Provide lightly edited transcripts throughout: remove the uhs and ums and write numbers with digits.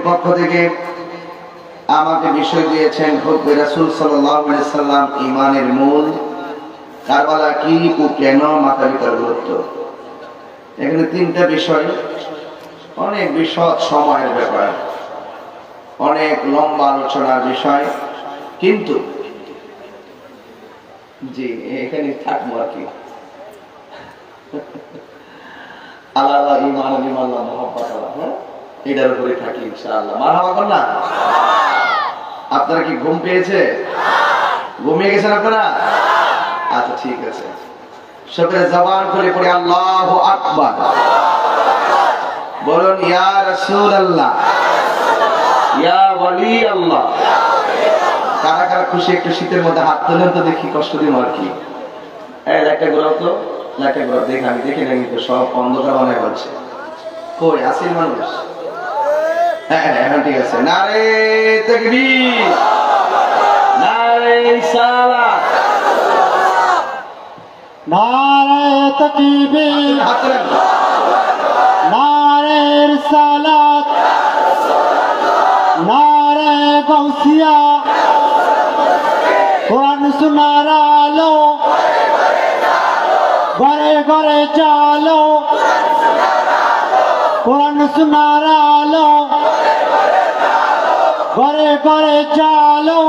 পক্ষ থেকে আমাকে বিষয় দিয়েছেন হুব্বে রাসূল সাল্লাল্লাহু আলাইহি সাল্লাম ঈমানের মূল, কারবালা কি ও কেন, মাতা পিতার গুরুত্ব। এখানে তিনটা বিষয়, অনেক বিশদ সময়ের ব্যাপার, অনেক লম্বা আলোচনার বিষয়, কিন্তু জি এখানে থাকবো আর কি। আল্লাহ ঈমান আল্লাহ মুহাব্বত আল্লাহ, হ্যাঁ এটার উপরে থাকি ইনশাআল্লাহ। মারহাবা কর না। আপনারা কি ঘুম পেয়েছে? ঘুমিয়ে গেছেন আপনারা? আচ্ছা ঠিক আছে, সবাই জবান খুলে পড়ে আল্লাহু আকবার বলুন। ইয়া রাসূলুল্লাহ, ইয়া ওয়ালি আল্লাহ। কারা কারা খুশি একটু শীতের মধ্যে হাত তোলেন তো দেখি, কষ্ট দিন আর কি। এই একটা ঘোরাও তো, একটা ঘোরাও দেখি, আমি দেখি না কিন্তু সব অন্ধকার বানায় হচ্ছে। কই আসিল মানুষ? হ্যাঁ এখন ঠিক আছে। নারে তাকবীর, নারে সালাত, নারে তাকবীর, নারে রিসালাত, নারে গাউসিয়া, কোরআন শোনার আলো, ঘরে ঘরে চালো, কোরআন শোনার আলো, ঘরে ঘরে চালো,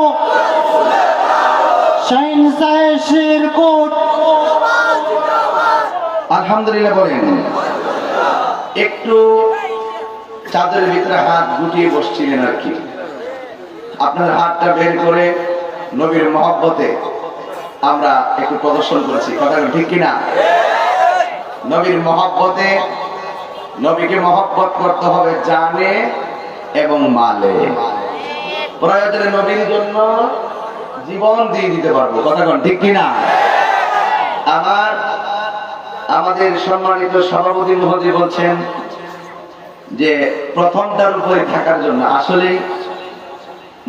শাইন সাহে শিরকুট। আলহামদুলিল্লাহ বলেন। একটু চাদরের ভিতরে হাত গুটিয়ে বসছিলেন আর কি। আপনার হাতটা বের করে নবীর মহব্বতে আমরা একটু প্রদর্শন করেছি, কথা ঠিক কিনা? নবীর মহব্বতে, নবীকে মহব্বত করতে হবে জানে এবং মালে। প্রয়োজনে নবীর জন্য জীবন দিয়ে দিতে পারবো, কথা ঠিক কিনা? আমাদের সম্মানিত সভাপতি মহোদয় বলছেন যে প্রথমটার উপরে থাকার জন্য আসলে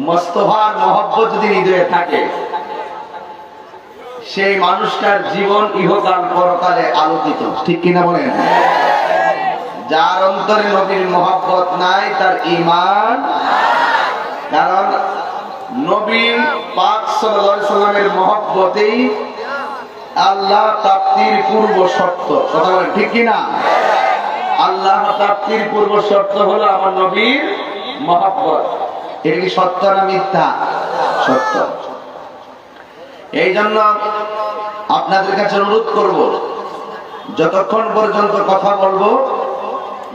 মোস্তফার মহব্বত যদি হৃদয়ে থাকে, সেই মানুষটার জীবন ইহকাল পরকালে আলোকিত, ঠিক কিনা বলেন? যার অন্তরে নবীর মহব্বত নাই তার ঈমান, কারণ নবী পাক সাল্লাল্লাহু আলাইহি সাল্লামের মহব্বতেই আল্লাহ প্রাপ্তির পূর্ব শর্ত, কথা বলেন ঠিক কিনা? আল্লাহ প্রাপ্তির পূর্ব শর্ত হলো আমার নবীর মহব্বত। এটা কি সত্য না মিথ্যা? সত্য। এই জন্য আপনাদের কাছে অনুরোধ করব, যতক্ষণ পর্যন্ত কথা বলবো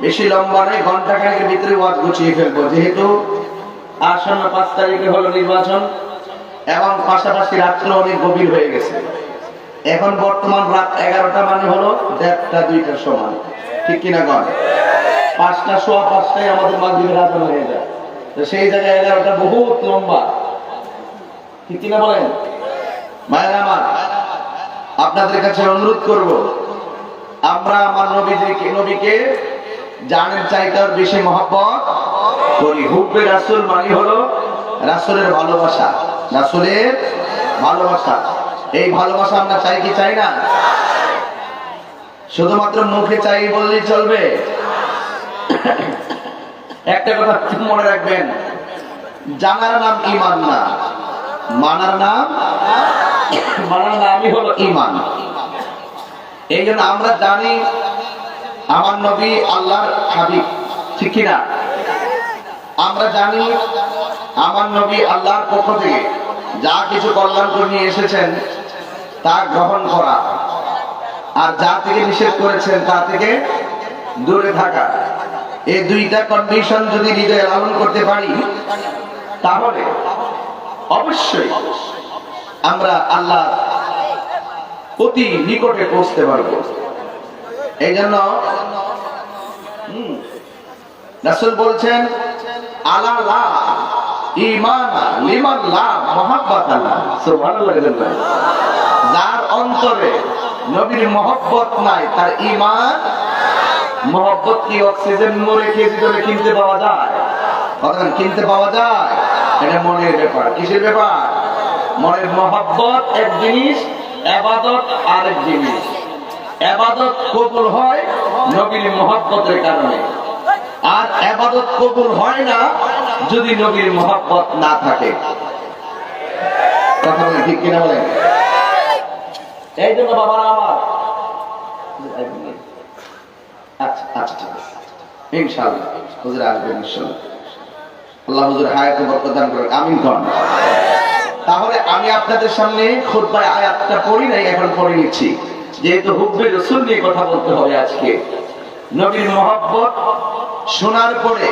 বেশি লম্বা নয়, ঘন্টাখানেকের ভিতরে ওয়াজ গুছিয়ে ফেলবো, যেহেতু আসন্ন 5 তারিখে হলো নির্বাচন এবং পাশাপাশি রাত্র অনেক গভীর হয়ে গেছে। এখন বর্তমান রাত 11টা মানে হলো 1:30 2টার সময়, ঠিক কিনা গণ? 5টা সোয়া 5টায় আমাদের মাগরিবের আযান হয়ে যায়, তো সেই জায়গায় 11টা বহুত লম্বা, ঠিক কিনা বলেন? মায়েরা আমার, আপনাদের কাছে অনুরোধ করব, আমরা আমার নবীকে জানের চাইতেও বেশি মহব্বত করি। হুব্বে রাসূল মানে হলো রাসূলের ভালোবাসা, রাসূলের ভালোবাসা। এই ভালোবাসা আমরা চাই কি চাই না? শুধুমাত্র মুখে চাই বললেই চলবে? একটা কথা মনে রাখবেন, জানার নাম ঈমান না, মানার নামই হলো ঈমান। এই জন্য আমরা জানি আমার নবী আল্লাহর হাবিব, ঠিক কিনা? আমরা জানি আমার নবী আল্লাহর পক্ষ থেকে যা কিছু কল্যাণ করে নিয়ে এসেছেন তা গ্রহণ করা, আর যা থেকে নিষেধ করেছেন তা থেকে দূরে থাকা। এই দুইটা কন্ডিশন যদি হৃদয়ে লালন করতে পারি, তাহলে অবশ্যই আমরা আল্লাহ অতি নিকটে পৌঁছতে পারব। এই জন্য রাসূল বলছেন আলা লা ঈমান লিমান লা মুহাব্বত আল্লাহ, সুবহানাল্লাহ। যার অন্তরে নবীর মহব্বত নাই তার ঈমান। মহব্বত কি অক্সিজেন মরে কেজি ধরে কিনতে পাওয়া যায়? অর্থাৎ কিনতে পাওয়া যায়? এটা মনের ব্যাপার। কিসের ব্যাপার? মনের মহব্বত এক জিনিস, ইবাদত আরেক জিনিস। ইবাদত কবুল হয় নবীর মহব্বতের কারণে, আর ইবাদত কবুল হয় না যদি নবীর মহব্বত না থাকে। কথা বলেন ঠিক কিনা বলেন? এই জন্য বাবারা আমার, আচ্ছা আচ্ছা ঠিক আছে, ইনশাআল্লাহ হুজুর আসবেন ইনশাআল্লাহ। আল্লাহ হুজুর হায়াতে বরকত দান করুন, আমিন কোন। তাহলে আমি আপনাদের সামনে খুতবায় আয়াতটা পড়ি নাই, এখন পড়ে নিচ্ছি, যেহেতু হুব্বে রাসূল নিয়ে কথা বলতে হবে আজকে। নবীর মহব্বত শোনার পরে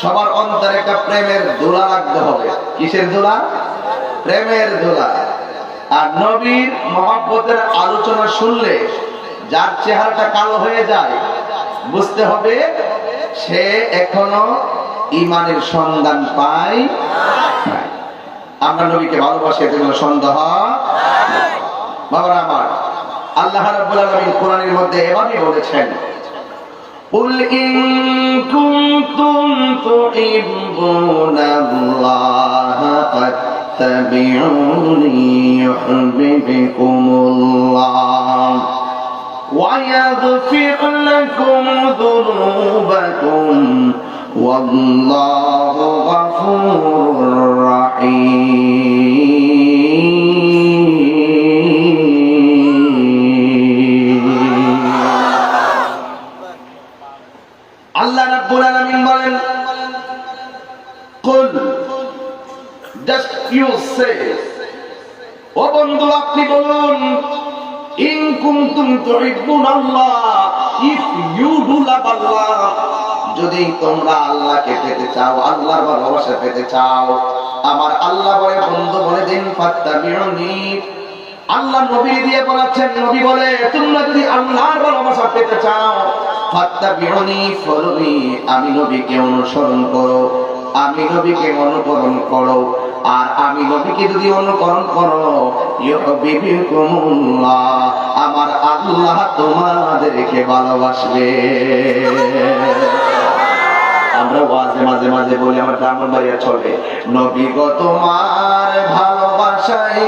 সবার অন্তরে একটা প্রেমের দোলা লাগতে হবে। কিসের দোলা? প্রেমের দোলা। আর নবীর মহব্বতের আলোচনা শুনলে যার চেহারাটা কালো হয়ে যায়, বুঝতে হবে সে এখনো ঈমানের সন্ধান পায় নাই। আমরা নবীকে ভালোবাসি, এতে কোনো সন্দেহ নেই। বাবারা আমার, আল্লাহ রাব্বুল আলামিন কোরআনের মধ্যে এভাবে বলেছেন, قل إن كنتم تحبون الله فاتبعوني يحببكم الله ويغفر لكم ذنوبكم والله غفور رحيم. আল্লাহ রাব্বুল আলামিন বলেন, কুল, just you say, ও বন্ধু আপনি বলুন, ইন কুনতুম তুহিব্বুনাল্লাহ, if you do love Allah, যদি তোমরা আল্লাহকে পেতে চাও, আল্লাহর ভালোবাসা পেতে চাও, আমার আল্লাহ বলে বন্ধু বলে দিন ফাত্তাবিউনি। আল্লাহ নবী দিয়ে বলেছেন, নবী বলে তোমরা যদি আল্লাহর ভালোবাসা পেতে চাও, ফাত্তাবিউনি, ফলো মি, আমি নবীকে অনুসরণ করো, আমি নবীকে অনুকরণ করো। আর আমি নবীকে যদি অনুকরণ করো, ইউহিব্বুকুমুল্লাহ, আমার আল্লাহ তোমাদেরকে ভালোবাসবে। আমরা ওয়াজে মাঝে মাঝে বলি, আমার ব্রাহ্মণবাড়িয়া চলে, নবী গো তোমার ভালোবাসায়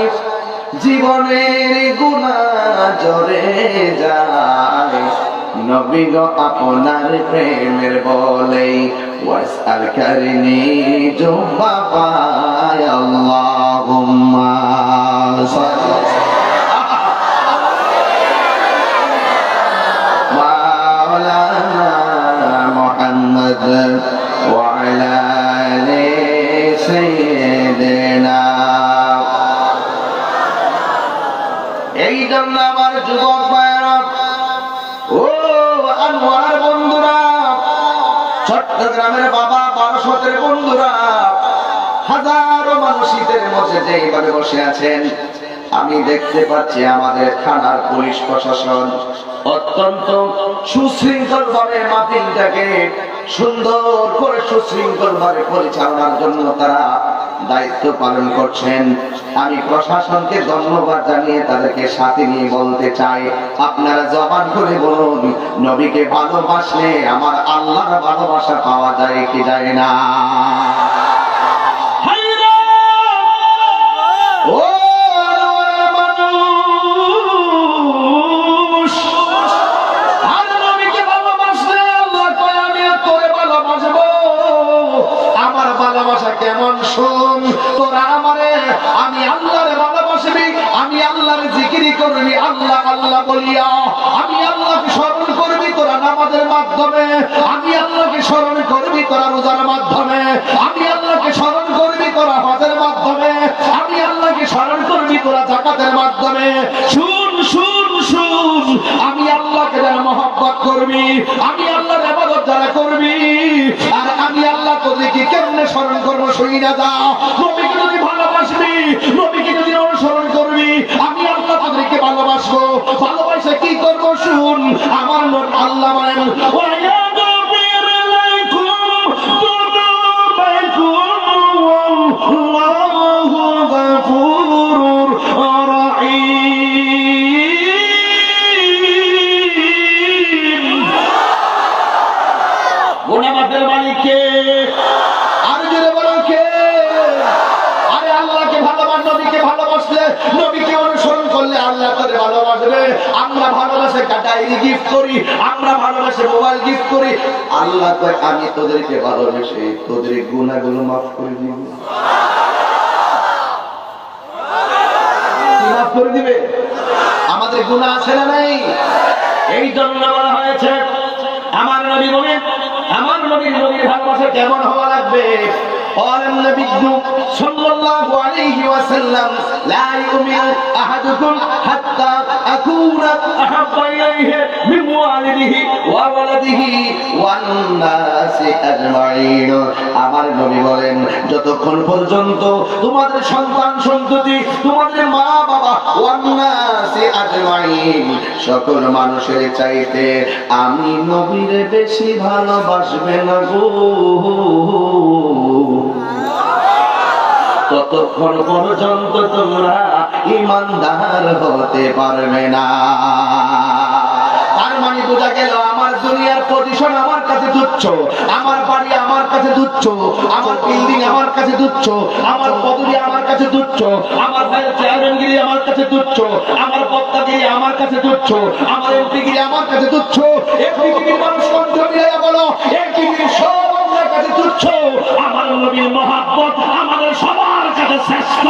জীবনের গুনাহ ঝরে যায়, নবী গো আপনার প্রেমের বলেই ওয়াসআল কারনি জুবা পায়, আল্লাহুম্মা মাওলানা মুহাম্মদ ওয়া আলা আলি সাইয়্যিদিনা। এই জন্য আমার যুবক ভাইয়েরা, ও আনোয়ার বন্ধুরা, চট্টগ্রামের বাবা বারোশতের বন্ধুরা, হাজারো মানুষ শীতের মধ্যে যেইভাবে বসে আছেন, আমি দেখতে পাচ্ছি আমাদের থানার পুলিশ প্রশাসন অত্যন্ত সুশৃঙ্খল ভাবে মাহফিলটাকে সুন্দর করে সুশৃঙ্খল ভাবে পরিচালনার জন্য তারা দায়িত্ব পালন করছেন। আমি প্রশাসনকে ধন্যবাদ জানিয়ে তাদেরকে সাথে নিয়ে বলতে চাই, আপনারা জবান করে বলুন, নবীকে ভালোবাসলে আমার আল্লাহর ভালোবাসা পাওয়া যায় কি যায় না? ও মানুষ, আর নবীকে ভালোবাসলে আল্লাহ কয় আমি তোরে ভালোবাসবো। আমার ভালোবাসা কেমন শুন, তোরা আমারে, আমি আল্লাহরে ভালোবাসবি, আমি আল্লাহর জিকির করবি, আল্লাহ আল্লাহ বলিয়া আমি আল্লাহকে স্মরণ করবি তোরা নামাজের মাধ্যমে, আমি আল্লাহকে স্মরণ করবি তোরা রোজার মাধ্যমে, আমি আল্লাহকে স্মরণ করবি তোরা হজের মাধ্যমে, আমি আল্লাহকে স্মরণ করবি তোরা যাকাতের মাধ্যমে। শুন শুন শুন, আমি আল্লাহকে যারা মহব্বত করবি, আমি আল্লাহর ইবাদত যারা করবি, আর আমি আল্লাহ তোদেরকে কেমনে স্মরণ করবো শুনি না যা। নবীকে যদি ভালোবাসবি, নবীকে যদি অনুসরণ করবি, আমি আল্লাহ তোদেরকে ভালোবাসবো। ভালোবাসা কি করবো শুন, আমার আল্লাহ বলেন, গুনাহের মালিককে আর জোরে বলেন কে? আরে আল্লাহকে ভালোবাস, নবীকে ভালোবাসলে, নবীকে অনুসরণ করলে আল্লাহ তাদের ভালোবাসবে। আমরা ভালোবাসে ডায়েরি গিফট করি, আমরা ভালোবাসে মোবাইল গিফট করি। আল্লাহ কয় আমি তোদেরকে ভালোবেসে তোদের গুনাহগুলো মাফ করে দিব। কি মাফ করে দিবে? আমাদের গুনাহ আছে না নাই? এই জন্য বলা হয়েছে আমার নবী বলেন, আমার নবীর ভালোবাসা কেমন হওয়া লাগবে? قال النبي صلى الله عليه وسلم لا يؤمن أحدكم حتى أكون أحب إليه من والده وولده والناس أجمعين। আমার নবী বলেন যতক্ষণ পর্যন্ত তোমাদের সন্তান সন্ততি, তোমাদের মা বাবা, والناس أجمعين সকল মানুষের চাইতে আমি নবীরে বেশি ভালোবাসবে না গো, ততক্ষণ পর্যন্ত তোমরা ঈমানদার হতে পারবে না। তার মানে বোঝা গেল আমার দুনিয়ার পজিশন আমার কাছে তুচ্ছ, আমার বাড়ি আমার কাছে তুচ্ছ, আমার বিল্ডিং আমার কাছে তুচ্ছ, আমার পদবি আমার কাছে তুচ্ছ, আমার ভাইয়ের চেয়ারম্যানগিরি আমার কাছে তুচ্ছ, আমার বক্তাগিরি আমার কাছে তুচ্ছ, আমার এমপিগিরি আমার কাছে তুচ্ছ। এক পৃথিবীর মানুষ কণ্ঠ মিলাইয়া বলো এক পৃথিবীর সব আমার কাছে তুচ্ছ। আমার নবীর মহব্বত আমাদের সবার কাছে শ্রেষ্ঠ।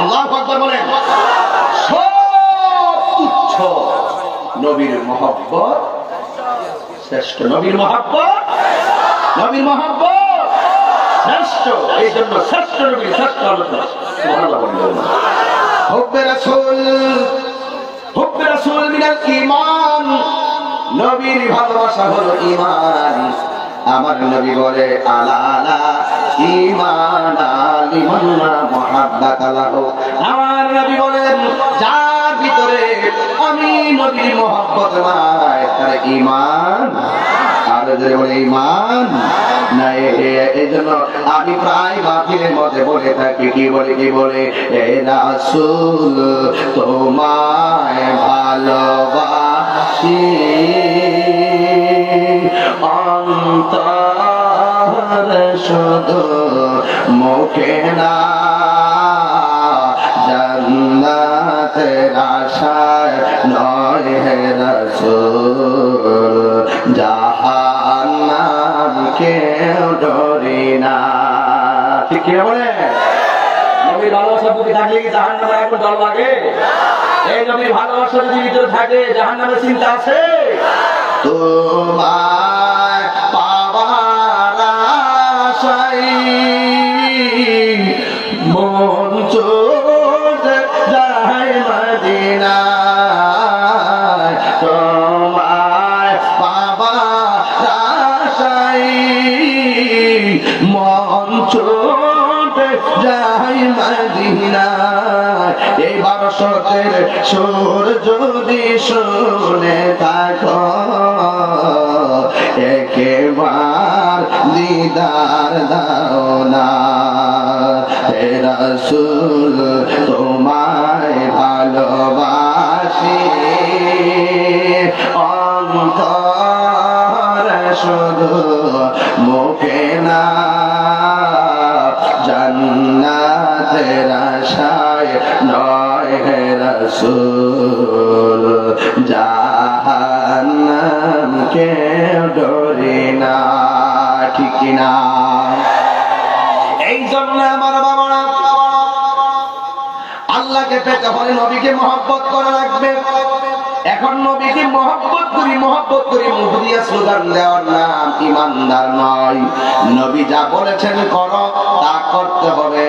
আল্লাহু আকবার বলেন। সব তুচ্ছ, নবীর মহব্বত শ্রেষ্ঠ। নবীর মহব্বত, নবীর মহব্বত শ্রেষ্ঠ। এই জন্য শ্রেষ্ঠ নবীর শ্রেষ্ঠ আলোচনা। সুবহানাল্লাহ বলেন। হুব্বে রাসূল, হুব্বে রাসূল মিনাল ঈমান। নবীর ভালোবাসা হলো ঈমান। আমার নবী বলে আলা আলা ঈমানা লিমান মুহাব্বাত লাহু। আমার নবী বলেন যার ভিতরে আমি নবীর মহব্বত নাই তার ঈমান, আর যদি বলে ঈমান নাই। এজন্য আমি প্রায় মাহফিলের মধ্যে বলে থাকি, কি বলে এ রাসূল তোমায় ভালোবাসি অন্তরে শুধু মুখে না, জান্নাতের আশায় নয় হে রাসূল, জাহান্নাম কেউ ডরি না। ঠিক কি বলে? নবীর ভালোবাসা বুকে থাকলে কি জাহান্নামে একটু ডর লাগে? এই নবীর ভালোবাসা যদি ভিতরে থাকে জাহান্নামের চিন্তা আছে? তোমায় পাবার আশায় মন চলে যায় মদিনায়, তোমায় পাবার আশায় মন চলে যায় মদিনায়। এই 1200 সুর যদি শুনে থাকো একবার দিদার দাও না, হে রাসূল তোমায় ভালোবাসি অন্তরে শুধু মুখে না, জান্নাতের আশায় নয় হে রাসূল, জাহান্নাম কেউ ডরে না। ঠিক কিনা? এই জন্য আমার বাবারা আল্লাহকে পেতে হলে নবীকে মহব্বত করা লাগবে। এখন নবীকে মহব্বত করি মুখ দিয়ে স্লোগান দেওয়ার নাম ইমানদার নয়। নবী যা বলেছেন করো তা করতে হবে,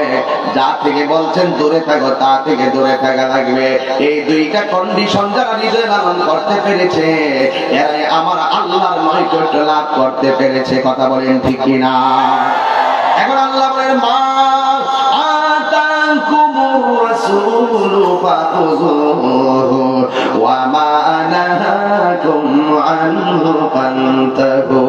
যা থেকে বলছেন দূরে থাকো তা থেকে দূরে থাকা লাগবে। এই দুইটা কন্ডিশন যারা নিজে লালন করতে পেরেছে এরাই আমার আল্লাহর নৈকট্য লাভ করতে পেরেছে। কথা বলেন ঠিক কিনা? এখন আল্লাহ বলেন মা আতাকুমুর রাসূলু ফাখুযুহু ওয়া মা নাহাকুম আনহু ফান্তাহু।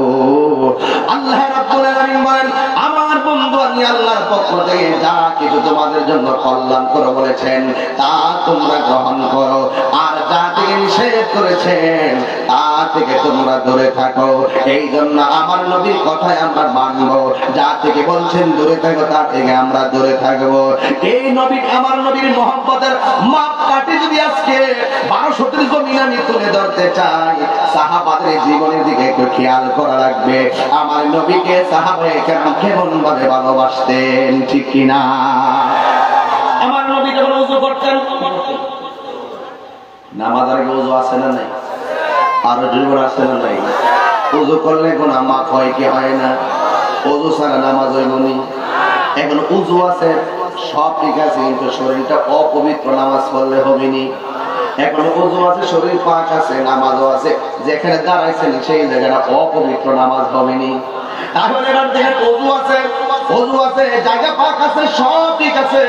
আল্লাহ রাব্বুল আলামিন বলেন আমার বন্ধু আল্লাহর পক্ষ থেকে যা কিছু তোমাদের জন্য কল্যাণ করে বলেছেন তা তোমরা গ্রহণ করো, আর যা থেকে নিষেধ করেছেন তা থেকে তোমরা দূরে থাকো। এই জন্য আমার নবীর কথায় আমরা মানবো, যা থেকে বলছেন দূরে থাকো তা থেকে আমরা দূরে থাকবো। এই নবী আমার নবীর মহব্বতের মাপকাঠি যদি আজকে 1200 জমিন আমি তুলে ধরতে চাই, সাহাবাদের জীবনের দিকে একটু খেয়াল করা লাগবে। আমার নবীকে সাহাবায়ে কেরাম কেমন ভাবে ভালোবাসতেন, ঠিক কিনা? আমার নবী যখন ওযু করতেন, নামাজ আগে ওযু আছে না নাই? আরো জোর আছে না নাই? ওযু করলে গুনাহ মাফ হয় কি হয় না? ওযু ছাড়া নামাজ হইব নি? এখন ওযু আছে সব ঠিক আছে, কিন্তু শরীরটা অপবিত্র, নামাজ পড়লে হবে নি। এখন ওযু আছে, শরীর পাক আছে, নামাজও আছে, যেখানে দাঁড়াইছেন সেই জায়গাটা অপবিত্র, নামাজ হবে নি। তাহলে এবার দেখেন ওযু আছে, জায়গা পাক আছে, সব ঠিক আছে,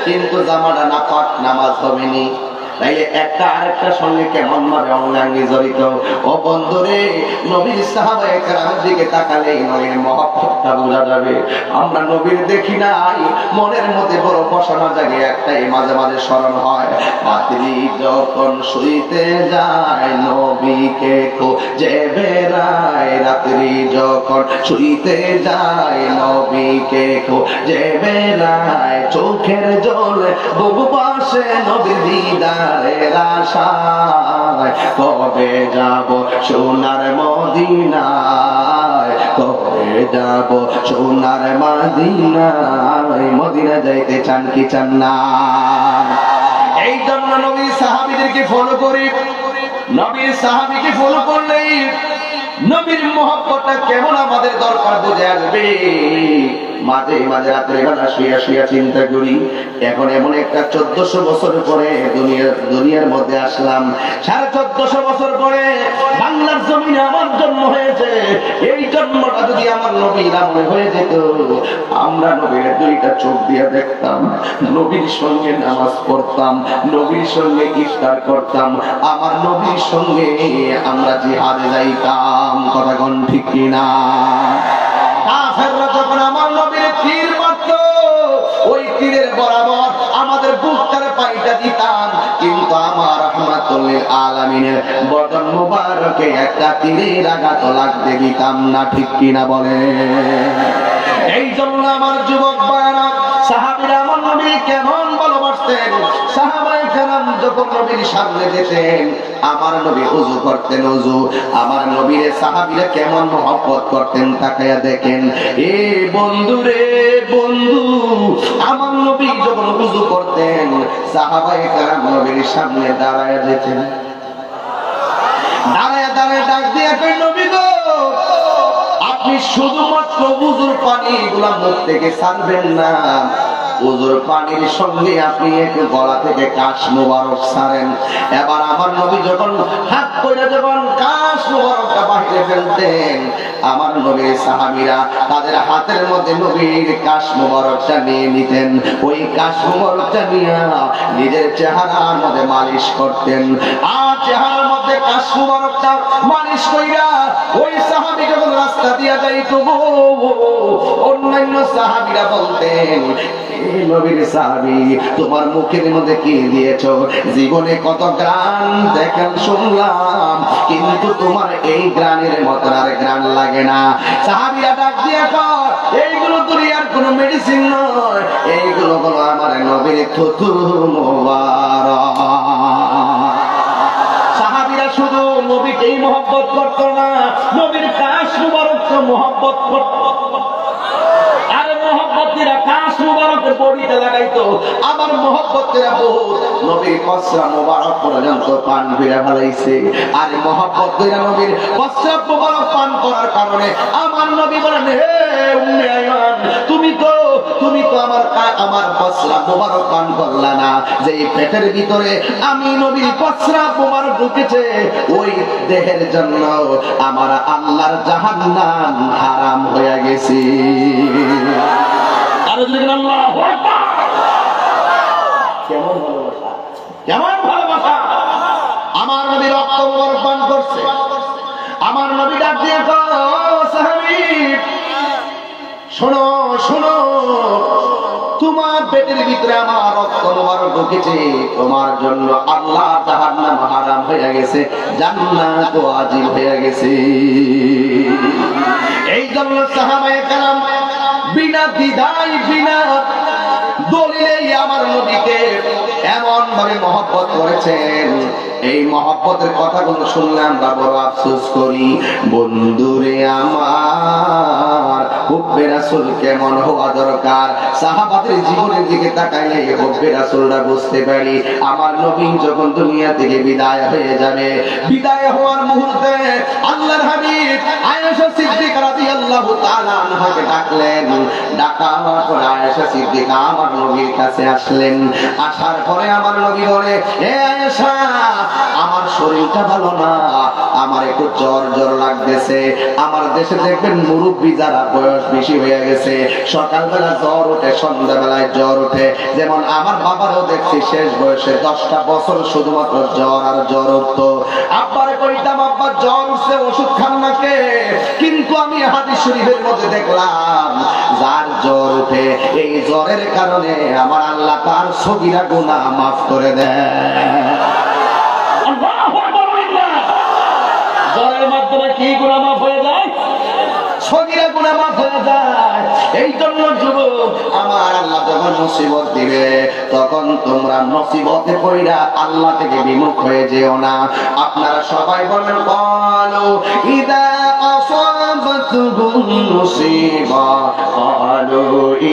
কিন্তু জামাটা না পাক, নামাজ হবে নি। তাইলে একটা আরেকটার সঙ্গে কেমন ভাবে অঙ্গাঙ্গি জড়িত। ও বন্ধুরে, নবীর সাহাবায়ে কেরামের দিকে তাকালে নবীর মহব্বতটা বোঝা যাবে। আমরা নবীর দেখি নাই, মনের মধ্যে বড় বসানো জাগে একটাই মাঝে মাঝে স্মরণ হয়, রাত্রি যখন শুইতে যায় নবীকে খোঁজে বেড়ায়, রাত্রি যখন শুইতে যায় নবীকে খোঁজে বেড়ায়, চোখের জলে বুক বাসে নবীর দিদারের আশায়, কবে যাব সোনার মদিনায়, কবে যাব সোনার মদিনায়। মদিনা যাইতে চান কি চান না? এই জন্য নবী সাহাবীদেরকে ফলো করি, নবীর সাহাবীকে ফলো করলেই নবীর মহব্বতটা কেমন আমাদের দরকার বুঝে আসবে। মাঝে মাঝে রাত্রে বেলা শুয়ে শুয়ে চিন্তা করি, এখন এমন একটা 1400 বছর পরে দুনিয়ার মধ্যে আসলাম, 1450 বছর পরে বাংলার জমিনে আমার জন্ম হয়েছে। এই জন্মটা যদি আমার নবীর আমলে হয়ে যেত, আমরা নবীর দুইটা চোখ দিয়ে দেখতাম, নবীর সঙ্গে নামাজ পড়তাম, নবীর সঙ্গে ইফতার করতাম, আমার নবীর সঙ্গে আমরা জিহাদে যাইতাম। কথা কোন ঠিক কিনা? কাফেররা যখন আমার নবীর তীর মারত, ওই তীরের বরাবর আমাদের বুকটারে পাইটা দিতাম, কিন্তু আমার রাহমাতুল লিল আলামিনের বদন মুবারকে একটা তীরের আঘাত লাগতে দিতাম না, ঠিক কিনা বলে? এই জন্য আমার যুবক ভাইরা, সাহাবীরা আমার নবী কেমন ভালোবাসতেন। সাহাবায়ে কেরাম যখন নবীর সামনে যেতেন, আমার নবী ওযু করতেন, ওযু আমার নবীর সাহাবীরা কেমন মহব্বত করতেন, তাকায়া দেখেন। এ বন্ধু রে বন্ধু, আমার নবী যখন ওযু করতেন, সাহাবায়ে কেরাম নবীর সামনে দাঁড়ায়া যেতেন, দাঁড়ায়া দাঁড়ায় ডাক দিয়ে কই, নবী গো, আপনি শুধুমাত্র ওযুর পানি গুলা মুখ থেকে ছাড়বেন না, ওযুর পানির সঙ্গে আপনি একটু গলা থেকে কাশ মোবারক ছাড়েন। এবার আমার নবী যখন হাত কইরা যখন কাশ মোবারকটা বাহিরে ফেলতেন, আমার নবীর সাহাবীরা তাদের হাতের মধ্যে নবীর কাশ মোবারকটা নিয়ে নিতেন, ওই কাশ মোবারকটা নিয়ে নিজের চেহারার মধ্যে মালিশ করতেন, আর চেহারার মধ্যে কাশ মোবারকটা মালিশ কইরা ওই সাহাবী যখন রাস্তা দিয়া যাইতো, অন্যান্য সাহাবীরা বলতেন, নবীর সাহাবী তোমার মুখের মধ্যে কি দিয়েছো, জীবনে কত গ্রান দেখেন শুনলাম, কিন্তু তোমার এই গ্রানের মতো আর গ্রান লাগে না। সাহাবীরা ডাক দিয়ে কর, এইগুলো দুনিয়ার কোনো মেডিসিন নয়, এইগুলো হলো আমার নবীর থুতু মোবারক। সাহাবীরা শুধু নবীকেই মহব্বত করত না, নবীর কাশ মুবারককে মহব্বত করত। আরে মহব্বতীরা কাশ মুবারকের বডিতে লাগাইতো, আমার মহব্বতীরা বহুত নবীর কসরা মুবারক পর্যন্ত পান ভিড়া ফেলাইছে। আর মহব্বতীরা নবীর কসরা মুবারক পান করার কারণে আমার নবী বলেন, হে উম্মে আইমান, তুমি তো আমার কসরা মুবারক পান করলা না, যে পেটের ভিতরে আমি নবীর কসরা মুবারক ঢুকেছে, ওই দেহের জন্য আমার আল্লাহর জাহান্নাম হারাম হয়ে গেছে। আল্লাহু আকবার। কেমন ভালোবাসা, কেমন ভালোবাসা! আমার নবী রক্ত মুবারক পান করছে, আমার নবী ডাক দিয়ে কয়, ও সাহাবী, শোনো শোনো, তোমার পেটের ভিতরে আমার রক্ত মোবারক ঢুকেছে, তোমার জন্য আল্লাহ জাহান্নাম হারাম হয়ে গেছে, জান্নাত ওয়াজিব হয়ে গেছে। এই জন্য সাহাবায়ে কেরাম বিনা দ্বিধায় বিনা দলিলেই আমার নবীকে এমন ভাবে মহব্বত করেছেন। এই মহব্বতের কথাগুলো শুনলে আমরা বড় আফসোস করি। বন্ধুরে আমার, হুব্বে রাসূল কেমন হওয়া দরকার, সাহাবাদের জীবনের দিকে তাকাইলে হুব্বে রাসূলটা বুঝতে পারি। আমার নবী যখন দুনিয়া থেকে বিদায় হয়ে যাবে, বিদায় হওয়ার মুহূর্তে আল্লাহর হাবিব আয়েশা সিদ্দিকা রাদিয়াল্লাহু তাআলা আনহাকে ডাকলেন। ডাকার পরে আয়েশা সিদ্দিকা আমার নবীর কাছে আসলেন। আসার পরে আমার নবী বলে, হে আয়েশা, আমার শরীরটা ভালো না, আমার একটু জ্বর জ্বর লাগতেছে। আমার দেশে দেখবেন মুরব্বী যারা বয়স বেশি হয়ে গেছে, সকালবেলা জ্বর ওঠে, সন্ধ্যাবেলায় জ্বর ওঠে। যেমন আমার বাবারও দেখছি শেষ বয়সে 10টা বছর শুধুমাত্র জ্বর আর জ্বর উঠতো। আব্বারে কইতাম, আব্বা জ্বর উঠছে, ওষুধ খান না কে? কিন্তু আমি হাদিস শরীফের মধ্যে দেখলাম, যার জ্বর উঠে এই জ্বরের কারণে আমার আল্লাহ তার সগীরা গুনাহ মাফ করে দেয়। জ্বরের মাধ্যমে কি গুনাহ মাফ হয়ে যায়? সগীরা গুনাহ মাফ হয়ে যায়। এই জন্য যুবক, আমার আল্লাহ যখন মুসিবত দিবে, তখন তোমরা মুসিবতে পড়া আল্লাহ থেকে বিমুখ হয়ে যেও না। আপনারা সবাই বলেন, ক্বালু ইযা আসাবাতুহুম মুসিবা ক্বালু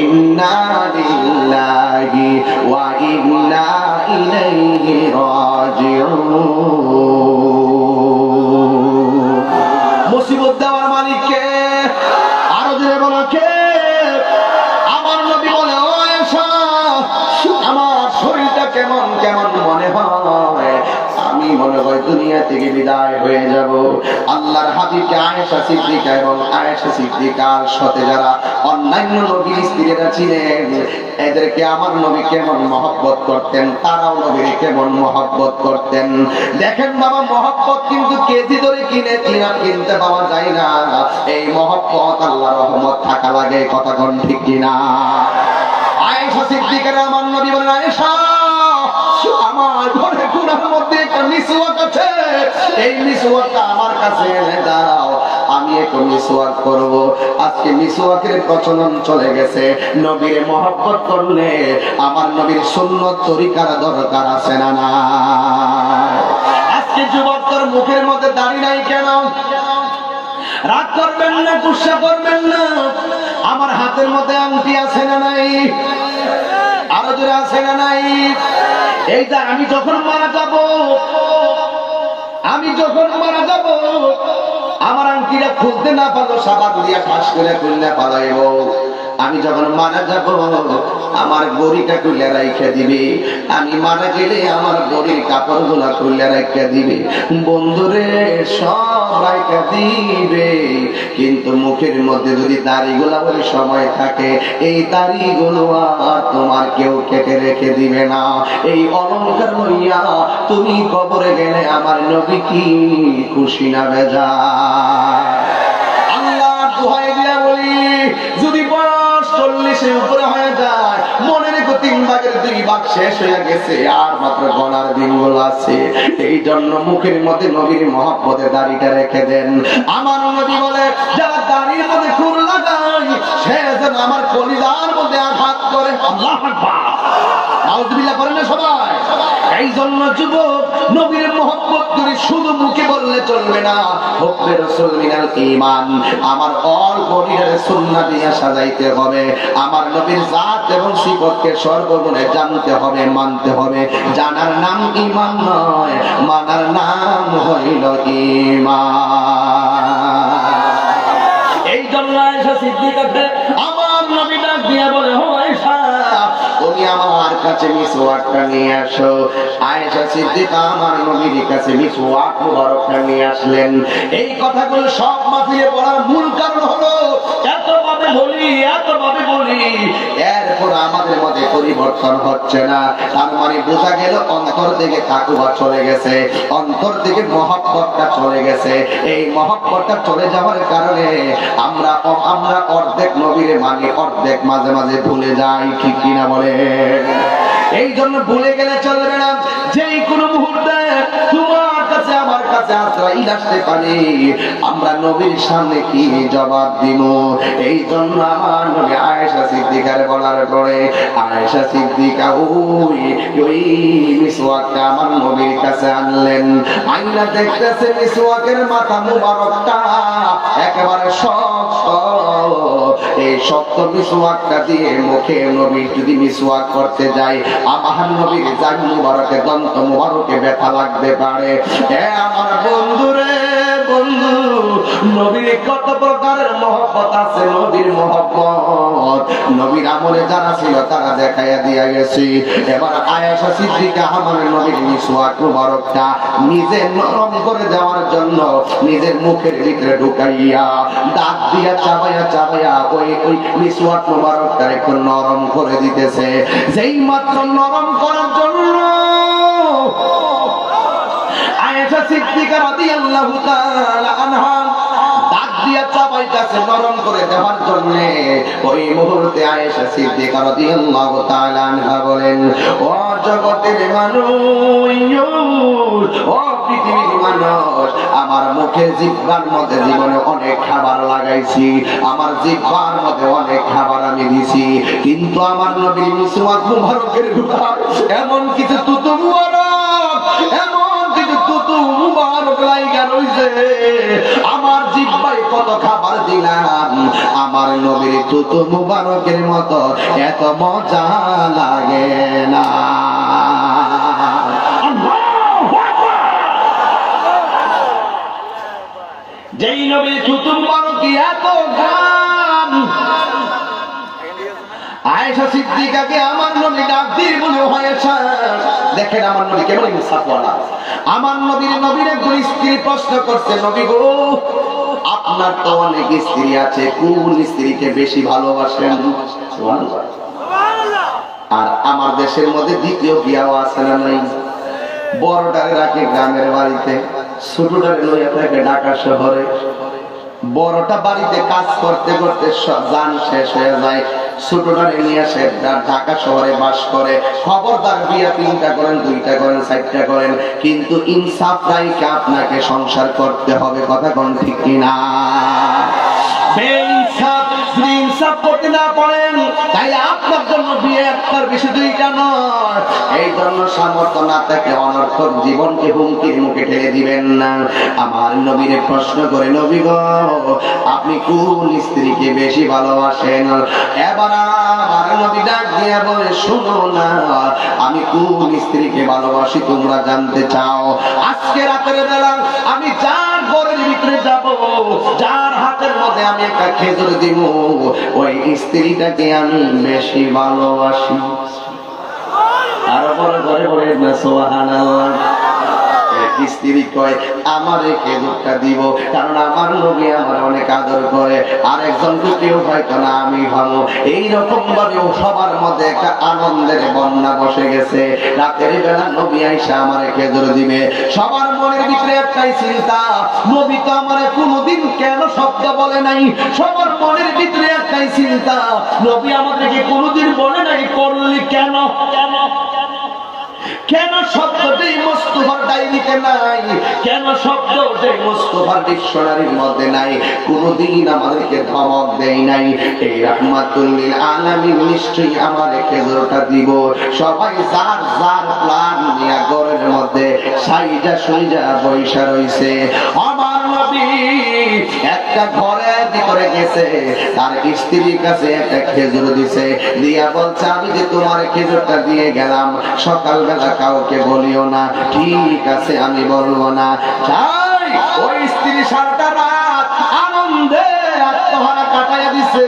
ইন্না লিল্লাহি ওয়া ইন্না ইলাইহি রাজিউন। মুসিবত দেওয়ার মালিক কে? আরো জোরে বলো কে? আমার নবী বলে, ও আয়েশা, আমার শরীরটা কেমন কেমন মনে হয়, আমি মনে হয় দুনিয়া থেকে বিদায় হয়ে যাব। আল্লাহর হাবিবকে আয়েশা সিদ্দিকা এবং আয়েশা সিদ্দিকার সাথে যারা অন্যান্য নবীর স্ত্রীরা ছিলেন, এদেরকে আমার নবী কেমন মহব্বত করতেন, তারাও নবীর কেমন মহব্বত করতেন। দেখেন বাবা, মহব্বত কিন্তু কেজি ধরে কিনতে পাওয়া যায় না। এই মহব্বত আল্লাহর রহমত থাকা লাগে, কথা কোন ঠিক কিনা? আয়েশা সিদ্দিকার আমার নবী বলেন, আয়েশা, আমার ঘরে গুনার মধ্যে একটা মিসওয়াক আছে, এই মিসওয়াকটা আমার কাছে এনে দাও, আমি একটু মিসওয়াক করব। আজকে মিসওয়াকের প্রচলন চলে গেছে। নবীর মহব্বত করলে আমার নবীর সুন্নত তরিকার দরকার আছে না না? আজকে যুবক, তোর মুখের মধ্যে দাড়ি নাই কেন? রাগ করবেন না, গুসা করবেন না। আমার হাতের মধ্যে আংটি আছে না নাই? আরো জোরে আছে না নাই? এইটা আমি যখন মারা যাব, আমার আংটিটা খুলতে না পারলো, সাবান দিয়া ঠাস করে খুললে পালাইব। আমি যখন মারা যাব, আমার গড়িটা খুলে রাইখা দিবে। আমি মারা গেলে আমার গড়ির কাপড় গুলা খুলে রাইখা দিবে। বন্ধুরে, সব রাইখা দিবে, কিন্তু মুখের মধ্যে যদি দাড়িগুলা ওই সময় থাকে, এই দাড়িগুলো আর তোমার কেউ কেটে রেখে দিবে না। এই অলংকার লইয়া তুমি কবরে গেলে আমার নবী কি খুশি না বেজার? আল্লাহ দোহাই দিয়া বলি, যদি বয়স 40-এর উপরে হয়ে যায়, মনে রেখো 3 ভাগের 2 ভাগ শেষ হয়ে গেছে, আর মাত্র গণার দিনগুলো আছে। এই জন্য মুখের মধ্যে নবীর মহব্বতে দাড়িটা রেখে দেন। আমার নবী বলে, যারা দাড়ির মধ্যে খুর লাগায়, সে যেন আমার কলিজার মধ্যে আঘাত করে। আল্লাহু আকবার, নাউযুবিল্লাহ করেন না সবাই? এই জন্য যুবক, নবীর মহব্বত করে শুধু মুখে বললে চলবে না। হুব্বে রাসূল মিনাল ঈমান, আমার অল বডির সুন্নাহ দিয়ে সাজাইতে হবে। আমার নবীর জাত এবং সিফতকে সর্বগুণে জানতে হবে, মানতে হবে। জানার নাম ঈমান নয়, মানার নাম হইল ঈমান। এই জন্য আয়েশা সিদ্দিকাকে আমার নবী ডাক দিয়া বলে, ও আয়েশা, তুমি আমার কাছে মিসওয়াকটা নিয়ে আসো। আয়েশা সিদ্দিকা আমার নবীর কাছে মিসওয়াক মুবারকটা নিয়ে আসলেন। এই কথাগুলো সব মাহফিলে বলার মূল কারণ হলো, এতভাবে বলি, এরপর আমাদের মধ্যে পরিবর্তন হচ্ছে না। তার মানে বোঝা গেল অন্তর থেকে তাকওয়া চলে গেছে, অন্তর থেকে মহব্বতটা চলে গেছে। এই মহব্বতটা চলে যাওয়ার কারণে আমরা অর্ধেক নবীরে মানি, অর্ধেক মাঝে মাঝে ভুলে যাই। ঠিক কিনা বলে? এই জন্য ভুলে গেলে চলবে না। যেই কোনো মুহূর্তে তোমার কাছে আমার কাছে আজরাইল আসতে পারে, আমরা নবীর সামনে কি জবাব দিব? এই জন্য আমার নবী আয়েশা সিদ্দিকার বলার পরে আয়েশা সিদ্দিকা ওই মিসওয়াকটা আমার নবীর কাছে আনলেন। আইনা দেখতেছে মিসওয়াকের মাথা মুবারকটা একেবারে শক্ত। এই শক্ত মিসওয়াকটা দিয়ে মুখে নবী যদি মিসওয়াক করতে যায়, আমার নবীর জান মুবারকে দন্ত মুবারকে ব্যথা লাগতে পারে। এ আমার বন্ধু রে বন্ধু, নবীর কত প্রকারের মহব্বত আছে। নবীর মহব্বত নবীর আমলে যারা ছিল তারা দেখাইয়া দিয়া গেছে। এবার আয়েশা সিদ্দিকা আমার নবীর মিসওয়াক মুবারকটা নিজে নরম করে দেওয়ার জন্য নিজের মুখের ভিতরে ঢুকাইয়া দাঁত দিয়া চাবাইয়া চাবাইয়া ওই মিসওয়াক মুবারকটা একটু নরম করে দিতেছে। যেই মাত্র নরম করার জন্য আয়েশা সিদ্দিকা রাদিয়াল্লাহু তাআলা আনহা দাঁত দিয়া চাবাইতেছে নরম করে দেওয়ার জন্য, ওই মুহূর্তে আয়েশা সিদ্দিকা রাদিয়াল্লাহু তাআলা আনহা বলেন, ও জগতের মানুষ, ও পৃথিবীর মানুষ, আমার মুখে জিহ্বার মধ্যে জীবনে অনেক খাবার লাগাইছি, আমার জিহ্বার মধ্যে অনেক খাবার আমি দিছি, কিন্তু আমার নবীর মিসওয়াক মুবারকের ভিতর এমন কিছু তুতু মুবারক, এমন কিছু তুতু মুবারক লাইগা রইছে। আমার জিহ্বায় কত খাবার দিলাম, আমার নবীর তুতু মুবারকের মতো এত মজা লাগে না। যেই নবীর তুতু মুবারক এত গান, আয়েশা সিদ্দিকাকে আমার নবী ডাক দিয়ে বলে, হয়েছে দেখেন আমার নবী কেমন ইনসাফওয়ালা। আমার নবীর একজন স্ত্রী প্রশ্ন করছে, নবী গো আপনার তো অনেক স্ত্রী আছে, কোন স্ত্রীকে বেশি ভালোবাসেন? সুবহানাল্লাহ। আর আমার দেশের মধ্যে দ্বিতীয় বিয়াও আছে না নাই? বড়টারে রাখে গ্রামের বাড়িতে, ছোটটারে লইয়া থাকে ঢাকা শহরে। বড়টা বাড়িতে কাজ করতে করতে জান শেষ হয়ে যায়, ছোটটারে নিয়ে আসে ঢাকা শহরে বাস করে। খবরদার বিয়া 3টা করেন, 2টা করেন, 4টা করেন, কিন্তু ইনসাফ রাইখে আপনাকে সংসার করতে হবে। কথা কোন ঠিক কিনা? ইনসাফ করতে না পারেন তাইলে আপনার জন্য বিয়ে একটার বেশি 2টা নয়। এই জন্য সামর্থ্য না থাকলে অনর্থক জীবনকে হুমকির মুখে ঠেলে দিবেন না। আমার নবীরে প্রশ্ন করে, নবী গো আপনি কোন স্ত্রীকে বেশি ভালোবাসেন? এবার আমার নবী ডাক দিয়া বলে, শুনো না, আমি কোন স্ত্রীকে ভালোবাসি তোমরা জানতে চাও? আজকে রাতের বেলা আমি যার ঘরের ভিতরে যাব, যার হাতের মধ্যে আমি একটা খেজুর দিব, ওই স্ত্রীটাকে আমি বেশি ভালোবাসি। আর পরে ঘরে বলে সুবহানাল্লাহ। স্ত্রী কয় আমার খেজুরটা দিব, কারণ আমার নবী আমার অনেক আদর করে, আরেকজন কেউ হয়তো না আমি ভালো। এইরকম ভাবে সবার মধ্যে একটা আনন্দের বন্যা বসে গেছে। রাতের বেলা নবী আইসা আমার খেজুর দিবে, সবার মনের ভিতরে একটাই চিন্তা, নবী তো আমার কোনোদিন কেন শব্দ বলে নাই। সবার মনের ভিতরে একটাই চিন্তা, নবী আমাদেরকে কোনোদিন বলে নাই, করলি কেন? কেন শব্দটি মুস্তাফার ডায়েরিতে নাই? কেন শব্দটি মুস্তাফার ডিকশনারির মধ্যে নাই? কোনদিন আমাদেরকে ধমক দেয় নাই। এই রাহমাতুল লিল আলামিন নিশ্চয়ই আমাদের খেজুরটা দিব। সবাই যার যার প্ল্যান নিয়ে ঘরের মধ্যে সাইজা সুইজা বৈশা রইছে। আমার নবী একটা ঘরের ভিতরে গেছে, তার স্ত্রীর কাছে একটা খেজুর দিছে, দিয়া বলছে আমি যে তোমার খেজুরটা দিয়ে গেলাম, সকালবেলা কাউকে বলিও না। ঠিক আছে আমি বলবো না। তাই ওই স্ত্রী সারাটা রাত আনন্দে আত্মহারা কাটাইয়া দিছে।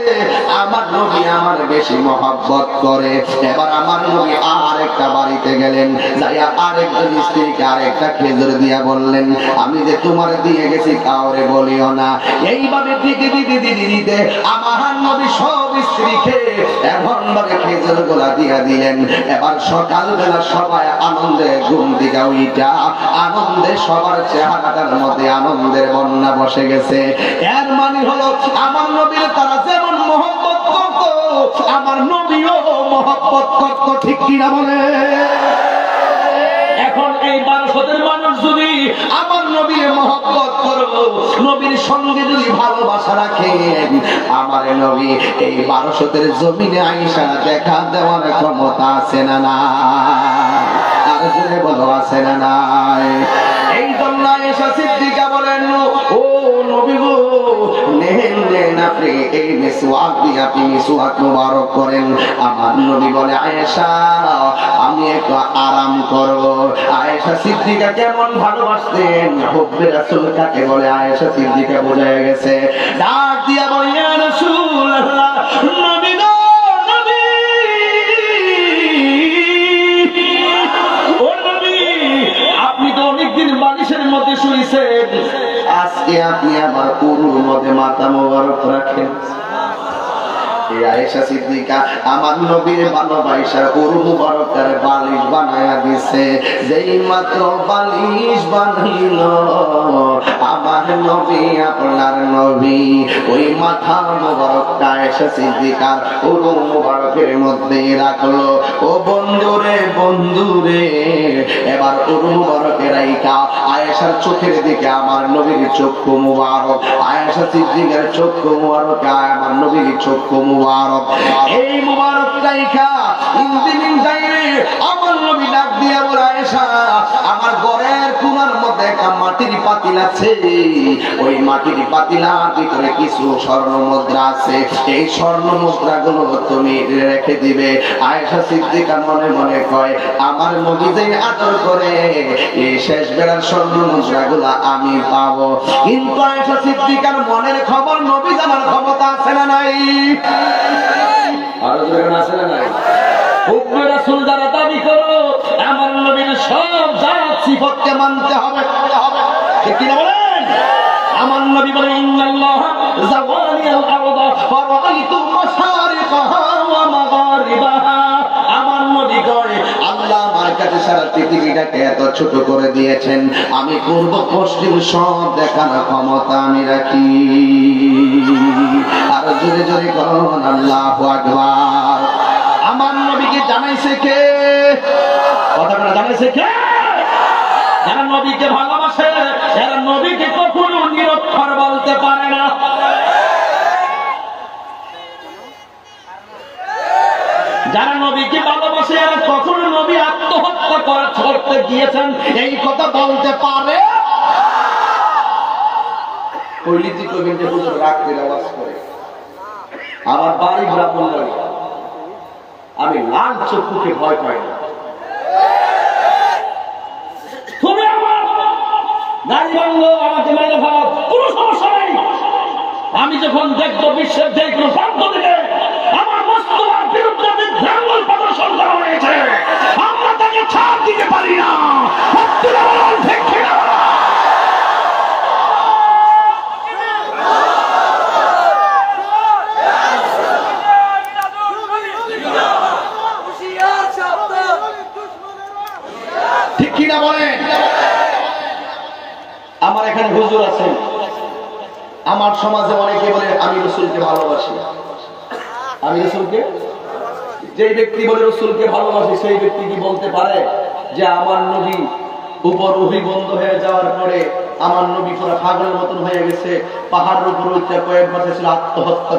আমার নবী আমার বেশি মহব্বত করে। এবার আমার নবী আরেকটা বাড়িতে গেলেন, যাইয়া আরেকজন স্ত্রীকে আরেকটা খেজুর দিয়া বললেন আমি যে তোমার দিয়ে গেছি কাউরে বলিও না। এইভাবে দিতে দিতে দিতে দিতে আমার নবী সব স্ত্রীকে এবং এমন ভাবে খেজুর গুলা দিয়া দিলেন। এবার সকালবেলা সবাই আনন্দে ঘুম থেকে উঠা আনন্দে সবার চেহারাটার মধ্যে আনন্দের বন্যা বসে গেছে। এর মানে হলো আমার নবীর তারা যেমন মহব্বত করত, আমার নবীও মহব্বত করত। ঠিক কিনা বলে? এখন এই 1200 মানুষ যদি আমার নবীর মহব্বত করবো, নবীর সঙ্গে যদি ভালোবাসা রাখেন, আমার নবী এই 1200 জমিনে আইসা দেখা দেওয়ার ক্ষমতা আছে না না? আর জোরে বলো আছে না নাই? এই জন্য আয়েশা সিদ্দিকা বলেন, ও নবী গো, নেন আপনি এই মিসওয়াক দিয়ে আপনি মিসওয়াক মুবারক করেন। আমার নবী বলে, আয়েশা আমি একটু আরাম করব। আয়েশা সিদ্দিকা কেমন ভালোবাসতেন, হুব্বে রাসূল কাকে বলে আয়েশা সিদ্দিকা বোঝা গেছে। ডাক দিয়া বলে, ইয়া রাসূলুল্লাহ, নবী গো, নবী, ও নবী, আপনি তো অনেকদিন বালিশের মধ্যে শুয়েছেন, আজকে আপনি আবার উরুর মধ্যে মাথা মোবারক রাখেন। আয়েশা সিদ্দিকা আমার নবীর ভালোবাসা উরু মুবারকের বালিশ বানায়া দিছে। যেই মাত্র বালিশ বানাইল আমার নবী, আপনার নবী, ওই মাথা মুবারকটা আয়েশা সিদ্দিকার উরু মুবারকের মধ্যে রাখলো। ও বন্ধুরে, বন্ধুরে, এবার উরু মুবারকের রাইখা আয়েশার চোখের দিকে আমার নবীর চক্ষু মুবারক, আয়েশা সিদ্দিকার চক্ষু মুবারক, আমার নবীর চক্ষু মুবারক, এই মুবারক রাইখা ইঞ্জিনিং যাইরে আমার নবী ডাক দিয়া বলে, আয়েশা আমার ঘরের কোণার মধ্যে একটা মাটির পাতিল আছে, ওই মাটির পাতিলার ভিতরে কিছু স্বর্ণ মুদ্রা আছে, এই স্বর্ণ মুদ্রাগুলো তুমি রেখে দিবে। আয়েশা সিদ্দিকা মনে মনে কয়, আমার নবী যে আদর করে এই শেষ বেলার স্বর্ণ মুদ্রাগুলো আমি পাবো। কিন্তু আয়েশা সিদ্দিকার মনের খবর নবী জানার ক্ষমতা আছে না নাই? আরো জোরে আছে না নাই? হুব্বে রাসূল যারা দাবি করো, আমার নবীর সব জাত সিফতকে মানতে হবে। ঠিক কি না বলেন? আমার নবী বলে, ইন্নাল্লাহ যাওয়ালিয়াল আরদা ফারাআইতু মাশারিকাহা ওয়া মাগারিবাহা। আমার নবী কয়, আল্লাহ আমার কাছে সারা পৃথিবীটাকে এত ছোট করে দিয়েছেন, আমি পূর্ব পশ্চিম সব দেখার ক্ষমতা আমি রাখি। আর জোরে জোরে করুন আল্লাহু আকবার। আমার নবীকে জানাইছে কে? কথাটা জানাইছে কে? যারা নবীকে ভালোবাসে, যারা নবীকে কখনো নিরক্ষর বলতে পারে না। যারা নবীকে ভালোবাসে, আর কখনো নবী আত্মহত্যা করতে গিয়েছেন এই কথা বলতে পারে। কৈলিতি কবির যে হুজুর রাগ করে আওয়াজ করে, আমার বাড়ি ব্রাহ্মণবাড়ি, আমি লাল চক্ষুকে ভয় পাই না। তুমি আমার গাড়ি ভাঙলো, আমাকে মেরে ফেলো, কোনো সমস্যা নেই। আমি যখন দেখবো বিশ্বের যে কোনো প্রান্ত থেকে আমার মোস্তফার বিরুদ্ধে বিভ্রাঙ্গল প্রদর্শন করা হয়েছে, আমরা তাকে ছাড় দিতে পারি না। ঠিক কিনা? ঠিক কিনা বলেন? আমার এখানে হুজুর আছেন, আমার সমাজে অনেকে বলে আমি রাসূলকে ভালোবাসি। আমি রাসূলকে, যে ব্যক্তি বলে রাসূলকে ভালোবাসি, সেই ব্যক্তি কি বলতে পারে যে আমার নবী উপর ওহী বন্ধ হয়ে যাওয়ার পরে আমার নবী পুরো পাগলের মতন হয়ে গেছে, পাহাড়ের উপর উঠে কয়েকবার গেছিল আত্মহত্যা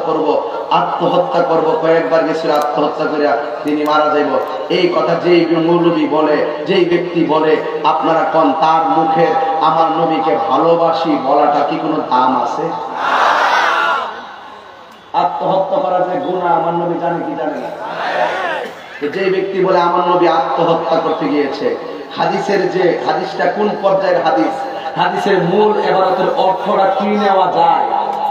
করব, কয়েকবার গেছিল আত্মহত্যা করে তিনি মারা যাইব, এই কথা যেই মৌলবী বলে, যেই ব্যক্তি বলে, আপনারা কোন তার মুখে আমার নবীকে ভালোবাসি বলাটা কি কোনো দাম আছে? আত্মহত্যা করা যে গুনাহ আমার নবী জানে কি জানে না? যে ব্যক্তি বলে আমার নবী আত্মহত্যা করতে গিয়েছে, হাদিসের যে হাদিসটা কোন পর্যায়ের হাদিস, হাদিসের মূল ইবারতের অর্থটা কি নেওয়া যায়,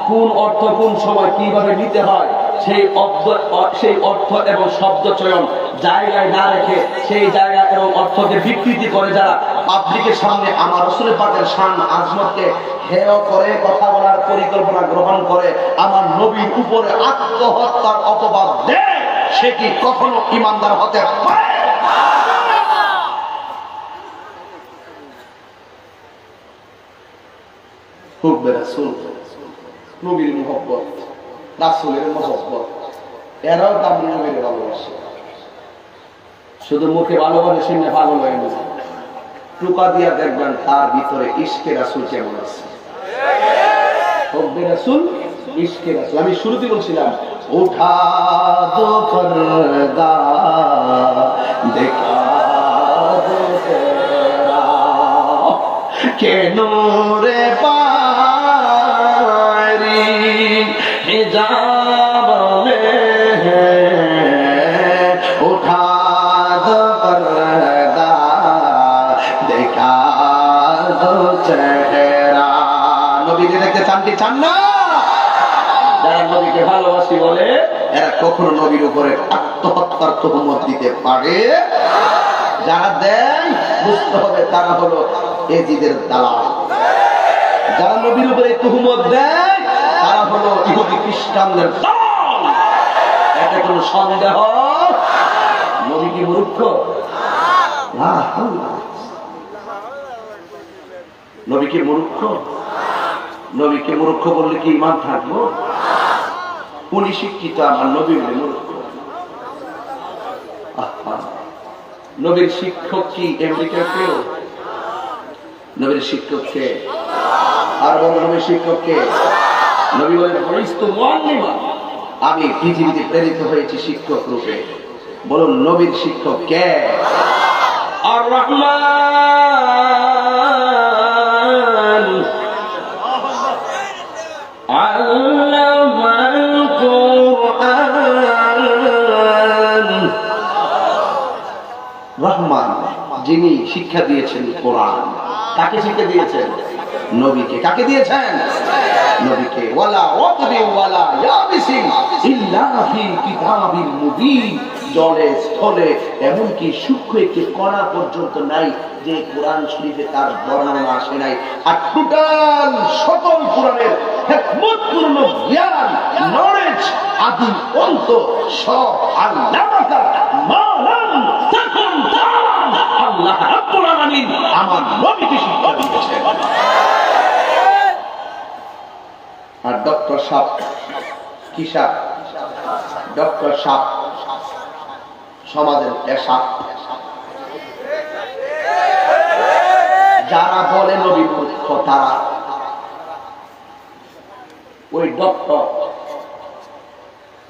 কোন অর্থ কোন সময় কিভাবে নিতে হয়, সেই অর্থ এবং শব্দ চয়ন জায়গায় না রেখে সেই জায়গা এবং অর্থকে বিকৃতি করে যারা পাবলিকের সামনে আমার রাসূল পাকের শান আজমতকে হেয় করে কথা বলার পরিকল্পনা গ্রহণ করে, আমার নবীর উপরে আত্মহত্যার অপবাদ দেয়, সে কি কখনো ইমানদার হতে পারে? হুব্বে রাসূল, নবীর মুহাব্বত, রাসূলের মুহাব্বত, এরাও দামি নবীর ভালোবাসে। শুধু মুখে ভালোবাসে না, পাগল হয়ে গেছে। টুকা দিয়া দেখবেন তার ভিতরে ইশকে রাসূল কেমন আছে। হুব্বে রাসূল, ইশকে রাসূল। আমি শুরুতে বলছিলাম উঠা দো পর্দা দেখা দো তেরা কে নূরে পারি हिजाब में है उठा दो पर्दा देखा दो चेहरा। নবীকে দেখতে চান কি চান না? যারা নবীকে ভালোবাসি বলে এরা কখনো নবীর উপরে আত্মহত্যার তহমত দিতে পারে? যারা দেন বুঝতে হবে তারা হলো এজিদের দালাল। যারা নবীর উপরে তহমত দেয় তারা হলো ইহুদি খ্রিস্টানদের দল। এটা কোনো সন্দেহ? নবী কি মূর্খ? না। নবী কি মূর্খ? নবীকে মূর্খ বললে কি ঈমান থাকবো? উনি শিক্ষিত, আমার নবী বলে মূর্খ। নবীর শিক্ষক কি আমেরিকার কেউ? নবীর শিক্ষক কে? আর বলো নবীর শিক্ষক কে? নবী বলেন আমি পৃথিবীতে প্রেরিত হয়েছি শিক্ষক রূপে। বলুন নবীর শিক্ষক কে? আর রহমান আল্লামাল কুরআন। রহমান যিনি শিক্ষা দিয়েছেন কোরআন। কাকে শিক্ষা দিয়েছেন? নবীকে। কাকে দিয়েছেন? নবীকে। ওয়ালা ওয়াতবি ওয়ালা ইয়াবিসিন ইল্লা ফি কিতাবিল মুবিন। জলে স্থলে এমনকি সূক্ষ্ম একটি কণা পর্যন্ত নাই যে কোরআন শরীফে তার বর্ণনা আসে নাই। আর টোটাল সকল কোরআনের হিকমতপূর্ণ জ্ঞান, নলেজ, আদি অন্ত সব আল্লাহর মালাম তাকুন তাআলাম আল্লাহ রাব্বুল আলামিন আমার নবীকে শিক্ষা দিয়েছেন। আর ডক্টর সাপ কি সাপ? ডক্টর সাপ সমাজের পেশা। যারা বলে নবী মূর্খ তারা ওই ডক্টর।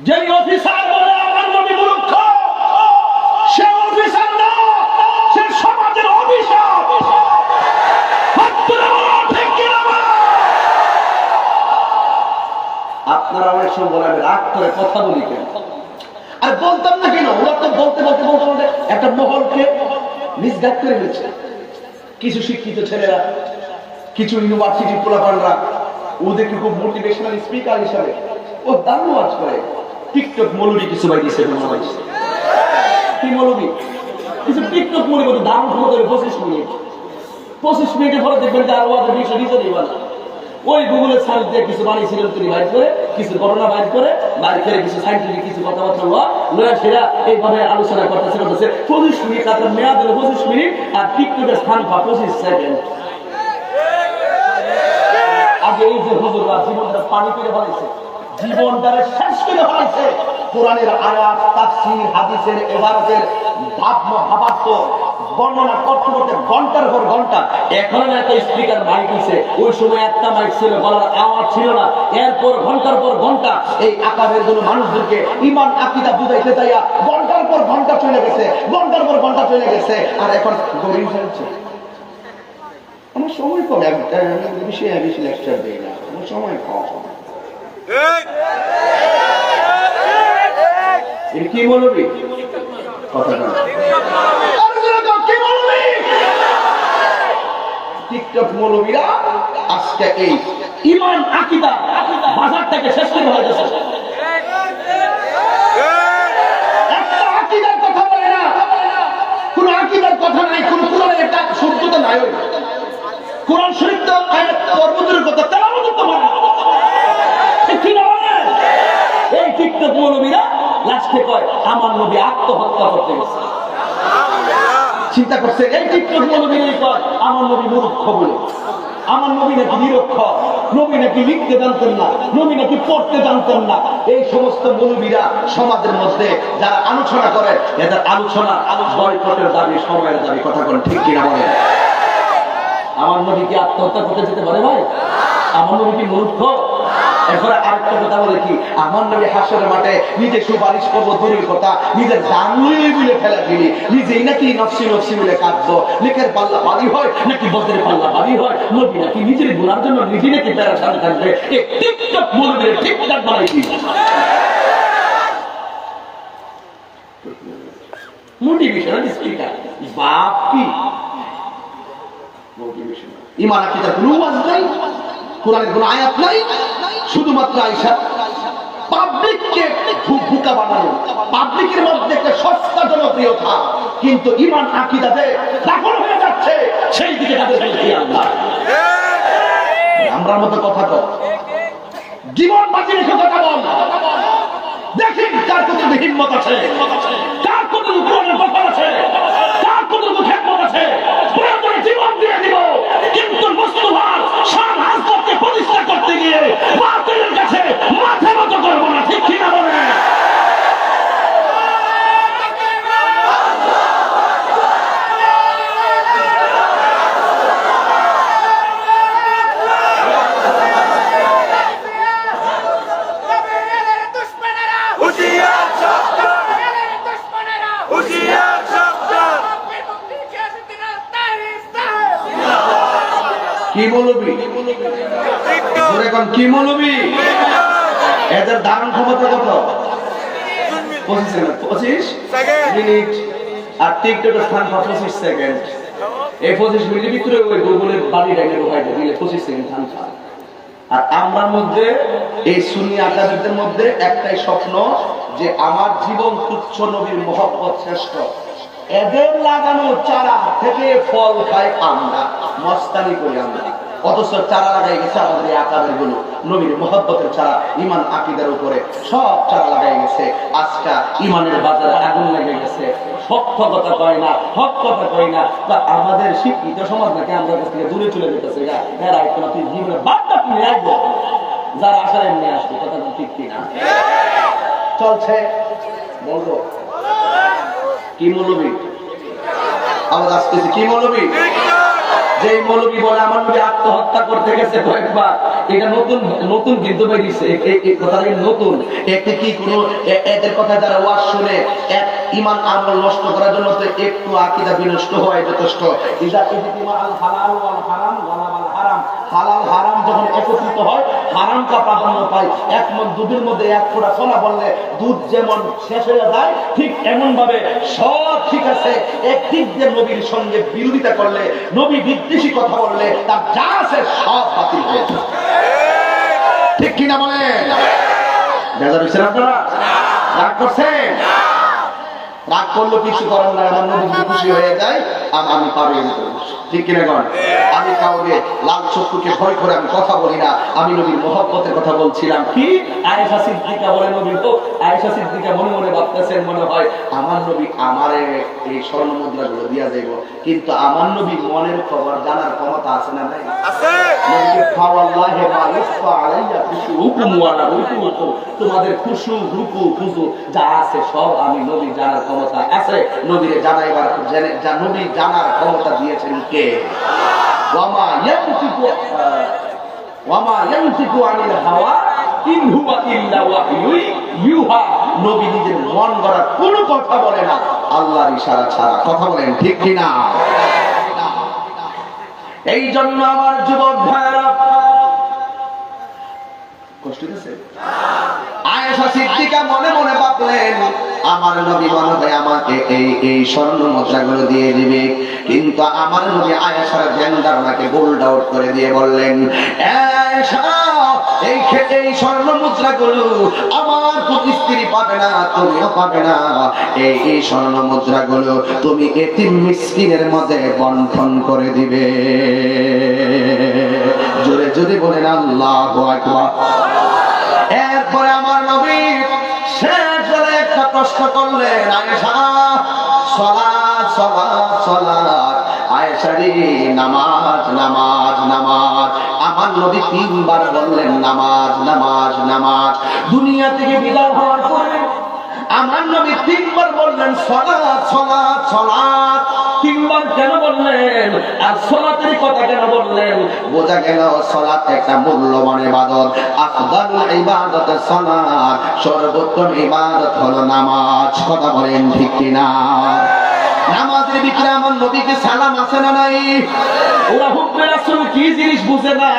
যে অফিসার বলে আমার নবী মূর্খ, সে অফিসার না, সে সমাজের অভিশাপ। আপনারা অনেক সময় বলে আমি রাগ করে কথা বলি কেন? আর বলতাম না কেন? ওরা তো বলতে বলতে বলতে বলতে একটা মহলকে মিসগাইড করে দিচ্ছে। কিছু শিক্ষিত ছেলেরা, কিছু ইউনিভার্সিটির পোলাপানরা ওদেরকে খুব মোটিভেশনাল স্পিকার হিসাবে ও দারুণ ওয়াজ করে। টিকটক মৌলবী কিছু বাই দিচ্ছে। কি মৌলবী? কিছু টিকটক মৌলবী দারুণ ক্ষমতা 25 মিনিট। 25 মিনিটের পরে দেখবেন যে আর ওয়াজের বিষয় নিচে দিবা না। ওই গুগলের সার্চ দিয়ে কিছু বানিয়েছিলেন তিনি বাইর করে, কিছু ঘটনা বাইর করে কিছু সাইন্টিফিক কিছু কথাবার্তা লয়া সেরা এইভাবে আলোচনা করতেছে 25 মিনিট। তাদের মেয়াদ হলো 25 মিনিট আর টিকটকের স্থান 25 সেকেন্ড। আগে এই যে হুজুররা জীবনটা পানি পেরে ফেলেছে, জীবনটারে শেষ করে ফেলেছে। কোরআনের আয়াত, তাফসীর, হাদিসের, ইবারতের ভাবার্থ বর্ণনা করতে করতে ঘন্টার পর ঘন্টা। এখন একটা স্পিকার মাইক দিছে, ওই সময় একটা মাইক ছিল, বলার আওয়াজ ছিল না। এরপর ঘন্টার পর ঘন্টা এই আকাবের গুলো মানুষদেরকে ঈমান আকীদা বুঝাইতে যাইয়া ঘন্টার পর ঘন্টা চলে গেছে, ঘন্টার পর ঘন্টা চলে গেছে। আর এখন গরিব হচ্ছে। আমার সময় কম, বেশি লেকচার দেই না, আমার সময় কম। কি বলবি কথাটা? টিকটক মৌলবীরা আজকে এই ঈমান আকীদা বাজার থেকে শেষ করে হয়ে গেছে। একটা আকীদার কথা বলে না, কোন আকীদার কথা নাই, কোন কোরআনের একটা শব্দটা নাই। কোরআন শরীফ তো আয়াত পর্বতের কথা তেলাওয়াত করতে পারে না। ঠিক না? এই টিকটক মৌলবীরা লাস্টে কয় আমার নবী আত্মহত্যা করতে গেছে। চিন্তা করছে এই টিকটক মৌলবীরাই কয় আমার নবী মূর্খ বলে, আমার নবী নাকি নিরক্ষর, নবী নাকি লিখতে জানতেন না, নবী নাকি পড়তে জানতেন না। এই সমস্ত মৌলবীরা সমাজের মধ্যে যারা আলোচনা করে, এদের আলোচনা বয়কটের দাবি, সময়ের দাবি। কথা বলেন ঠিক কিনা বলেন? আমার নবী কি আত্মহত্যা করতে যেতে পারে ভাই? আমার নবী কি মূর্খ? এরপরে আরেকটা কথা বলে কি, আমার নবী হাসরের মাঠে নিজে সুপারিশ করবো দূরের কথা, নিজের জান লইয়ে মিলে ফেলা দিলি, নিজেই নাকি নফসি নফসি মিলে কাঁদবো, লেখের পাল্লা ভারী হয় নাকি বদের পাল্লা ভারী হয়, নবী নাকি নিজের গুনার জন্য নিজে নাকি প্যারাসান থাকবে। এই টিকটক মৌলবীর ঠিকঠাক বানাইছি মোটিভেশনাল স্পিকার। বাপ কি মোটিভেশনাল? ঈমান আকীদার কোনো ওয়াজ নাই, কোরআনের কোনো আয়াত নাই, শুধুমাত্র আয়েশা পাবলিককে বোকা বানানো, পাবলিকের মধ্যে একটা সস্তা জনপ্রিয়তা, কিন্তু ঈমান আকীদাতে দাফন হয়ে যাচ্ছে, সেই দিকে তাদের খেয়াল নাই। আমরার মতো কথা কও, জীবন বাজি রেখে কথা বল, দেখেন কার কতটুকু হিম্মত আছে, কার কতটুকু কোরআনের ব্যাপার আছে, কার কতটুকু খেদমত আছে। প্রয়োজনে জীবন দিয়ে দিব, কিন্তু মুস্তাফার শান হাসনাতকে প্রতিষ্ঠা করতে গিয়ে বাতিলের কাছে মাথা নত করব না। ঠিক কিনা বলেন? কি মৌলবী? কি মৌলবী? এদের ধারণ ক্ষমতা কত? 25 মিনিট, আর টিকটকের স্থান 25 সেকেন্ড। এই 25 মিনিটের ভিতরে ওই গুগলের বাড়ি ডাইনে ঢোকাই দিলে 25 সেকেন্ড স্থান পায়। আর আমার মধ্যে, এই সুন্নি আকাদেরদের মধ্যে একটাই স্বপ্ন, যে আমার জীবন তুচ্ছ, নবীর মহব্বত শ্রেষ্ঠ। এদের লাগানো চারা থেকে ফল খাই আমরা, মস্তানি করি আমরা, অথচ চারা লাগাই গেছে আমাদের এই আকাদের গুলো, নবীর মহব্বতের চারা, ঈমান আকীদার উপরে সব চারা লাগাই গেছে। আজকে ঈমানের বাজারে আগুন লেগে গেছে। সত্য কথা কয় না, হক কথা কয় না, বা আমাদের শিক্ষিত সমাজ নাকি আমরা কাছ থেকে দূরে চলে যেতেছে। এরা একটু না, তুই জীবনে বাদটা তুমি আসবো, যারা আসার এমনি আসবে। কথা ঠিক কিনা? চলছে বলবো কি মৌলবী? আওয়াজ আসতেছে কি মৌলবী? যে মৌলবী বলে আমার নবী আত্মহত্যা করতে গেছে কয়েকবার, এটা নতুন নতুন কিন্তু বেরিয়েছে, এই কথাটা নতুন। এতে কি কোনো এদের কথা যারা ওয়াজ শুনে এক ঈমান আমল নষ্ট করার জন্য তো একটু আকীদা বিনষ্ট হয় যথেষ্ট। ইজা ইজতিমা আল হালাল ওয়াল হারাম ওয়াল হারাম, হালাল হারাম যখন একত্রিত হয়, হারামটা প্রাধান্য পায়। এক মন দুধের মধ্যে এক ফোঁটা সোনা বললে দুধ যেমন শেষ হয়ে যায়, ঠিক এমন ভাবে সব ঠিক আছে, একদিক দিয়ে নবীর সঙ্গে বিরোধিতা করলে, নবী বিদ্বেষী কথা বললে, তার যা আছে সব বাতিল হয়ে যায়। ঠিক কিনা বলেন? বেজার হয়েছেন আপনারা? রাগ করছেন? রাগ করলে কিছু করেন না, আমার নবী যদি খুশি হয়ে যায় আমি পারি। ঠিক কিনা কন? আমি কাউকে লাল চক্ষুকে ভয় করে আমি কথা বলি না, আমি নবীর মহব্বতের কথা বলছিলাম। কি আয়েশা সিদ্দিকা বলে, নবী তো আয়েশা সিদ্দিকা মনে মনে ভাবতেছেন, মনে হয় আমার নবী আমারে এই স্বর্ণ মুদ্রাগুলো দিয়া যাইব, কিন্তু আমার নবী মনের খবর জানার ক্ষমতা আছে না নাই? আছে। নবীকে ফাওয়াল্লাহি মা ইসফা আলাইয়া খুশুউকুম ওয়া রুকুউকুম, তোমাদের খুশু রুকু খুশু যা আছে সব আমি নবী জানার ক্ষমতা আছে। নবীরে জানাইবার যা নবী জানার ক্ষমতা দিয়েছেন কে? ওয়ামা ইয়ানতিকু আনিল হাওয়া ইন হুয়া ইল্লা ওয়াহয়ু ইউহা, নবী নিজের মন গড়া কোনো কথা বলে না, আল্লাহর ইশারা ছাড়া। কথা বলেন ঠিক কিনা? এই জন্য আমার যুবক ভাইরা কষ্ট দিছে। আয়েশা সিদ্দিকা মনে মনে ভাবলেন আমার নবী মনে হয় আমাকে এই স্বর্ণ মুদ্রাগুলো দিয়ে দিবে, কিন্তু আমার নবী আয়েশার ধ্যান ধারণাকে গোল্ড আউট করে দিয়ে বললেন, আয়েশা এই স্বর্ণ মুদ্রাগুলো আমার কোন স্ত্রী পাবে না, তুমিও পাবে না। এই স্বর্ণ মুদ্রাগুলো তুমি এতিম মিসকিনের মধ্যে বন্টন করে দিবে। জোরে জোরে বলেন আল্লাহু আকবার। এরপরে আমার নবী শেষ একটা প্রশ্ন করলেন, আয়েশা সালাত সালাত সালাত, আয়েশা রে নামাজ নামাজ নামাজ। আমার নবী তিনবার বললেন নামাজ নামাজ নামাজ। দুনিয়া থেকে বিদায় হওয়ার পরে আমার নবী তিনবার বললেন সালাত সালাত সালাত। তিনবার কেন বললেন আর সালাতের কথা কেন বললেন? বোঝা গেল সালাত একটা মূল্যবান ইবাদত। আফদালুল ইবাদত সালাত, সর্বোত্তম ইবাদত হলো নামাজ। কথা বলেন ঠিক কিনা? নামাজের ভিতরে আমার নবীকে সালাম আছে না নাই? ওরা হুব্বে রাসূল কি জিনিস বুঝে না,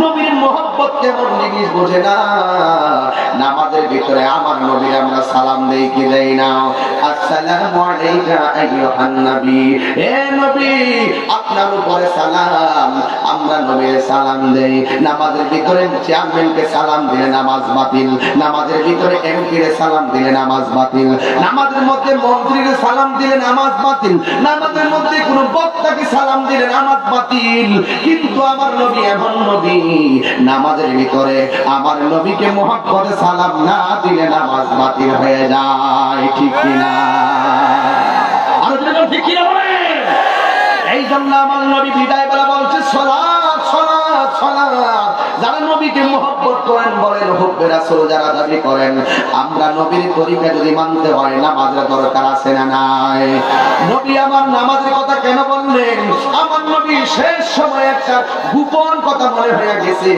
নবীর মহব্বত কেমন জিনিস বুঝে না। নামাজের ভিতরে আমার নবীর আমরা সালাম দেই কি দেই না? আসসালামু আলাইকা আইয়ুহান নবী, হে নবী আপনার উপরে সালাম। আমরা নবীর সালাম দেই। নামাজের ভিতরে চেয়ারম্যানকে সালাম দিলে নামাজ বাতিল, নামাজের ভিতরে এমপিরে সালাম দিলে নামাজ বাতিল, নামাজের মধ্যে মন্ত্রীকে সালাম দিলে নামাজ বাতিল, নামাজের মধ্যে কোন বক্তাকে সালাম দিলে নামাজ বাতিল। কিন্তু আমার নবী এমন নবী, নামাজের ভিতরে আমার নবীকে মুহাব্বতে সালাম না দিলে নামাজ বাতিল হয়ে যায়। ঠিক কিনা? আর ঠিক কিনা বলেন? এই জন্য আমার নবী বিদায় বেলা বলছে সালাত সালাত সালাত। যারা নবীকে মুহাব্বত করেন বলেন হুব্বে রাসূল যারা দাবি করেন, আমরা নবীর তরিকা যদি মানতে হয় নামাজের দরকার আছে না নাই? নবী আমার নামাজের কথা কেন বললেন? আমার নবী শেষ সময় একটা গোপন কথা মনে হয়ে গেছে।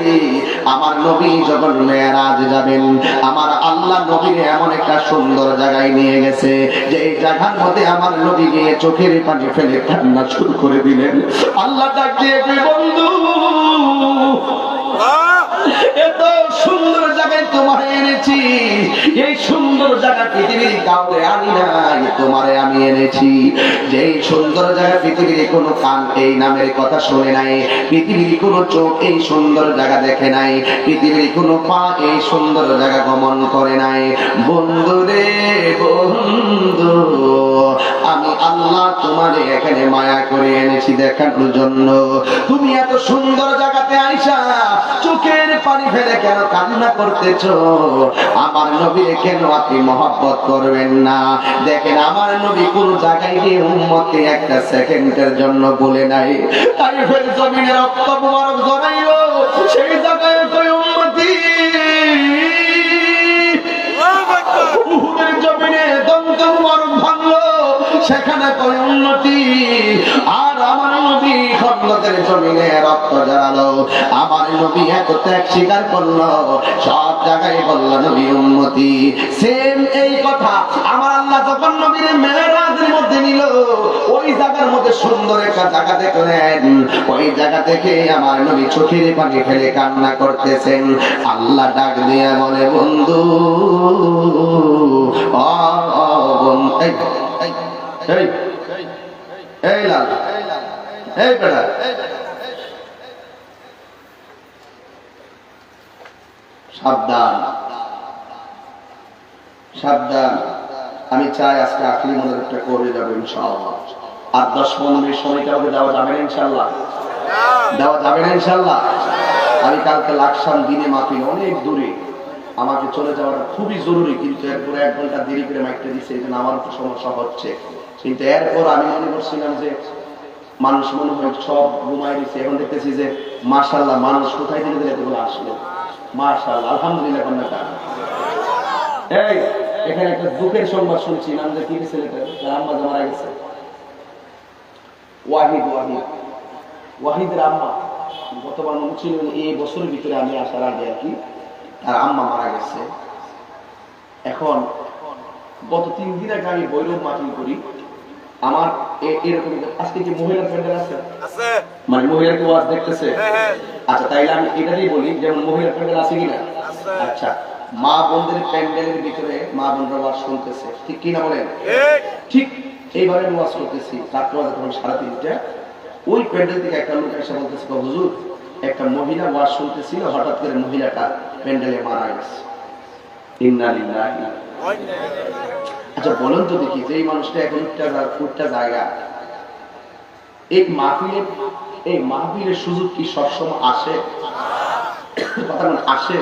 আমার নবী যখন মেরাজ যাবেন, আমার আল্লাহ নবীকে এমন একটা সুন্দর জায়গায় নিয়ে গেছে যে এই জায়গার মধ্যে আমার নবী গিয়ে চোখের পানি ফেলে কান্না শুরু করে দিলেন। আল্লাহ ডাক দিয়ে বন্ধু, এত সুন্দর জায়গায় তোমারে এনেছি, এই সুন্দর জায়গা পৃথিবীর কাউরে আনি নাই, তোমারে আমি এনেছি। যে সুন্দর জায়গা পৃথিবীর কোনো কান এই নামের কথা শুনে নাই, পৃথিবীর কোনো চোখ এই সুন্দর জায়গা দেখে নাই, পৃথিবীর কোনো পা এই সুন্দর জায়গা গমন করে নাই। বন্ধু রে বন্ধু, আমি আল্লাহ তোমারে এখানে মায়া করে এনেছি দেখানোর জন্য। তুমি এত সুন্দর জায়গাতে আইসা চোখের পানি ফেলে কেন কান্না করতেছো? আমার নবীর কেন আপনি মহব্বত করবেন না? দেখেন আমার নবী কোন জায়গায় গিয়ে উম্মতকে একটা সেকেন্ডের জন্য বলে নাই তাইফের জমিনে রক্ত মুবারক জড়াইলো, সেই জায়গায় কই উম্মতি উহুদের জমিনে দন্ত মুবারক ভাঙলো, সেখানে কই উন্নতি। আর আমার নবী খন্দকের জমিনে রক্ত ঝরালো, আমার নবী এত ত্যাগ স্বীকার করলো, সব জায়গায় বলল নবী উম্মতি। সেম এই কথা আমার আল্লাহ যখন নবীর মেরাজের মধ্যে নিল, ওই জায়গার মধ্যে সুন্দর একটা জায়গা দেখলেন, ওই জায়গা থেকে আমার নবী চোখের পানি ফেলে কান্না করতেছেন। আল্লাহ ডাক দিয়ে বলে বন্ধু, এই লাল এই বেড়া সাবধান সাবধান। আমি চাই আজকে আখলি মনোযোগটা করে যাবো ইনশাআল্লাহ। আর 10-15 মিনিট সময় কাউকে দেওয়া যাবে না ইনশাআল্লাহ, দেওয়া যাবে না ইনশাআল্লাহ। আমি কালকে লাকসাম দিনে মাহফিল অনেক দূরে, আমাকে চলে যাওয়াটা খুবই জরুরি, কিন্তু এরপরে 1 ঘন্টা দেরি করে মাইকটা দিচ্ছে, এই জন্য আমার একটু সমস্যা হচ্ছে। কিন্তু এরপর আমি মনে করছিলাম যে মানুষ মনে হয় সব ঘুমাই দিচ্ছে, এখন দেখতেছি যে মাশাআল্লাহ মানুষ কোথায় থেকে দিলে এগুলো আসলো, মাশাআল্লাহ আলহামদুলিল্লাহ। কন্যাটা এই এখানে একটা দুঃখের সংবাদ শুনছি, নাম যে কি ছেলেটা তার আম্মা মারা গেছে, ওয়াহিদ ওয়াহিদ ওয়াহিদের আম্মা গতবার মনে ছিল এই বছরের ভিতরে আমি আসার আগে আর কি তার আম্মা মারা গেছে। এখন গত 3 দিন আগে আমি বৈরব মাহফিল করি, আমার এরকম আজকে কি মহিলার প্যান্ডেল আছে? মানে মহিলার কি ওয়াজ দেখতেছে? আচ্ছা তাইলে আমি এটাই বলি, যেমন মহিলার প্যান্ডেল আছে কিনা? আচ্ছা, মা বোনদের প্যান্ডেলের ভিতরে মা বোনরা ওয়াজ শুনতেছে, ঠিক কিনা বলেন? ঠিক এইভাবে আমি ওয়াজ করতেছি, রাত্র বাজে তখন 3:30টা। ওই প্যান্ডেল থেকে একটা লোক এসে বলতেছে, হুজুর একটা মহিলা ওয়াজ শুনতেছিল, হঠাৎ করে মহিলাটা প্যান্ডেলে মারা গেছে। ইন্না লিল্লাহি। আচ্ছা বলেন তো দেখি, যে এই মানুষটা এখন উঠটা জায়গা, এই মাহফিলের সুযোগ কি সবসময় আসে? কথা বলেন আসে?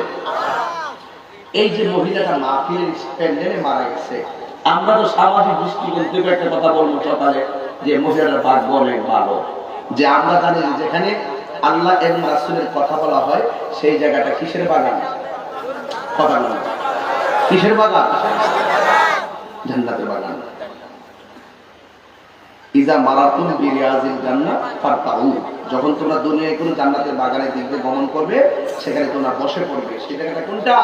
এই যে মহিলাটা মাহফিলের প্যান্ডেলে মারা গেছে, আমরা তো সামাজিক দৃষ্টিকোণ থেকে একটা কথা বলবো সকালে যে মহিলাটার ভাগ্য অনেক ভালো, যে আমরা জানি যে যেখানে আল্লাহ এবং রাসূলের কথা বলা হয় সেই জায়গাটা কিসের বাগান? কথা বলা কিসের বাগান? জান্নাতের বাগান। ইজা মারাতুম বিরিয়াজিল জান্নাত ফারতাউ, যখন তোমরা দুনিয়ায় কোনো জান্নাতের বাগানের দিকে গমন করবে সেখানে তোমরা বসে পড়বে। সেই জায়গাটা কোনটা?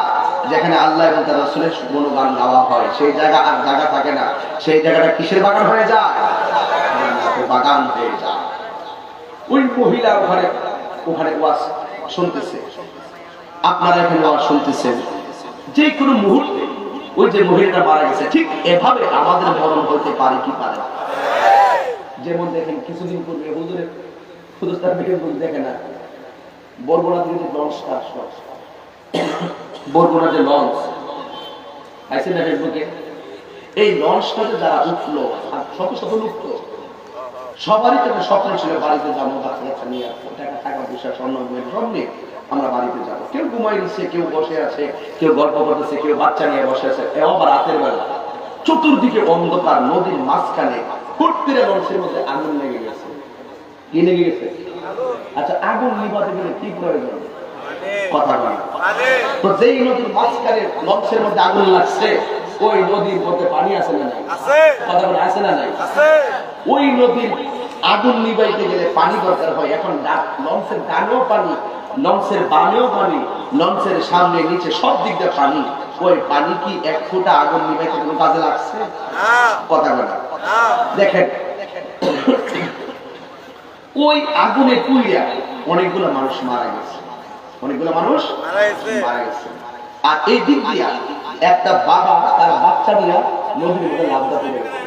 যেখানে আল্লাহ এবং তার রাসূলের গুণগান গাওয়া হয়, সেই জায়গা আর জায়গা থাকে না, সেই জায়গাটা কিসের বাগান হয়ে যায়? জান্নাতের বাগান হয়ে যায়। ওই মহিলা ওখানে ওয়াজ শুনতেছে, আপনারা এখানে ওয়াজ শুনতেছেন, যে কোনো মুহূর্তে ওই যে মহিলাটা মারা গেছে ঠিক এভাবে আমাদের মরণ হতে পারে কি পারে? যেমন দেখেন কিছুদিন পূর্বে হুজুরের দেখে না বরগুনা থেকে যে লঞ্চটা আসলো, বরগুনা যে লঞ্চ আছে না ফেসবুকে, এই লঞ্চটাতে যারা উঠলো শত শত লোক, তো সবারই তো স্বপ্ন ছিল বাড়িতে যাবো, বাচ্চা নিয়ে টাকা টাকা পয়সা স্বর্ণ সব নিয়ে আমরা বাড়িতে যাবো। কেউ ঘুমাই দিচ্ছে, কেউ বসে আছে, কেউ গল্প করতেছে, কেউ বাচ্চা নিয়ে বসে আছে। আবার রাতের বেলা চতুর্দিকে অন্ধকার, নদীর মাঝখানে হুট করে লঞ্চের মধ্যে আগুন লেগে গেছে। কি লেগে গেছে? আচ্ছা, আগুন নিভাতে গেলে কি প্রয়োজন? কথা বলা। তো যেই নদীর মাঝখানে লঞ্চের মধ্যে আগুন লাগছে, ওই নদীর মধ্যে পানি আছে না নাই? কথা বলা আছে না নাই? ওই নদীর আগুন নিভাইতে গেলে পানি দরকার হয়। এখন লঞ্চের ডানেও পানি, লঞ্চের বামেও পানি, লঞ্চের সামনে নিচে সব দিক দিয়ে পানি। ওই পানি কি এক ফোঁটা আগুন নিভাইতে কোনো কাজে লাগছে? কথা বলা। দেখেন ওই আগুনে পুড়িয়া অনেকগুলো মানুষ মারা গেছে, অনেকগুলো মানুষ মারা গেছে। আর এই দিক দিয়া একটা বাবা তার বাচ্চা নিয়ে নদীর মধ্যে লাফ দিতে গেছে।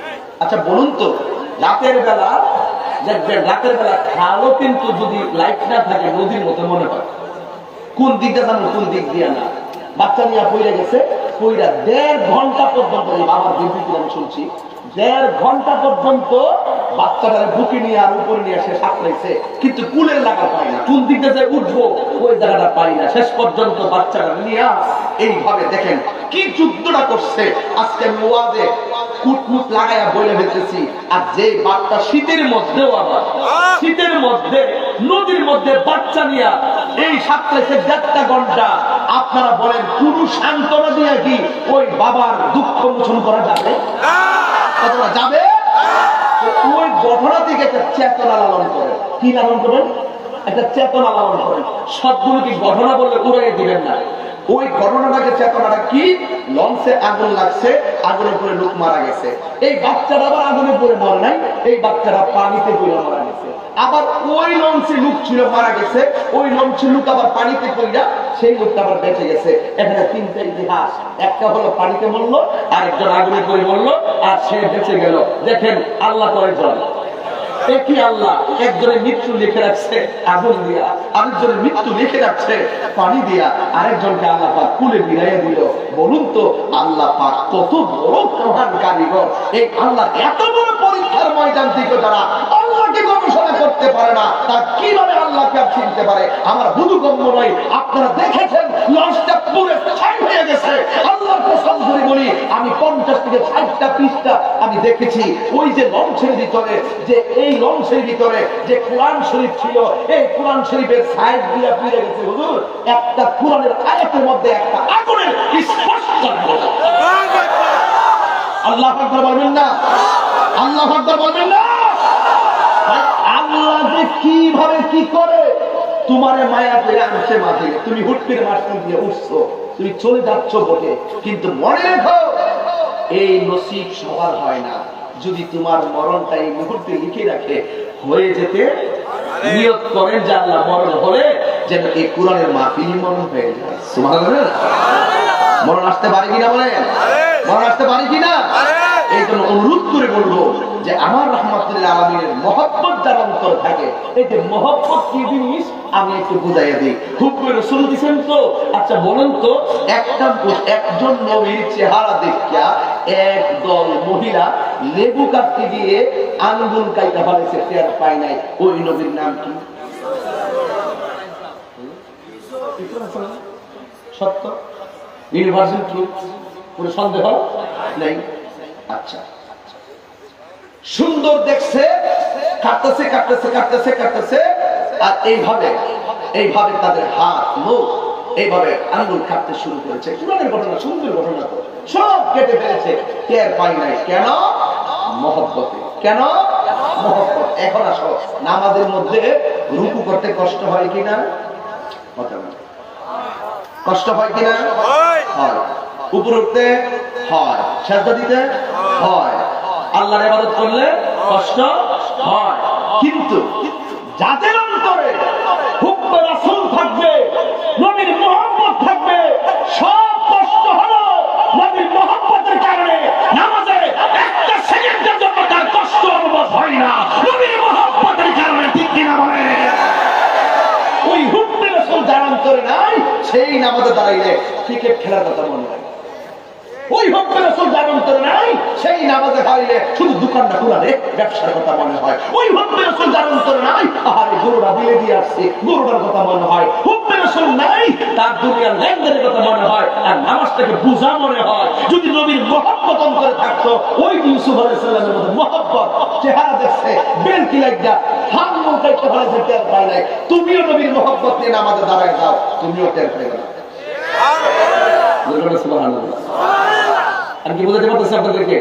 আচ্ছা বলুন তো, রাতের বেলা খালও কিন্তু যদি লাইট না থাকে নদীর মতো মনে হয়। কোন দিকটা জানো? কোন দিক দিয়া না। বাচ্চা নিয়ে পইরা গেছে, পইরা 1.5 ঘন্টা পর্যন্ত, বাবার বিবৃতি আমি শুনছি, 1.5 ঘন্টা পর্যন্ত বাচ্চাটারে বুকে নিয়ে আর উপরে নিয়ে সে সাঁতরাইছে, কিন্তু কুলের লাগা পায় না। কোন দিকটা যে উঠবো ওই জায়গাটা পাই না। শেষ পর্যন্ত বাচ্চাটা নিয়ে এইভাবে দেখেন কি যুদ্ধটা করছে। আজকে ওয়াজে কুটমুট লাগাইয়া বলে ফেলতেছি। আর যে বাচ্চা শীতের মধ্যেও, আবার শীতের মধ্যে নদীর মধ্যে বাচ্চা নিয়ে এই সাঁতরাইছে 1.5 ঘন্টা, আপনারা বলেন পুরো সান্ত্বনা দিয়ে কি ওই বাবার দুঃখ মোচন করা যাবে? যাবে? ওই ঘটনা থেকে একটা চেতনা লালন করেন। কি লালন করেন? একটা চেতনা লালন করেন। সবগুলো কি ঘটনা বললে উড়াইয়ে দিবেন না। ওই ঘটনাটাকে, চেতনাটা কি? লঞ্চে আগুন লাগছে, আগুনের পরে লোক মারা গেছে। এই বাচ্চাটা আবার আগুনের পরে মরে নাই, এই বাচ্চাটা পানিতে পড়ে মারা গেছে। আবার ওই লঞ্চে লোক ছিল মারা গেছে, ওই লঞ্চের লোক আবার পানিতে পড়িয়া সেই লোকটা আবার বেঁচে গেছে। এখানে 3টা ইতিহাস, একটা হলো পানিতে মরলো, আরেকজন আগুনে পড়ে মরলো, আর সে বেঁচে গেল। দেখেন আল্লাহ কয়জন? একই আল্লাহ। একজনের মৃত্যু লিখে রাখছে আগুন দিয়া, আরেকজনের মৃত্যু লিখে রাখছে পানি দিয়া, আরেকজনকে আল্লাহ পাক কুলে বিরাইয়া দিল। বলুন তো আল্লাহ পাক কত বড় মহান কারিগর। এই আল্লাহ এত বড় পরীক্ষার ময়দান থেকে যারা আল্লাহকে গবেষণা করতে পারে না, তার কিভাবে আল্লাহকে আর চিনতে পারে? আমার বুধুগম্য নয়। আপনারা দেখেছেন লঞ্চটা পুরো ছাই হয়ে গেছে। আল্লাহর কসম করে বলি, আমি 50 থেকে 60টা পৃষ্ঠা আমি দেখেছি। ওই যে লঞ্চের ভিতরে, যে এই লঞ্চের ভিতরে যে কোরআন শরীফ ছিল, এই কোরআন শরীফের সাইড দিয়ে পুড়ে গেছে। হুজুর, একটা কোরআনের আয়াতের মধ্যে একটা আগুনের স্পষ্ট। আল্লাহু আকবার বলবেন না? আল্লাহু আকবার বলবেন না? আল্লাহ যে কিভাবে কি করে তোমারে মায়া করে আনছে মাঠে, তুমি হুট করে মাঠখান দিয়ে উঠছো, তুমি চলে যাচ্ছ বটে, কিন্তু মনে রেখো এই নসিব সবার হয় না। যদি তোমার মরণটা এই মুহূর্তে লিখে রাখে, হয়ে যেতে নিয়ত করেন যে আল্লাহ মরণ হলে যেন এই কোরআনের মাহফিলই মরণ হয়ে যায়। সুবহানাল্লাহ। মরণ আসতে পারে কিনা বলেন? মরণ আসতে পারে কিনা? এই জন্য অনুরোধ করে বলবো যে আমার রাহমাতুল্লিল আলামিনের মহব্বত যার অন্তর থাকে, এই যে মহব্বত কি জিনিস আমি একটু বুঝাইয়া দিই। হুকুমে রাসূল দিবেন তো। আচ্ছা বলুন তো, একজন নবীর চেহারা দেখিয়া একদল মহিলা লেবু কাটতে গিয়ে আঙ্গুল কাইটা ফেলেছে, টের পায় নাই, ওই নবীর নাম কি? সত্য ইউনিভার্সাল ট্রুথ, কোনো সন্দেহ নেই। আচ্ছা, সুন্দর দেখছে, কাটতেছে কাটতেছে কাটতেছে কাটতেছে, আর এইভাবে তাদের হাত মুখ এইভাবে আঙ্গুল কাটতে শুরু করেছে। কোরআনের ঘটনা, সুন্দর ঘটনা, তো সব কেটে ফেলেছে, টের পাই নাই। কেন? মহব্বতে। কেন? মহব্বত। এখন আসো, নামাজের মধ্যে রুকু করতে কষ্ট হয় কিনা? কষ্ট হয় কিনা? হয়। উপর উঠতে হয়, সেজদা দিতে হয়, আল্লাহর ইবাদত করলে কষ্ট হয়। কিন্তু যাদের অন্তরে হুব্বে রাসূল থাকবে, নবীর মুহাব্বত থাকবে, সব কষ্ট হলো নবীর মুহাব্বতের কারণে নামাজে একটা সেকেন্ডের জন্য তার কষ্ট অনুভব হয় না, নবীর মুহাব্বতের কারণে। ঠিক কিনা বলে? ওই হুব্বে রাসূল যার অন্তরে নাই, সেই নামাজে দাঁড়াইলে ক্রিকেট খেলার কথা মনে হয়। ওই হুব্বে রাসূল যার অন্তরে নাই, সেই নামাজে দাঁড়াইলে শুধু দোকানটা খোলা রে ব্যবসার কথা মনে হয়। ওই হুব্বে রাসূল যার অন্তরে নাই, আরে গরুটা বিলে দিয়ে আসছে, গরুটার কথা মনে হয়। হুব্বে রাসূল নাই, তার দুনিয়ার লেনদেনের কথা মনে হয়, আর নামাজটাকে বোঝা মনে হয়। যদি নবীর মহব্বত অন্তরে থাকতো, ওই ইউসুফ আলাইহিস সালামের মতো মহব্বত, চেহারা দেখছে বেলকি লাগা হাঙ্গুল কাইতে ফেলেছে, টের পাই নাই। তুমিও নবীর মহব্বত নিয়ে নামাজে দাঁড়ায় যাও, তুমিও টের পাইবে না। সুবহানাল্লাহ। আর কি বুঝাতে পারতেছি আপনাদেরকে?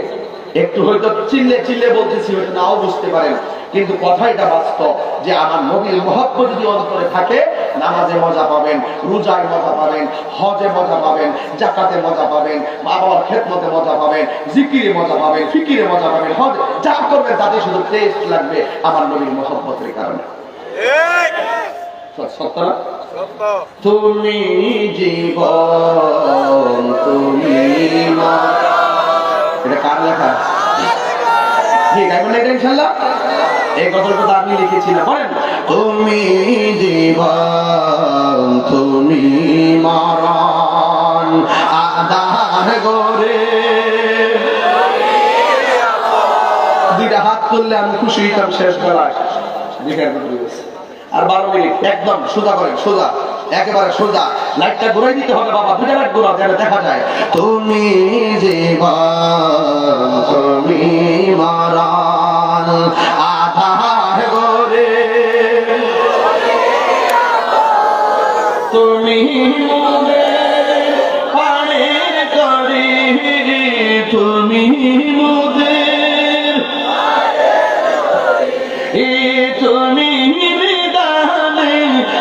একটু হয়তো চিল্লে চিল্লে বলতেছি, হয়তো নাও বুঝতে পারেন, কিন্তু কথা এটা বাস্তব যে আমার নবীর মহব্বত যদি অন্তরে থাকে, নামাজে মজা পাবেন, রোজায় মজা পাবেন, হজে মজা পাবেন, যাকাতে মজা পাবেন, বাবার খেদমতে মজা পাবেন, জিকিরে মজা পাবেন, ফিকিরে মজা পাবেন, হজ যা করবেন তাতে শুধু টেস্ট লাগবে আমার নবীর মহব্বতের কারণে। তুমি জীবন, তুমি মা। এটা কার লেখা? ঠিক আছে, এটা ইনশাআল্লাহ এই গল্পটা আমি লিখেছিলাম। বলেন, তুমি জীবন, তুমি মরণ, আদার গরে। দুইটা হাত তুললে আমি খুশি হইতাম শেষ বেলায়। আর 12 মিনিট একদম সোজা করেন, সোজা, একেবারে সোজা। লাইটটা ঘুরাই দিতে হবে বাবা, 2টা লাইট ঘুরাও যেন দেখা যায়। তুমি জীবন, তুমি মরণ, আধার গরে, তুমি মোদের পানের তরি, তুমি মোদের তুমি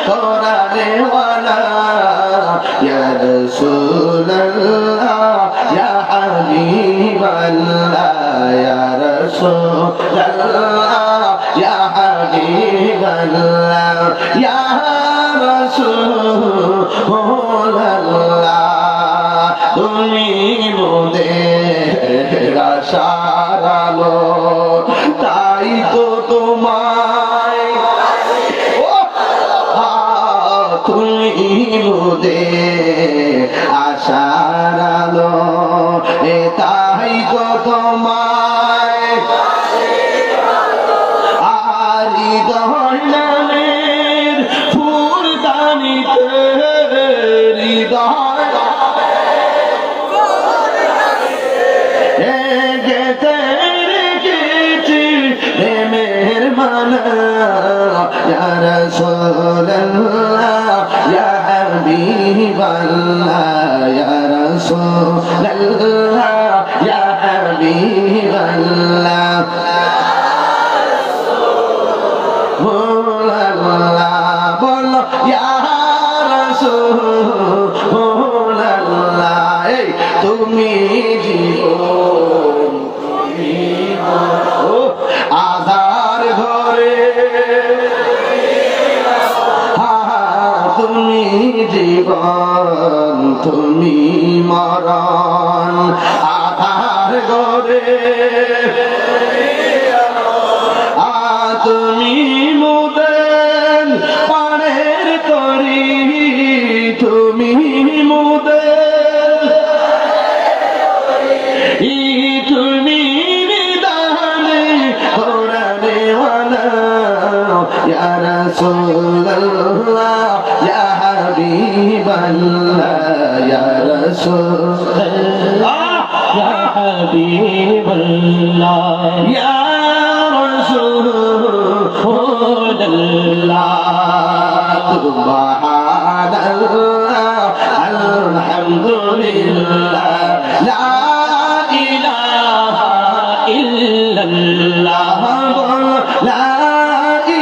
কোরআনে ওয়ালা, ইয়া রাসূলুল্লাহ, ইয়া হাবিবাল্লাহ, ইয়া রাসূলুল্লাহ, ইয়া হাবিবাল্লাহ, ইয়া রাসূলুল্লাহ। তুমি মোদের আশার আলো, তাই তো তোমায় তুমি মোদের আশার আলো, তাই তো তোমায় আরি দহলের ফুলদানিতে হৃদয় গেতে রেখেছি প্রেমের মালা, ইয়া রাসূলুল্লাহ, ইয়া হাবিবাল্লাহ, ইয়া রাসূলুল্লাহ, ইয়া হাবিবাল্লাহ, বলো ইয়া রাসূলুল্লাহ। এই তুমি জীবন, তুমি আধার ঘরে, তুমি জীবন, তুমি মরণ, আধার ঘরে, তুমি মোদের পানের তরি, তুমি মোদের, তুমি নিদানে কোরআনে ওয়ালা, ইয়া রাসূলুল্লাহ, ইয়া হাবিবাল্লাহ, ইয়া রাসূল ইয়া হাবিবাল্লাহ ইয়া রাসূলুল্লাহ সুবহানাল্লাহ আলহামদুলিল্লাহ লা ইলাহা ইল্লাল্লাহ লা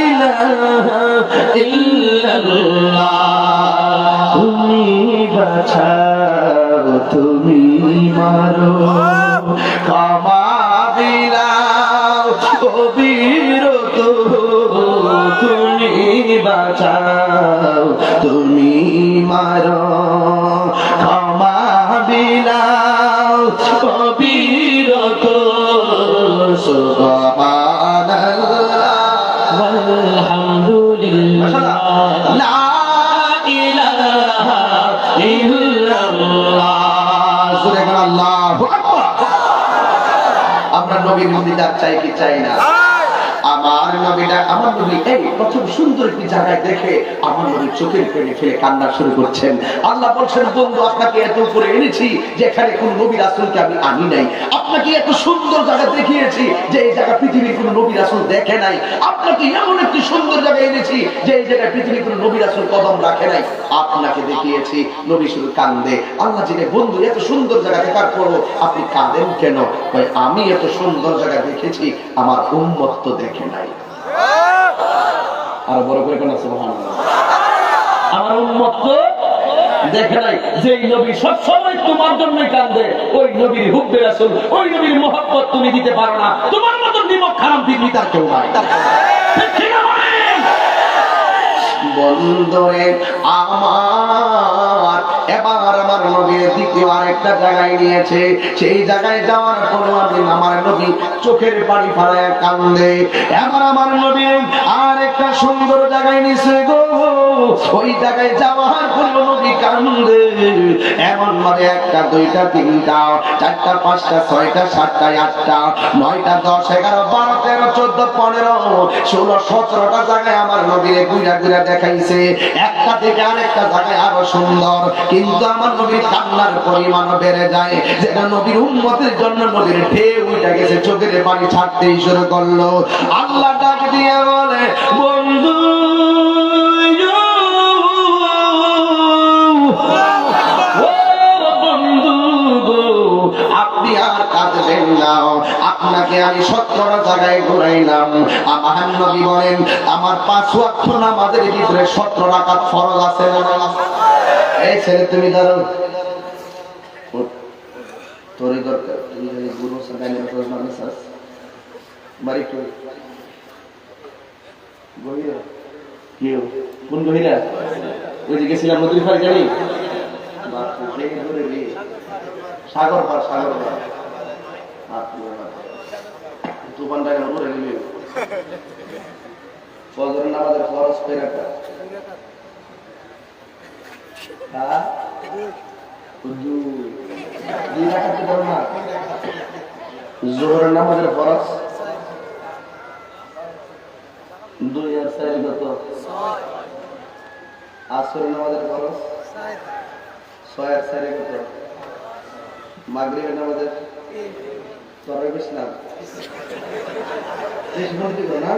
ইলাহা ইল্লাল্লাহ তুমি বাঁচাও তুমি মারো ক্ষমা বিলাও কবিরত তুমি বাঁচাও তুমি মারো ক্ষমা বিলাও কবিরত সুবহানাল্লাহ আলহামদুলিল্লাহ লা ইলাহা ইল্লাল্লাহ সুবহানাল্লাহু আকবার। আমরা নবীর দিদার চাই কি চাই না? আমার নবী এই প্রথম সুন্দর একটি জায়গায় দেখে আমার নবী চোখের পেটে ফেলে কান্না শুরু করছেন। আল্লাহ বলছেন, বন্ধু আপনাকে এত উপরে এনেছি যে এখানে কোন নবী রাসূলকে আমি আনি নাই। আপনাকে এত সুন্দর জায়গা দেখিয়েছি যে এই জায়গা পৃথিবীর কোন নবী রাসূল দেখে নাই। আপনাকে এমন একটি সুন্দর জায়গা এনেছি যে এই জায়গায় পৃথিবীর কোন নবী রাসূল কদম রাখে নাই। আপনাকে দেখিয়েছি। নবী শুধু কান্দে। আল্লাহ জিজ্ঞেস, বন্ধু এত সুন্দর জায়গা দেখার পরও আপনি কাঁদেন কেন? ভাই আমি এত সুন্দর জায়গা দেখেছি, আমার উম্মত তো দেখে নাই। আর বড় করে কোন সুবহানাল্লাহ, আমার উম্মত তো দেখে নাই। যেই নবী সব সময় তোমার জন্যই কাঁদে, ওই নবীর হুব্বে রাসূল, ওই নবীর মহব্বত তুমি দিতে পারো না। তোমার মত নিমক খারাপ দিবি তার কেউ নাই। ঠিক না বলেন? বন্ধুরে আমার, এবার আমার নবীর দ্বিতীয় আরেকটা জায়গায় নিয়েছে। সেই জায়গায় যাওয়ার পর আমার নবী চোখের পানি ফেলায় কান্দে। এবার আমার নবী আরেকটা সুন্দর জায়গায় নিছে গো। ওই জায়গায় যাওয়ার পর নবী কান্দে। এমন ভাবে 1 2 3 4 5 6 7 8 9 10 11 12 13 14 15 16 17টা জায়গায় আমার নবীর ঘুরা ঘুরা দেখাইছে। একটা থেকে আরেকটা জায়গায় আরো সুন্দর, কিন্তু আমার নবীর কান্নার পরিমাণ বেড়ে যায়। যেটা নবীর উম্মতের জন্য নবীর ঢেউ উঠে গেছে, চোখের পানি ছাড়তেই শুরু করলো। আল্লাহ ডাক দিয়ে বলে, বন্ধু আপনি আর কাঁদবেন না, আপনাকে আমি 17টা জায়গায় ঘুরাইলাম। আমার নবী বলেন, আমার 5 ওয়াক্ত নামাজের ভিতরে 17 রাকাত ফরজ আছে না? এই ছেলে তুমি ধরো তোরই দরকার, তুমি যদি গুরু সাদাইলে ফরজ মানুষ আস বাড়ি কই গহিরা কেউ কোন গহিরা? ওই যে গেছিলাম নদীর পাড়ে, জানি সাগর পার, সাগর পার তুফানটাকে উপরে নিয়ে ফজর নামাজের ফরজ কয়টা? হ্যাঁ 2 রাকাত পড়ো না। যোহরের নামাজের ফরজ 2 আর 4 কত? 6। আসরের নামাজের ফরজ 6 আর 4 কত? মাগরিবের নামাজের তরে বিসলাম শেষ বলতে গো না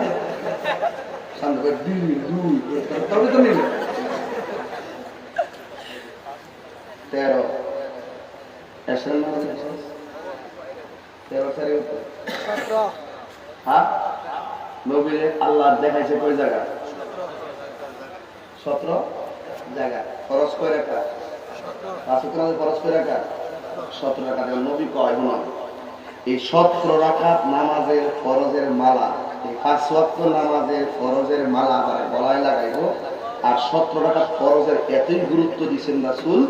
সামনে 2 তবে তো নিল 13 এশার নামাজের 13 4 কত? 17। হ্যাঁ নবীরে আল্লাহ দেখাইছে কয় জায়গা? 17 জায়গা। খরচ কয় রাখা? 5 রাকাত খরচ কয় রাখা? 17 রাকাত। নবী কয় না এই 17 রাকাত নামাজের ফরজের মালা, এই 5 ওয়াক্ত নামাজের ফরজের মালা তারা গলায় লাগাইবো। আর 17 রাকাত ফরজের এতই গুরুত্ব দিয়েছেন রাসূল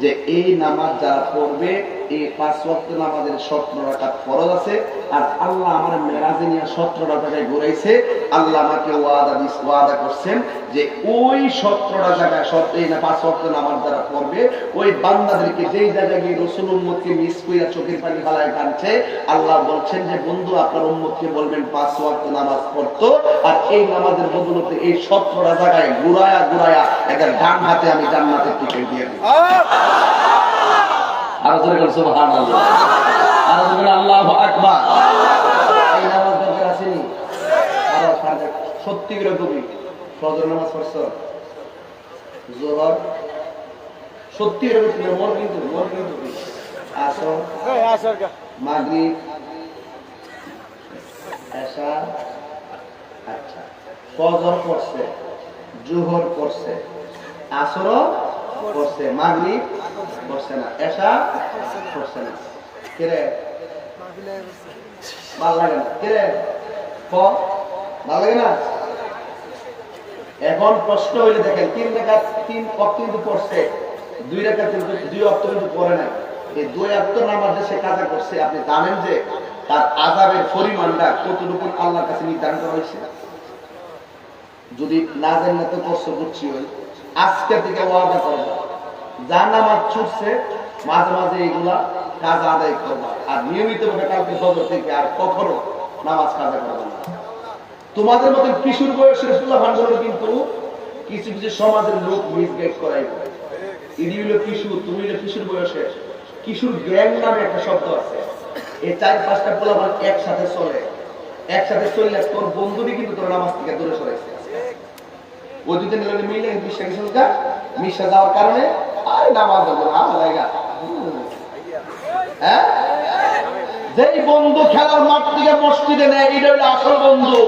যে এই নামাজ যারা পড়বে, এই 5 ওয়াক্ত নামাজের 17 রাকাত ফরজ আছে। আর আল্লাহ আমার মেরাজে নিয়ে 17টা জায়গায় ঘুরাইছে। আল্লাহ আমাকে ওয়াদা করছেন যে ওই 17টা জায়গায় এই 5 ওয়াক্ত নামাজ যারা পড়বে, ওই বান্দাদেরকে যেই জায়গায় গিয়ে রাসূল উম্মতকে মিস কইরা চোখের পানি ফেলায় কাঁদছে, আল্লাহ বলছেন যে বন্ধু আপনার উম্মতকে বলবেন 5 ওয়াক্ত নামাজ পড়তো। আর এই নামাজের বদলতে এই 17টা জায়গায় ঘুরায়া একটা ডান হাতে আমি জান্নাতের টিকিট দিয়ে দিই। আর জোরে করে সুবহানাল্লাহ, আর জোরে করে আল্লাহু আকবার। এই নামাজ দরকার আসেনি? আর সত্যি করে কবি ফজর নামাজ পড়ছ, যোহর সত্যি করে পড়ছিল, মন কিন্তু আসর, মাগরিব, এশা, আচ্ছা ফজর পড়ছে, জোহর পড়ছে, আসরও পড়ছে, মাগরিব পড়ছে না, এশা পড়ছে না। কেরে ভালো লাগে না? কেরে ভালো লাগে না? এখন প্রশ্ন হইলে দেখেন, 3 রাকাত 3 ওয়াক্ত কিন্তু পড়ছে, 2 রাকাত কিন্তু 2 ওয়াক্ত কিন্তু পড়ে না। এই 2 ওয়াক্ত নামাজ সে কাজা করছে, আপনি জানেন যে তার আযাবের পরিমাণটা কতটুকু আল্লাহর কাছে নির্ধারণ করা হয়েছে? যদি না জানেন না তো কষ্ট করছি, ওই আজকে থেকে ওয়াদা করবো, যা নামাজ ছুটছে মাঝে মাঝে এইগুলা কাজা আদায় করবা, আর নিয়মিত ভাবে কালকে ফজর থেকে আর কখনো নামাজ কাজা করবা না। তোমাদের মতো কিশোর বয়সের ফুলাফানগুলো কিন্তু কিছু কিছু সমাজের লোক মিসগাইড করাই, ইনি হলো কিশোর, তুমি হলো কিশোর বয়সের। কিশোর গ্যাং নামে একটা শব্দ আছে, এই 4-5টা ফুলাফান একসাথে চলে, একসাথে চললে তোর বন্ধুরই কিন্তু তোর নামাজ থেকে দূরে সরাইছে। ওই দুদিন মিলে মিশা যাওয়ার কারণে আর নামাজ লাগা। হ্যাঁ, যেই বন্ধু খেলার মাঠ থেকে মসজিদে নেয়, এটা হলো আসল বন্ধু।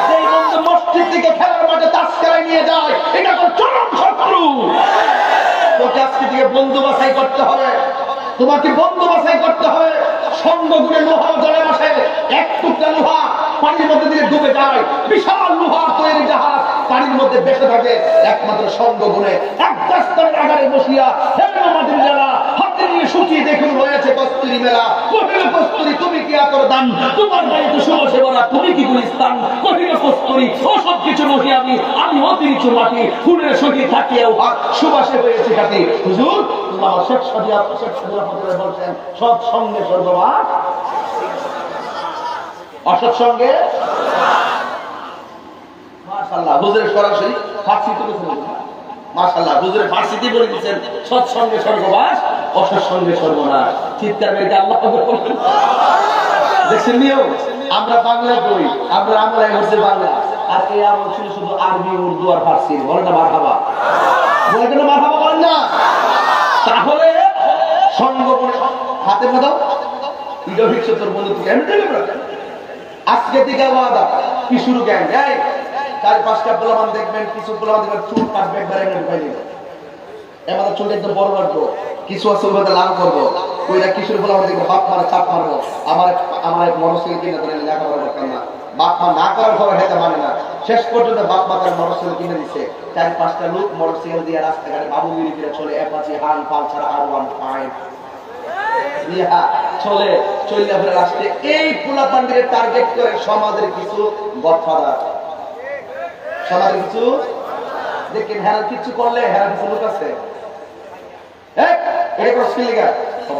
যেই বন্ধু মসজিদ থেকে খেলার মাঠে তাস খেলায় নিয়ে যায়, এটা তো চরম শত্রু। তোকে আজকে থেকে বন্ধু বাছাই করতে হবে, তোমাকে বন্ধু বাছাই করতে হবে। সঙ্গ গুণে লোহা জলে বসে, এক টুকরা লোহা পানির মধ্যে দিয়ে ডুবে যায়, বিশাল লোহার তৈরি জাহাজ পানির মধ্যে বেঁচে থাকে একমাত্র সঙ্গ গুণে। এক দাস্তানের আগারে বসিয়া মাটির জেলা হাতে নিয়ে শুকিয়ে দেখুন রয়েছে কস্তুরি মেলা। কহিল কস্তুরি তুমি কি আতর দান, তোমার বাড়িতে সুবসে বলা তুমি কি গুলিস্তান। কহিল কস্তুরি ওসব কিছু নহি, আমি অতিরিক্ত মাটি, ফুলের সঙ্গে থাকিয়াও হাত সুবাসে হয়েছে কাটি। হুজুর আল্লাহ শেখ সাদিয়া বলছেন, সৎ সঙ্গে স্বর্গবাস, অসৎ সঙ্গে মাশাআল্লাহ। হুজুরের সরাসরি ফার্সি তুলেছেন, মাশাআল্লাহ হুজুরের ফার্সিতে বলে দিয়েছেন, সৎ সঙ্গে স্বর্গবাস, অসৎ সঙ্গে সর্বনাশ। চিৎকার মেরে আল্লাহ দেখছেন নিয়ম। আমরা বাংলা বই, আমরা আমরাই হচ্ছে বাংলা, আর এই আমল ছিল শুধু আরবি, উর্দু আর ফার্সি। বলেন না মারহাবা, বলেন না মারহাবা, বলেন না। তাহলে সঙ্গ হাতে মাদাও ইডোভিক তোর বন্ধু আজকে দিকে ওয়াদা কিশোর গ্যাং, এই 4-5টা পোলামান দেখবেন, কিছু পোলামান দেখবেন চুল কাটবে একবারে ঢুকাই দিল, এবার চুল একদম বড় রাখবো, কিছু আছে ওইভাবে লাল করবো, ওইটা কিশোর পোলামান দেখবো বাপ মারা চাপ মারবো। আমার এক মোটরসাইকেল কিনে ধরে লেখাপড়া করতাম না, বাপ মা না করার খবর হেঁটে মানে না, শেষ পর্যন্ত বাপ মা তার মোটরসাইকেল কিনে দিচ্ছে। 4-5টা লোক মোটরসাইকেল দিয়ে রাস্তাঘাটে বাবুগিরি ফিরে চলে, অ্যাপাচি, হাল, পালসার, R15 চলে চলে ফিরে আসছে। এই পোলাপানদের টার্গেট করে সমাজের কিছু গডফাদার, সমাজের কিছু দেখেন হেরা কিছু করলে হেরা কিছু লোক আছে, এটা কোনো স্কিলিগা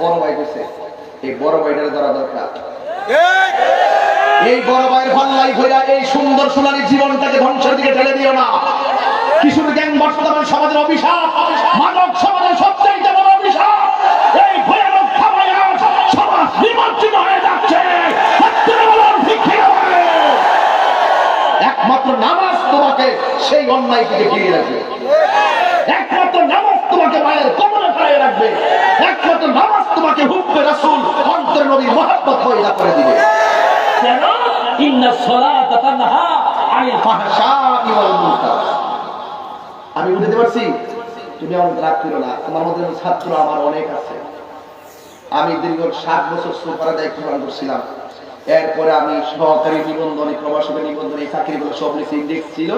বড় ভাই কইছে, এই বড় ভাইটারে ধরা দরকার। এই বড় ভাইয়ের পাল্লাই ধরে এই সুন্দর সোনালী জীবনটাকে ধ্বংসের দিকে ঠেলে দিও না। কিশোর গ্যাং বর্তমান সমাজের অভিশাপ, মানব সমাজের সবচাইতে বড় অভিশাপ। এই ভয়ানক খাবায়া সমাজ নিমজ্জিত হয়ে যাচ্ছে। একমাত্র নামাজ তোমাকে সেই অন্যায় থেকে ফিরিয়ে রাখবে, একমাত্র নামাজ তোমাকে মায়ের কবরে ফিরিয়ে রাখবে, একমাত্র নামাজ তোমাকে হুব্বে রাসূল অন্তর নবীর মহব্বত পয়দা করে দিবে। কেন? ইন্নাস সালাতা তানহা আনিল ফাহশাই ওয়াল মুনকার। আমি বুঝতে পারছি, তুমি আমার রাগ করো না, তোমার মধ্যে ছাত্র আমার অনেক আছে। আমি দীর্ঘ 7 বছর সুপারা দায়িত্ব পালন করছিলাম। এরপরে আমি সহকারী নিবন্ধনে, প্রবাসী নিবন্ধনে চাকরিগুলো সব নিচে ইন্ডেক্স ছিল।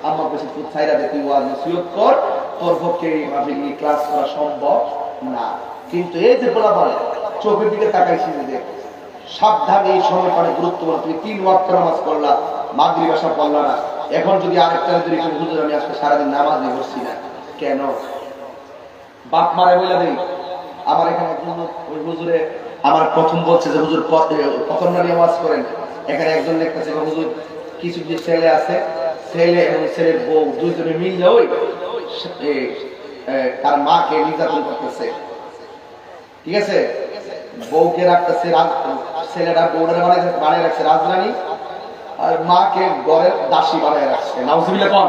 আমার কাছে খুব চাইরা দেখি ওয়াজ নসিহত কর, তোর পক্ষে এইভাবে ক্লাস করা সম্ভব না। কিন্তু এই যে বলা বলে চোখের দিকে তাকাইছি যে সাবধান, এই সময় অনেক গুরুত্বপূর্ণ। তুমি 3 ওয়াক্ত নামাজ পড়লা, মাগরিব এশা পড়লা না, এখন যদি আরেকটা যদি হুজুর আমি আজকে সারাদিন নামাজই পড়ছি না কেন? বাপ মারা বইলা দেই। আমার এখানে একজন ওই হুজুরে আমার প্রথম বলছে যে হুজুর প্রথম নারী আওয়াজ করেন, এখানে একজন লিখতেছে হুজুর কিছু যে ছেলে আছে, ছেলে এবং ছেলের বউ দুইজনে মিললে ওই তার মাকে নির্যাতন করতেছে। ঠিক আছে, বউকে রাখতেছে ছেলেরা বউরা বানিয়ে রাখছে রাজরানী, আর মাকে ঘরের দাসী বানিয়ে রাখছে। নাউজুবিল্লাহ কোন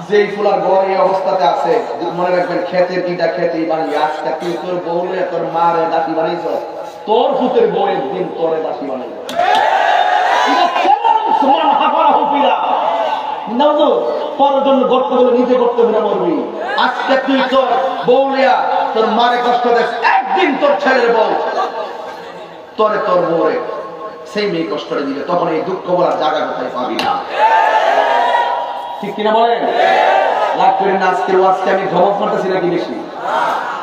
যেই ফুলার ঘর এই অবস্থাতে আছে, মনে রাখবেন খেতের কিটা খেতে বানিয়ে আজকে তুই তোর বউরে তোর মারে দাসী বানাইছ, তোর ফুতের বউয়ের দিন তোরে দাসী বানাইছ। পরের জন্য গর্ত বলে নিজে করতে হবে না মরবি। আজকে তুই তোর বউলিয়া তোর মারে কষ্ট দেখ, একদিন তোর ছেলের বউ তোরে তোর বউরে সেই মেয়ে কষ্টটা দিবে, তখন এই দুঃখ বলার জায়গা কোথায় পাবি না। ঠিক কিনা বলেন? লাভ করেন না। আজকের ওয়াজকে আমি ধমক মারতেছি নাকি বেশি,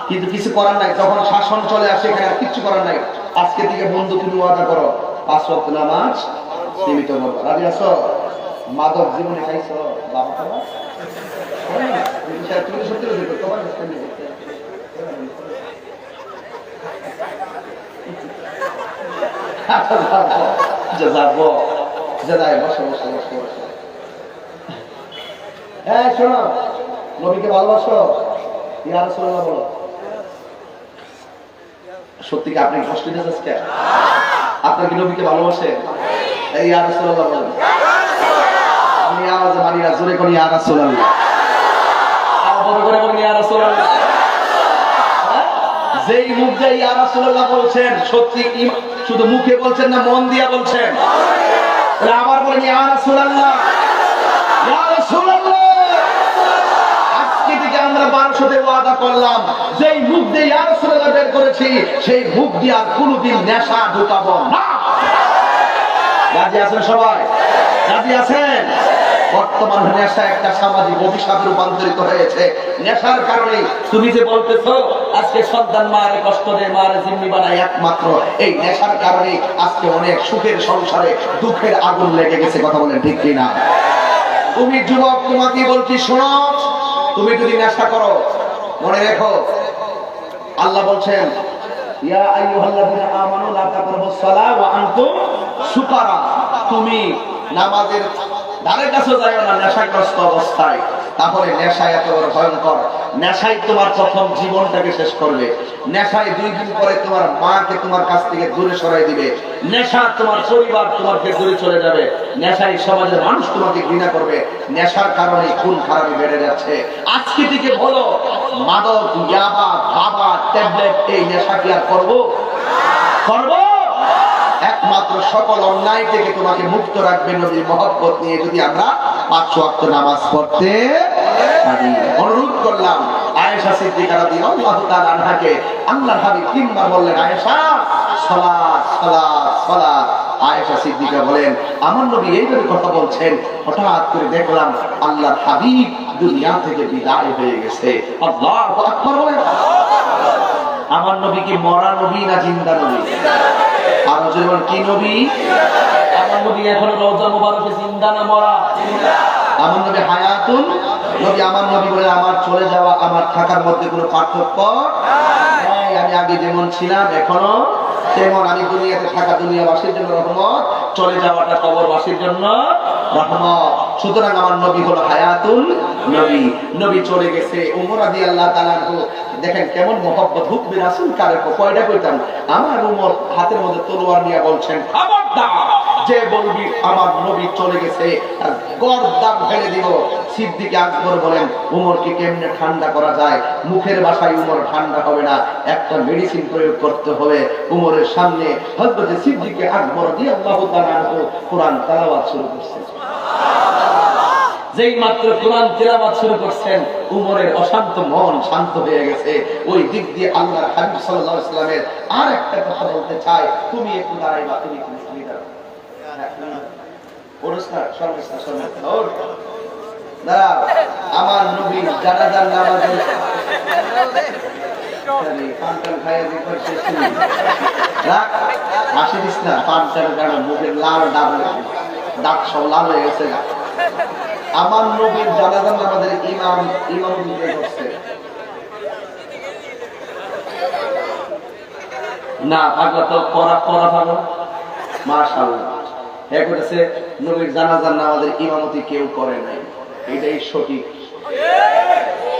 কিন্তু কিছু করার নাই। যখন শাসন চলে আসে এখানে আর কিচ্ছু করার নাই। আজকে থেকে বন্ধু তুমি ওয়াদা করো 5 ওয়াক্ত নামাজ সীমিত করবো। রাজি আছো? মাদক জীবনে খাইছো বাবা খাবা তুমি সত্যি বলছো তোমার যাবো যাই বসো বসো বসো বসো। হ্যাঁ শোনো, নবীকে ভালোবাসো? ইয়া রাসূলুল্লাহ বলো। সত্যি কি আপনি কষ্ট দিয়েছেন আজকে? আপনার কি নবীকে ভালোবাসে? এই ইয়া রাসূলুল্লাহ বলেন। আমি আওয়াজে মানি না, জোরে করি ইয়া রাসূলুল্লাহ। আর বড় করে বলি ইয়া রাসূলুল্লাহ। যেই মুখ দিয়ে ইয়া রাসূলুল্লাহ বলছেন, সত্যি কি শুধু মুখে বলছেন না মন দিয়ে বলছেন? আবার বলেন ইয়া রাসূলুল্লাহ, ইয়া রাসূলুল্লাহ। আজকে থেকে আমরা 1200 ওয়াদা করলাম, যেই মুখ দিয়ে ইয়া রাসূলুল্লাহ বের করেছি সেই মুখ দিয়ে আর কোনোদিন নেশা ঢুকাবো না। রাজি আছেন সবাই? রাজি আছেন? বর্তমান নেশা একটা সামাজিক অভিশাপে রূপান্তরিত হয়েছে। নেশার কারণে তুমি যে বলতেছো আজকে সন্তান মারে কষ্ট দেয়, মারে জিম্মি বানায়, একমাত্র এই নেশার কারণে আজকে অনেক সুখের সংসারে দুঃখের আগুন লেগে গেছে। কথা বলেন ঠিক কিনা? তুমি যুবক, তোমাকে বলছি শোনো, তুমি যদি নেশা করো মনে রেখো আল্লাহ বলছেন ইয়া আইয়ুহাল্লাযীনা আমানু লা তাকরাবুস সালাহ ওয়া আনতুম সুকারা। তুমি নামাজের ধারে কাছে যাও না নেশাগ্রস্ত অবস্থায়। তাহলে নেশায় এত বড় ভয়ঙ্কর। নেশাই তোমার প্রথম জীবনটাকে শেষ করবে। নেশায় 2 দিন পরে তোমার মাকে তোমার কাছ থেকে দূরে সরাই দিবে। নেশা তোমার পরিবার তোমাকে দূরে চলে যাবে। নেশায় সমাজের মানুষ তোমাকে ঘৃণা করবে। নেশার কারণে খুন খারাপি বেড়ে যাচ্ছে। আজকে থেকে বলো মাদক, ইয়াবা, বাবা, ট্যাবলেট এই নেশা কি আর করবো? করবো? একমাত্র সকল অন্যায় থেকে তোমাকে মুক্ত রাখবে নবীর মহব্বত নিয়ে যদি আমরা 5 ওয়াক্ত নামাজ পড়তে পারি। অনুরোধ করলাম আয়েশা সিদ্দিকা রাদিয়াল্লাহু তাআলা আনহাকে আল্লাহর হাবিব 3 বার বললেন আয়েশা সালাত সালাত সালাত। আয়েশা সিদ্দিকা বলেন আমার নবী এইভাবে কথা বলছেন, হঠাৎ করে দেখলাম আল্লাহর হাবিব দুনিয়া থেকে বিদায় হয়ে গেছে। আল্লাহু আকবার বলেন। আমার নবী কি মরা নবী না জিন্দা নবী? আর যেমন কি নবী? আমার নবী এখন রওজা মুবারকে জিন্দা না মরা? আমার নবী হায়াতুন নবী। আমার নবী বলে আমার চলে যাওয়া আমার থাকার মধ্যে কোনো পার্থক্য নাই। আমি আগে যেমন ছিলাম এখনো তেমন। আমি দুনিয়াতে থাকা দুনিয়াবাসীর জন্য রহমত, চলে যাওয়াটা কবরবাসীর জন্য রহমত। সুতরাং আমার নবী হলো হায়াতুল নবী। নবী চলে গেছে। উমর রাদিয়াল্লাহু তাআলা দেখেন কেমন মহব্বত। হুকমে রাসূল কারে কয়টা কইতাম। আমার উমর হাতের মধ্যে তলোয়ার নিয়ে বলছেন খবরদার যে বলবি আমার নবী চলে গেছে তার গর্দান ফেলে দিব। সিদ্দিক আকবর বলেন উমরকে কেমনে ঠান্ডা করা যায়? মুখের ভাষায় উমর ঠান্ডা হবে না, একটা মেডিসিন প্রয়োগ করতে হবে। উমরের সামনে হযরত সিদ্দিক আকবর রাদিয়াল্লাহু তাআলা কোরআন তেলাওয়াত শুরু করছেন। যেই মাত্র কোরআন তেলাওয়াত শুরু করছেন উমরের অশান্ত মন শান্ত হয়ে গেছে। ওই দিক দিয়ে আল্লাহর হাবিব সাল্লাল্লাহু আলাইহি ওয়াসাল্লামের আর একটা কথা বলতে চাই। তুমি একটু দাঁড়াইবা, তুমি দাঁড়াও। আমার নবী জানাজার নামাজে হাসি দিস না, মুখের লাল দাঁত সব লাল হয়ে গেছে। আমার নবীর জানাজার নামাজের ইমাম দিতে করছে না, পাগলা তো পড়া পাগল। মাশাআল্লাহ, হ্যাঁ করেছে। নবীর জানাজার নামাজের ইমামতি কেউ করে নাই, এটাই সঠিক।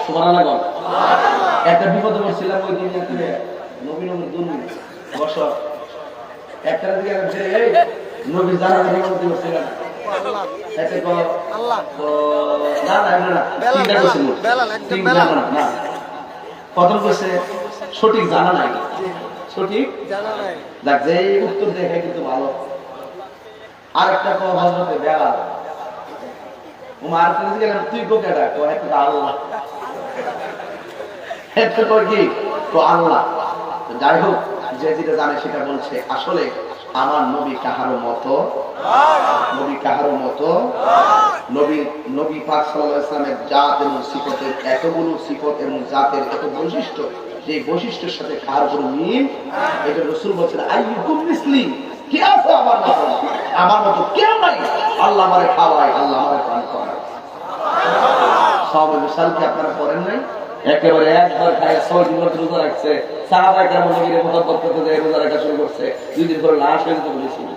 সুবহানাল্লাহ। একটা বিপদে পড়ছিলাম ওই দিন নবী নবী দুনি বছর একটা দিকে আছে এই নবী জানা নিয়মতি করছে না এতে কো আল্লাহ তো না না না তিনটা কোশ্চেন তিনটা না প্রথম কোশ্চেন সঠিক জানা নাই সঠিক জানা নাই দেখ যে উত্তর দেখে কিন্তু ভালো আরেকটা কো হযরতে বেলাল উমার থেকে গেলাম তুই কো কেডা কো একটা আল্লাহ একটা কো কি তো আল্লাহ তো যাই হোক যে যেটা জানে সেটা বলছে আসলে আমার নবী কাহারো মতো নবী কাহারো মতো নবী পাক সাল্লাল্লাহু আলাইহি ওয়াসাল্লামের জাত এবং সিফতের এতগুলো সিফত এবং জাতের এত বৈশিষ্ট্য যে বৈশিষ্ট্যের সাথে কার কোনো মিল এটা রাসূল বলেছেন আইয়ুকুম মিসলি কে আছে আমার মতো কেউ নাই আল্লাহ আমারে খাওয়ায় আল্লাহ আমারে পান করায় সব মিশাল কি আপনারা করেন নাই একেবারে একবার খায় 6 দিন ধরে রোজা রাখছে সাহাবা কেমন নবীর মোহাব্বত করতে যায় রোজা রাখা শুরু করছে 2 দিন পরে লাশ হয়ে যেতে বলেছিল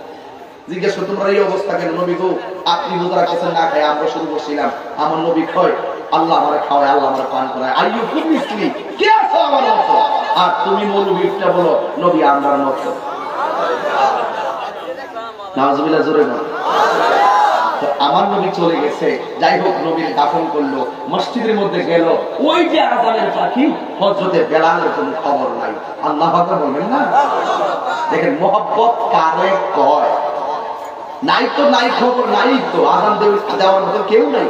জিজ্ঞেস তোমরা এই অবস্থা কেন নবী গো আপনি রোজা রাখছেন না খায় আমরা শুরু করছিলাম আমার নবী কয় আল্লাহ আমারে খাওয়ায় আল্লাহ আমারে পান করায় আইয়ুকুম মিসলি কে আছে আমার মতো আর তুমি মৌলবীটা বলো নবী আমার মতো নাউজুবিল্লাহ জোরে বলো আমার নবী চলে গেছে যাই হোক নবীর দাফন করলো মসজিদের মধ্যে গেল ওই যে আযানের পাখি হযরতে বেলালের কোনো খবর নাই আল্লাহ পাক বলেন না দেখেন মোহাব্বত কারে কয় নাই তো নাই খবর নাই তো আযান দেওয়ার মতো কেউ নাই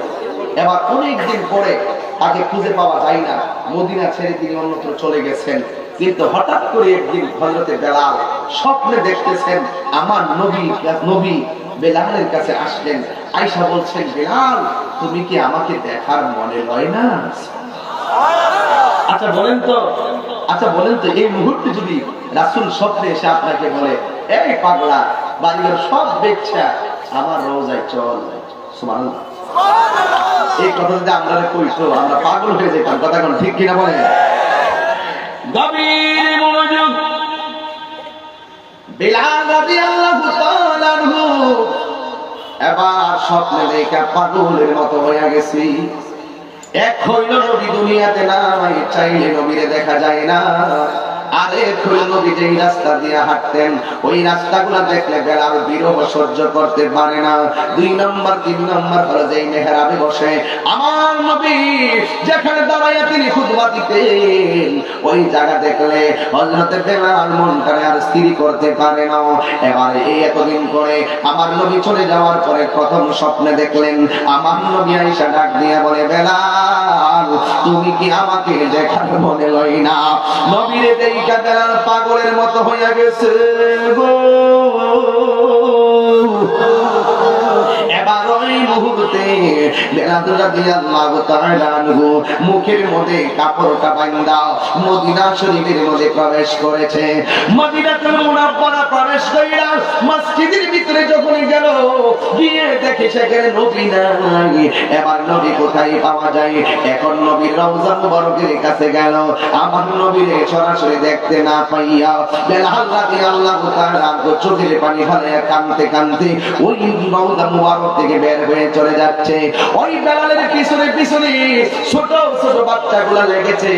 এবার অনেক দিন পরে তাকে খুঁজে পাওয়া যায় না মদিনা ছেড়ে তিনি অন্যত্র চলে গেছেন কিন্তু হঠাৎ করে একদিন হযরতে বেলাল স্বপ্নে দেখতেছেন আমার নবী বেলালের কাছে আসলেন আয়েশা বলছেন বেলাল তুমি কি আমাকে দেখার মনে হয় না আচ্ছা বলেন তো এই মুহূর্তে যদি রাসূল স্বপ্নে এসে আপনাকে বলে এই পাগলা বাড়ির সব বেচ্ছা আমার রোজায় চল সুবহানাল্লাহ এই কথা যদি আমরা কইতো আমরা পাগল হয়ে যেতাম কথা কোন ঠিক কিনা বলেন গভীর মনোযোগ বেলাল রাদিয়াল্লাহু তাআলা আনহু এবার স্বপ্নে দেখা পাগলের মতো হয়ে গেছি এক হইল নবী দুনিয়াতে নাই চাইলে নবীরে দেখা যায় না আরেক হইল নবী যেই রাস্তা দিয়ে হাঁটতেন ওই রাস্তাগুলো দেখলে বেলাল বিরহ সহ্য করতে পারে না 2 নম্বর 3 নম্বর হলো যেই মেহরাবে বসে আমার নবী যেখানে দাঁড়াইয়া তিনি খুতবা দিতেন ওই জায়গা দেখলে হযরতে বেলাল মনটারে আর স্থির করতে পারে না এবার এই এতদিন পরে আমার নবী চলে যাওয়ার পরে প্রথম স্বপ্নে দেখলেন আমার নবী আয়েশা ডাক দিয়া বলে বেলাল তুমি কি আমাকে দেখার মনে লই না নবীরে দেইকা বেলাল পাগলের মতো হইয়া গেছে গো এবার ওই মুহূর্তে বেলাল রাদিয়াল্লাহু তাআলা আনহু মুখের মধ্যে কাপড়টা বাঁধা মদিনা শরীফের মধ্যে প্রবেশ করেছে মদিনাতুল মুনাওয়ারা প্রবেশ কইরা মসজিদের ভিতরে যখন গেল গিয়ে দেখে সেখানে নবী নাই এবার নবী কোথায় পাওয়া যায় এখন নবীর রওজা মুবারকের কাছে গেল আমার নবীরে সরাসরি দেখতে না পাইয়া বেলাল রাদিয়াল্লাহু তাআলা চোখের পানি ফেলে কাঁদতে কাঁদতে ওই রওজা মুবারক থেকে বের হয়ে চলে যাচ্ছে ওই বেলালের পিছনে পিছনে ছোট ছোট বাচ্চাগুলো লেগেছে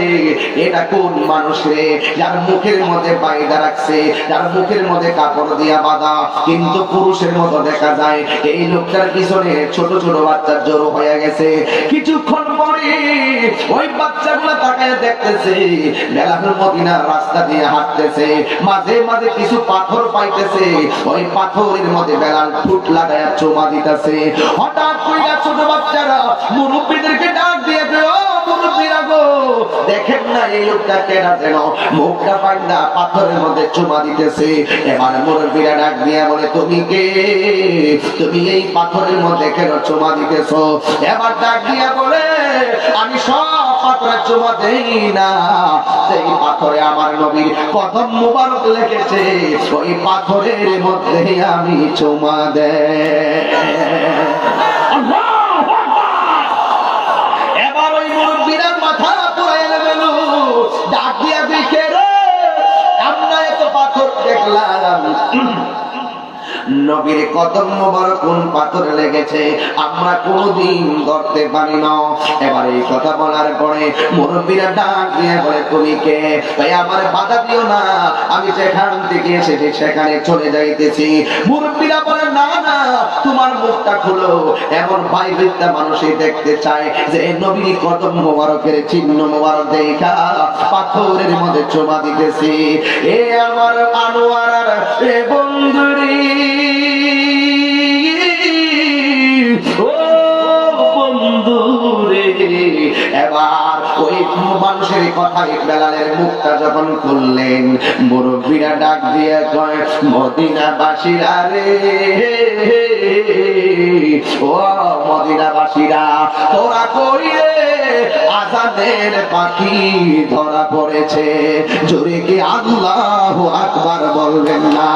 এটা কোন মানুষ রে যার মুখের মধ্যে পায়দা রাখছে যার মুখের মধ্যে কাপড় দিয়া বাঁধা কিন্তু পুরুষের মতো দেখা যায় এই লোকটার পিছনে ছোট ছোট বাচ্চা জড়ো হয়ে গেছে কিছুক্ষণ পরে ওই বাচ্চাগুলো তাকায় দেখতেছে বেলাল মদিনার রাস্তা দিয়ে হাঁটতেছে মাঝে মাঝে কিছু পাথর পাইতেছে ওই পাথরের মধ্যে বেলাল ফুট লাগায়া চুমা দিতেছে হঠাৎ কইরা ছোট বাচ্চারা মুরব্বিদেরকে ডাক দিয়ে ও মুরব্বিরা গো দেখেন না এই লোকটা কেনা যেন মুখটা পাইন্দা পাথরের মধ্যে চুমা দিতেছে এবার মুরব্বিরা ডাক দিয়া বলে তুমি কে তুমি এই পাথরের মধ্যে কেন চুমা দিতেছো এবার ডাক দিয়া বলে আমি সব পাথরে চুমা দেই না সেই পাথরে আমার নবীর কদম মুবারক লেগেছে ওই পাথরের মধ্যে আমি চুমা দেই এবার ওই মুরব্বিরা মাথা পুরাই গেল ডাক দিয়া দেখে রে আমরা এত পাথর দেখলাম নবীর কদম মোবারক কোন পাথরে লেগেছে আমরা কোনদিন ধরতে পারি না। এবার এই কথা বলার পরে মুরব্বীরা ডাক দিয়ে বলে তুমি কে? ভাই আমার বাধা দিও না, আমি যেখান থেকে এসেছি সেখানে চলে যাইতেছি। মুরব্বীরা বলে না না, তোমার মুখটা খুলো। এমন ভাই বিদ্যা মানুষই দেখতে চায় যে নবীর কদম মোবারকের চিহ্ন মোবারক দেখা পাথরের মধ্যে চোমা দিতেছি। এ আমার আনোয়ার এ বন্ধুরি, ও বন্ধুরে। এবার ওই মানুষের কথাই বেলালের মুখটা যখন খুললেন, মুরব্বীরা ডাক দিয়ে কয় মদিনাবাসীরা রে, ও মদিনাবাসীরা তোরা কই রে? আজানের পাখি ধরা পড়েছে, জোরে কি আল্লাহু আকবার বলবেন না?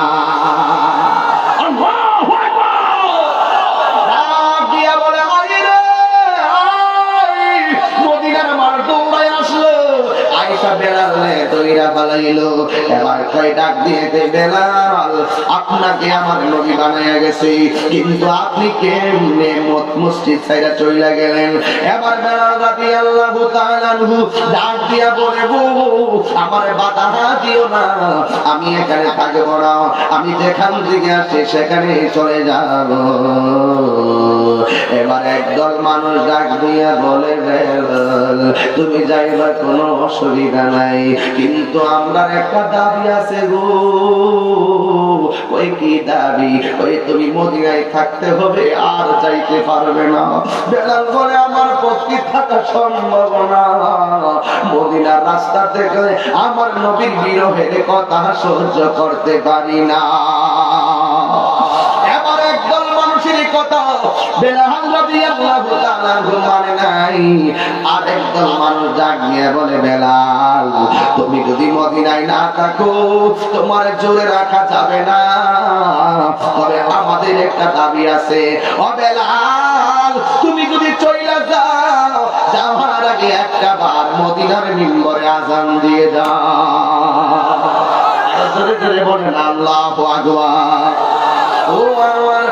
আপনাকে আমার নবী বানাইয়া গেছে, কিন্তু আপনি কেমনে মসজিদ ছাইরা চইলা গেলেন? এবার বেলাল রাদিয়াল্লাহু তাআলা আনহু ডাক দিয়া বলে আমার বাধা দিও না, আমি এখানে থাকবো না, আমি যেখান থেকে আসছি সেখানে চলে যাব। এবার একদল মানুষ ডাক দিয়া বলে বেলাল তুমি যাইবা কোনো অসুবিধা নাই, কিন্তু আমরা একটা দাবি আছে গো। ওই কি দাবি? ওই তুমি মদিনায় থাকতে হবে, আর যাইতে পারবে না। বেলাল বলে আমার পক্ষে থাকা সম্ভব না, মদিনার রাস্তা থেকে আমার নবীর বিরহের কথা সহ্য করতে পারি না। এবার একদল মানুষের কথা বেলাল রাদিয়াল্লাহু তাআলা মানে নাই। আর একদল মানুষ ডাক দিয়ে বলে বেলাল তুমি যদি মদিনায় না থাকো তোমার জোরে রাখা যাবে না, তবে আমাদের একটা দাবি আছে। ও বেলাল তুমি যদি চইলা যাও, যাওয়ার আগে একটা বার মদিনার মিম্বরে আযান দিয়ে দাও। আর জোরে জোরে বলেন আল্লাহু আকবার। ও আমার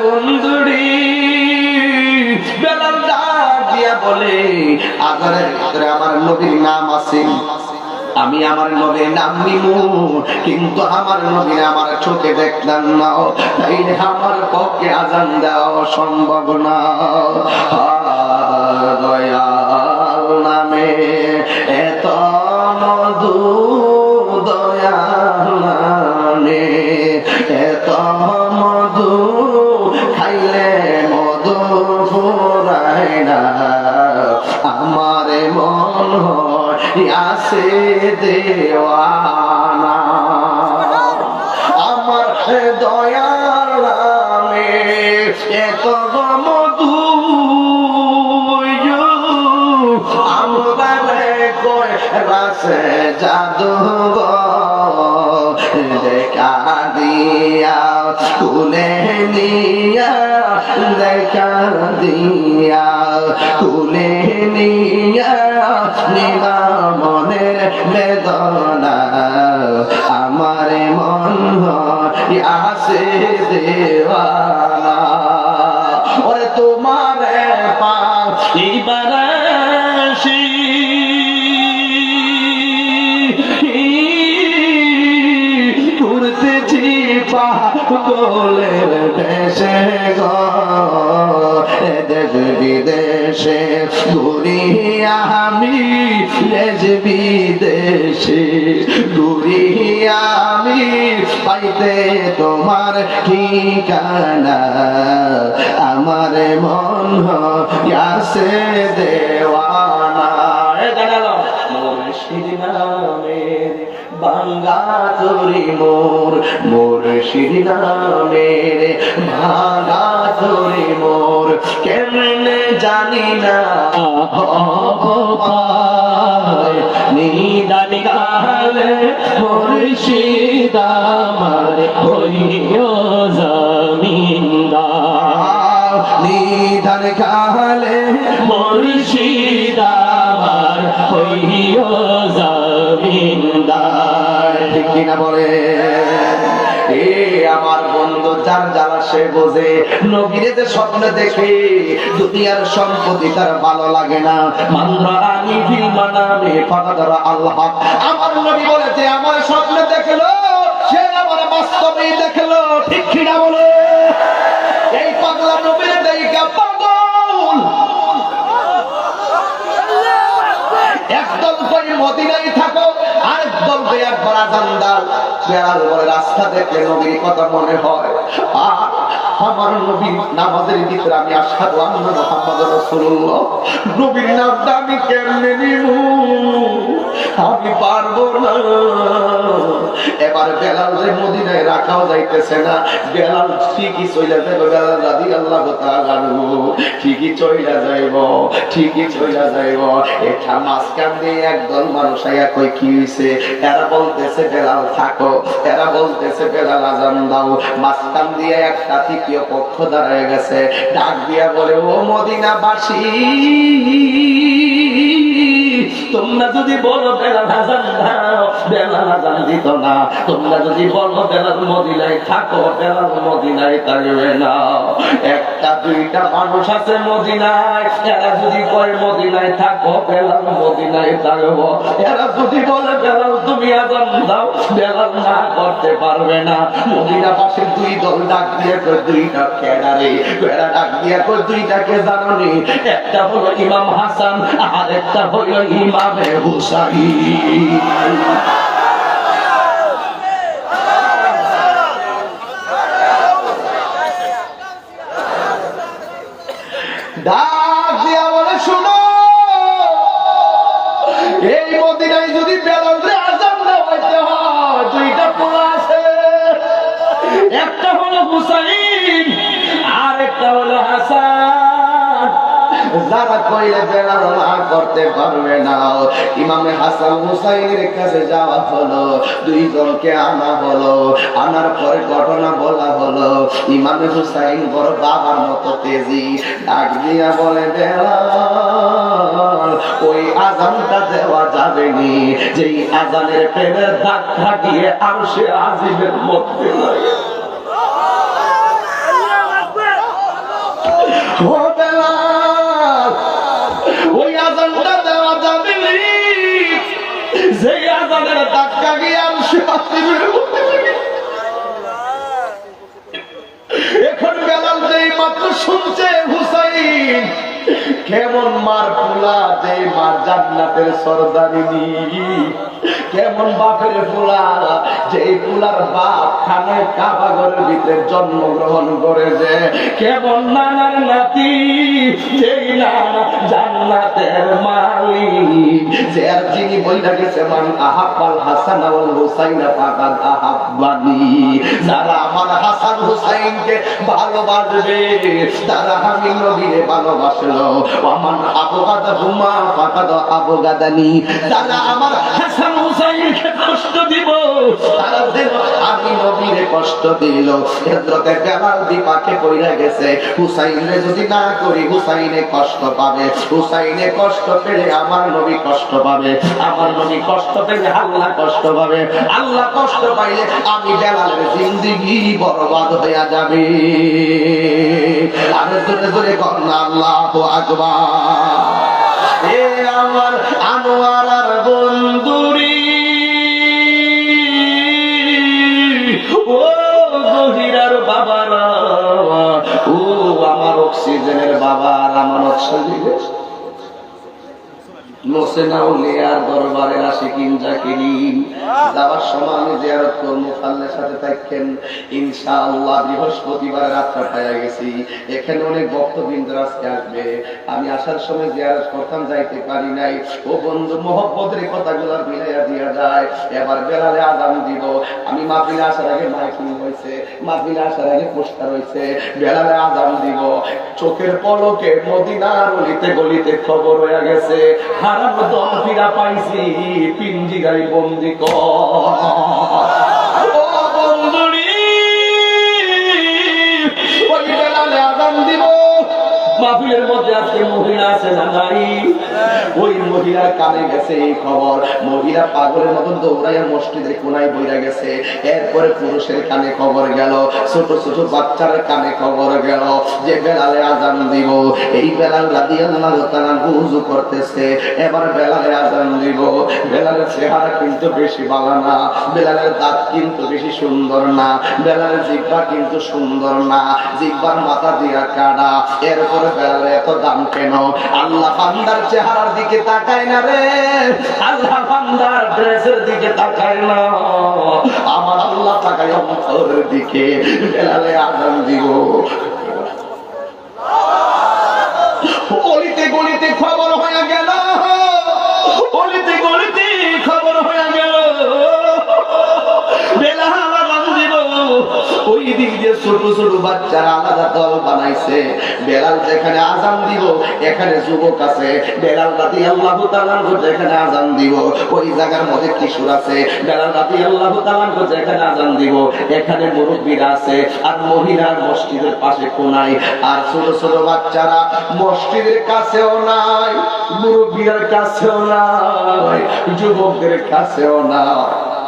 বন্ধুরি, বেলাল ডাক দিয়া বলে আযানের ভিতরে আমার নবীর নাম আছে, আমি আমার নবীর নাম নিমু, কিন্তু আমার নবী আমার চোখে দেখলাম না, তাইলে আমার পক্ষে আযান দেওয়া সম্ভব না। দয়াল নামে এত মধু, দয়াল নামে এত মধু, খাইলে মধু ফুরায় না, আমার মন আছে দেওয়ানা, আমার দয়ার নামে এত মধু, আমার কয় রাসে জাদু দেখা দিয়া তুলে নিয়া, দেখা দিয়া তুলে নিয়া, নিবা মনের বেদনা, আমার মন আছে দেওয়ানা। ওরে তোমার পাইবার ঘুরতেছি পাগলের দেশে গো, দেশ বিদেশে ঘুরি আমি, দেশ বিদেশে ঘুরি আমি, পাইতে তোমার ঠিকানা, আমার মন আছে দেওয়ানা। মুর্শিদ নামের বাঙ্গা তরি মোর, মুর্শিদ নামের ভাঙা তরি মোর, কেমনে জানি না নিদান গালে মুর্শিদ আমার হইও জমিনদার, নিদান গালে মুর্শিদ আমার হইও জমিনদার। ঠিক কিনা বলে? এ আমার বন্ধু যার জ্বালা সে বোঝে। নবীরে যে স্বপ্নে দেখে দুনিয়ার সম্পত্তি তার ভালো লাগে না। মানরানি ফিল মানামে ফাকাদ রাআল হক। আমার নবী বলেছে আমার স্বপ্নে দেখলো সে আমার বাস্তবে দেখলো। ঠিক কি না বলে? এই পাগলা নবীর দেইকা পাগল। একদল কই মদিনায় থাকো, আরেকদল কই একবার আজান দাও। বেড়াল বলে রাস্তা দেখলে নবীর কথা মনে হয়। আর আমার নবী নামাজের ভিতরে আমি আশহাদু আন্না মুহাম্মাদুর রাসূলুল্লাহ, নবীর নামটা আমি কেমনে নিব? আমি পারবো না। এবার বেলাল যে মদিনায় রাখাও যাইতেছে না, বেলাল ঠিকই চলে যাবে। বেলাল রাদিয়াল্লাহু তাআলা ঠিকই চলে যাইব, ঠিকই চলে যাইব। এটা মাঝখান দিয়ে একদল মানুষ আইয়া কই কি হইছে? এরা বলতেছে বেলাল থাকো, এরা বলতেছে বেলাল আজান দাও। মাঝখান দিয়ে একটা তৃতীয় পক্ষ দাঁড়ায় গেছে, ডাক দিয়া বলে ও মদিনাবাসী, তোমরা যদি বলো বেলাল আজান দাও, বেলাল আজান দিত না। তোমরা যদি বলো বেলাল মদিনায় থাকো, বেলাল মদিনায় থাকবে না। একটা দুইটা মানুষ আছে মদিনায়, এরা যদি কয় মদিনায় থাকো, বেলাল মদিনায় থাকবো। এরা যদি বলে বেলাল তুমি আজান দাও, বেলাল না করতে পারবে না। মদিনা পাশের দুই দল ডাক দিয়ে কয় দুইটা কেডারে, এরা ডাক দিয়ে কয় দুইটাকে জানোনি? একটা হলো ইমাম হাসান, আর একটা হলো ইমামে হুসাইন। ডাক দিয়া বলে শুনো, এই মদিনায় যদি বেলালে আজান দেওয়াইতে হয়, দুইটা পোলা আছে, একটা হলো হুসাইন আর একটা হলো হাসান। যারা কইলে বেলাল না করতে পারবে না, ইমামে হাসান হুসাইনের কাছে যাওয়া হলো, দুইজনকে আনা হলো। আনার পরে ঘটনা বলা হলো। ইমামে হুসাইন বড় বাবার মতো তেজি, ডাক দিয়া বলে বেলাল ওই আজানটা দেওয়া যাবে নি যেই আজানের প্রেমের ধাক্কা দিয়ে আরশে আজিমের মধ্যে লাগে। ও বেলাল ওই আজানটা দেওয়া যাবে নি যেই আজানের ধাক্কা গিয়ে আরশে আজিমের মধ্যে লাগে। এখন বেলাল যেই মাত্র শুনছে হুসাইন কেমন মার পোলা, যে মার জান্নাতের সরদারিনী, কেমন বাপের পোলা, যে পোলার বাপ খানে কাবাগরের ভিতরে জন্মগ্রহণ করেছে, কেমন নানার নাতি, যেই নানা জান্নাতের মালিক, যে আর যিনি বইলা গেছে মান আহাব্বাল হাসান ওয়াল হুসাইনা ফাকাদ আহাব্বানি। যারা আমার হাসান হুসাইনকে ভালোবাসবে তারা আমি নবীরে ভালোবাসলো। ওয়ামান আবগাদাহুমা ফাকাদ আবগাদানি। যারা আমার হাসান হুসাইনকে কষ্ট দিব তারা যেন আমি নবীরে কষ্ট দিল। হযরতে বেলাল বিপাকে পড়ে গেছে, হুসাইনে যদি না করি হুসাইনে কষ্ট পাবে, হুসাইনে কষ্ট পেলে আমার নবী কষ্ট পাবে, আমার নবী কষ্ট পেলে আল্লাহ কষ্ট পাবে, আল্লাহ কষ্ট পাইলে আমি বেলালের জিন্দেগি বরবাদ হয়ে যাবে। আরে জোরে জোরে কর না আল্লাহু আকবার। এ আমার আনোয়ার আর বন্ধুরি, ও গহিরার বাবারা, ও আমার অক্সিজেনের বাবার, আমার অক্সিজেন নোসেনাউলিয়ার দরবারে আশিকিন জাকিরিন যাওয়ার সময় আমি জিয়ারত করব। আল্লাহর সাথে থাকেন ইনশাআল্লাহ। বৃহস্পতিবার রাতটা পাইয়া গেছি, এখানে অনেক ভক্তবৃন্দ আজকে আসবে। আমি আসার সময় জিয়ারত করতাম, যাইতে পারি নাই। ও বন্ধু মহব্বতের কথাগুলো মিলাইয়া দিয়া যায়। এবার বেলালে আযান দিব। আমি মাহফিলে আসার আগে মাইকিং হয়েছে, মাহফিলে আসার আগে পোস্টার হয়েছে, বেলালে আযান দিব। চোখের পলকে মদিনার অলিতে গলিতে খবর হয়ে গেছে, হারাম দম ফিরা পাইছি, পিঞ্জিরায় বন্দি কর। ও বন্ধুরি, ওই বেলালে আযান দিব, মাহফিলের মধ্যে আজকে মহিলা আছে না নাই? ওই মহিলার কানে গেছে এই খবর, মহিলা পাগলের মতন দৌড়াইয়া মসজিদের কোনায় বইরা গেছে। এরপরে পুরুষের কানে খবর গেল, ছোট ছোট বাচ্চার কানে খবর গেল যে বেলালে আজান দিব। এই বেলাল রাদিয়াল্লাহু তাআলা ওযু করতেছে, এবার বেলালে আজান দিব। বেলালের চেহারা কিন্তু বেশি ভালো না, বেলালের দাঁত কিন্তু বেশি সুন্দর না, বেলালের জিহ্বা কিন্তু সুন্দর না, জিহ্বার মাথা দিয়া কাটা। এরপরে বেলালে এত দাম কেন? আল্লাহ বান্দার চেহারার দিকে তাকায় না রে, আল্লাহ বান্দার ড্রেসের দিকে তাকায় না, আমার আল্লাহ তাকায় অন্তরের দিকে। বেলালে আজান দিব। গলিতে গলিতে খবর হয়ে গেল, গলিতে গলিতে খবর হয়ে গেল বেলাল আজান দিব। ওই দিক দিয়ে ছোট ছোট বাচ্চারা আলাদা দল বানাইছে। বেলাল যেখানে আজান দিব এখানে যুবক আছে, বেলাল রাদিয়াল্লাহু তাআলা যেখানে আজান দিব ওই জায়গার মধ্যে কিশোর আছে, বেলাল রাদিয়াল্লাহু তাআলা যেখানে আজান দিব এখানে মুরব্বীরা আছে, আর মহিলার মসজিদের পাশে কোনায়। আর ছোট ছোট বাচ্চারা মসজিদের কাছেও নাই, মুরব্বীর কাছেও নাই, যুবকদের কাছেও না।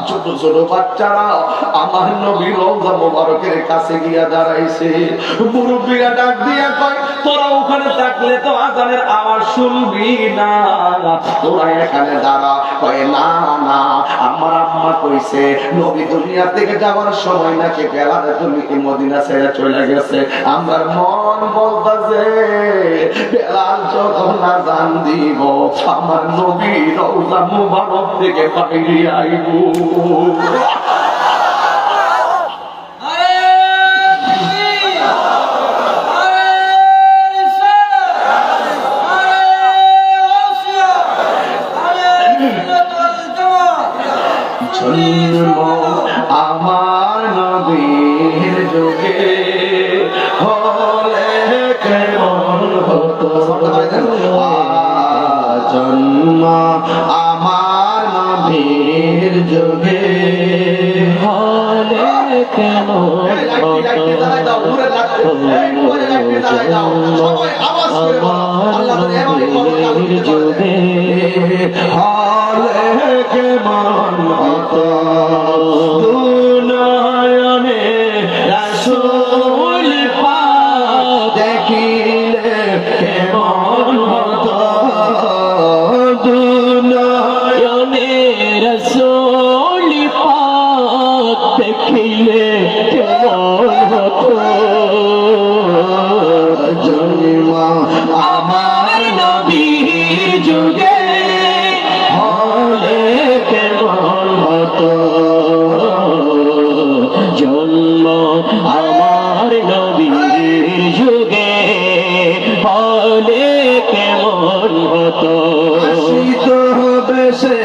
ছোট ছোট বাচ্চারা আমার নবী রওজা মোবারকের কাছে গিয়া দাঁড়াইছে। মুরব্বীরা ডাক দিয়া কয়, তোরা ওখানে থাকলে তো আজানের আওয়াজ শুনবি না, তোরা এখানে দাঁড়া। কয় না না, আমার আম্মা কইছে নবী দুনিয়া থেকে যাওয়ার সময় নাকি বেলালে তুমি কি মদিনা ছেড়ে চলে গেছে। আমার মন বলতাছে বেলাল যখন আজান দিব আমার নবী রওজা মোবারক থেকে বাইরে আইব। জন্ম আমার নবীর যুগে হলে কেমন হতো, জন্ম আমার নবীর যুগে হলে কেমন হতো, নবীর যুগে হলে কেমন হতো, দুনয়নে রাসূল পাক দেখিলে কেমন হতো, দুনয়নে রাসূল পাক দেখিলে কেমন হতো, জন্ম আমার নবীর যুগে হলে কেমন হতো, জন্ম আমার নবীর যুগে হলে কেমন হতো, শীত বেশে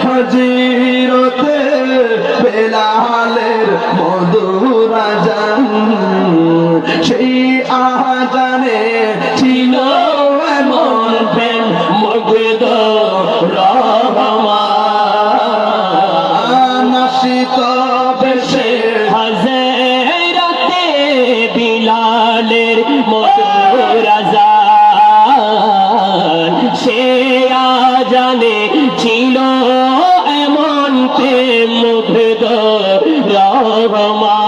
হাজিরতে বেলালের মধুর আজান, সেই আজানে ছিল এমন প্রেম মুগ্ধ রহমান, শীত বেশে হাজিরতে বিলালের মধুর আজান, সে আজানে ছিল এমন প্রেম মুগ্ধ রহমান,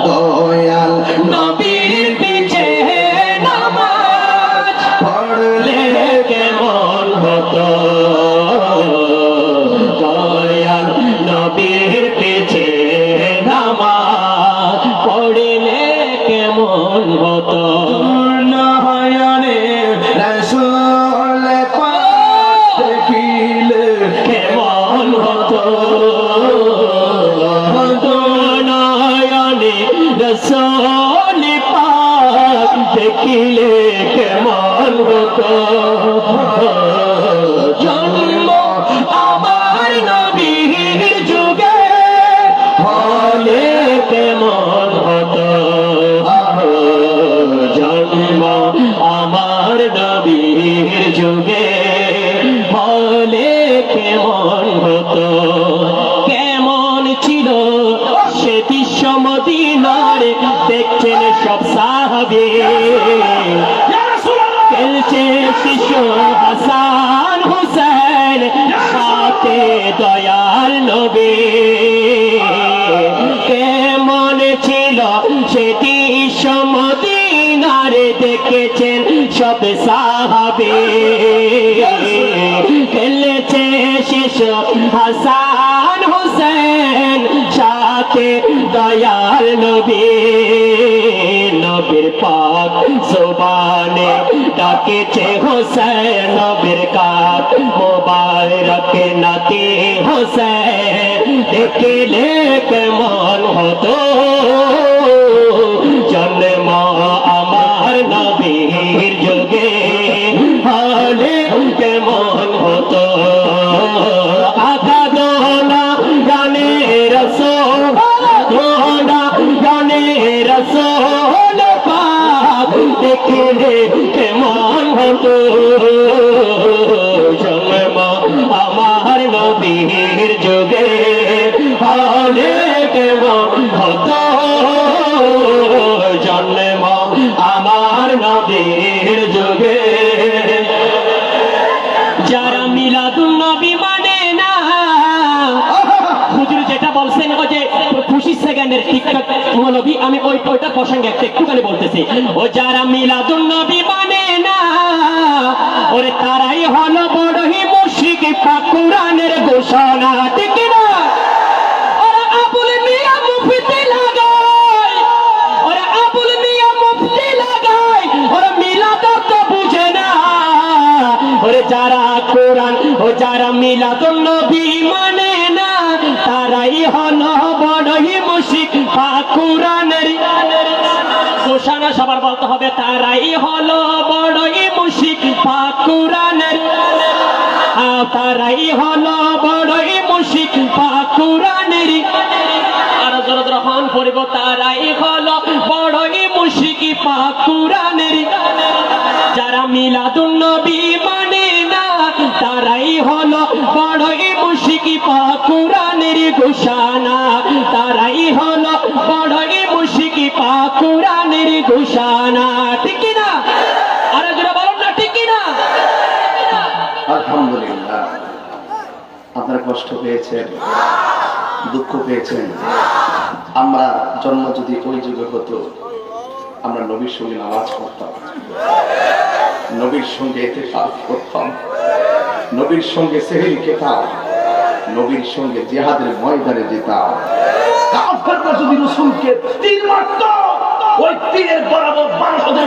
দয়াল নবীর পিছে নামাজ পড়লে কেমন হতো, দয়াল নবীর পিছে নামাজ পড়লে কেমন হতো, নয়নে রাসূল পাক দেখিলে কেমন হতো, নয়নে রাসূল পাক দেখিলে কেমন হতো, জন্ম আমার নবীর যুগে হলে কেমন হতো, জন্ম আমার নবীর যুগে হলে কেমন হতো, কেমন ছিল সে দৃশ্য মদিনার দেখছেন সব সাহাবা সাহাবী খেলছে শিশু হাসান হুসেন সাথে দয়াল নবী কেমন ছিল সেটি মদিনারে দেখেছেন সব সাহাবী খেলেছে শিশু হাসান হুসেন সাথে দয়াল নবী নবীর পাক জবানে ডাকেছে হোসেন নবীর কাক মোবারক নাতি হোসেন দেখলে কেমন হতো জন্ম আমার নবীর যুগে হলে কেমন হতো আধা দোলা গানে রসোল দোলা গানে রসোল পাক দেখলে কেমন হতো জন্ম আমার নবীর যুগে হলে কেমন হতো জন্ম আমার নবীর যুগে যারা মিলাদুন নবী মানে না হুজুর যেটা বলছেন ও যে 25 সেকেন্ডের টিকটক মৌলভী আমি ওইটা প্রসঙ্গে একটুখানি বলতেছি ও যারা মিলাদুন নবী মানে না ওরে তারাই হলো বড়ই মুশরিক পাক কোরআনের ঘোষণা ঠিক না ওরা আবুল মিয়া মুফতি লাগায় ওরা আবুল মিয়া মুফতি লাগায় ওরা মিলাদ তো বুঝে না ওরে যারা কোরআন ও যারা মিলাদুন নবী মানে না তারাই হলো বড়ই মুশরিক পাক কোরআনের ঘোষণা সবার বলতে হবে তারাই হলো বড়ই মুশরিক পাক কোরআনের তারাই হলো বড়ই মুশরিক পাক কোরআনের আর জোরে জোরে হন পড়িব তারাই হলো বড়ই মুশরিক পাক কোরআনের যারা মিলাদুন নবী মানে না তারাই হলো বড়ই মুশরিক পাক কোরআনের ঘোষণা তারাই হলো বড়ই মুশরিক পাক কোরআনের ঘোষণা ঠিক না আর জোরে বলুন না ঠিক না আলহামদুলিল্লাহ আপনারা কষ্ট পেয়েছেন দুঃখ পেয়েছেন আমরা জন্ম যদি ওই যুগে হতো আমরা নবীর সঙ্গে নামাজ পড়তাম নবীর সঙ্গে ইতিকাফ করতাম নবীর সঙ্গে সেহরি খেতাম নবীর সঙ্গে জিহাদের ময়দানে যেতাম কাফেররা যদি রাসূলকে তীর মারত ওই তীরের বরাবর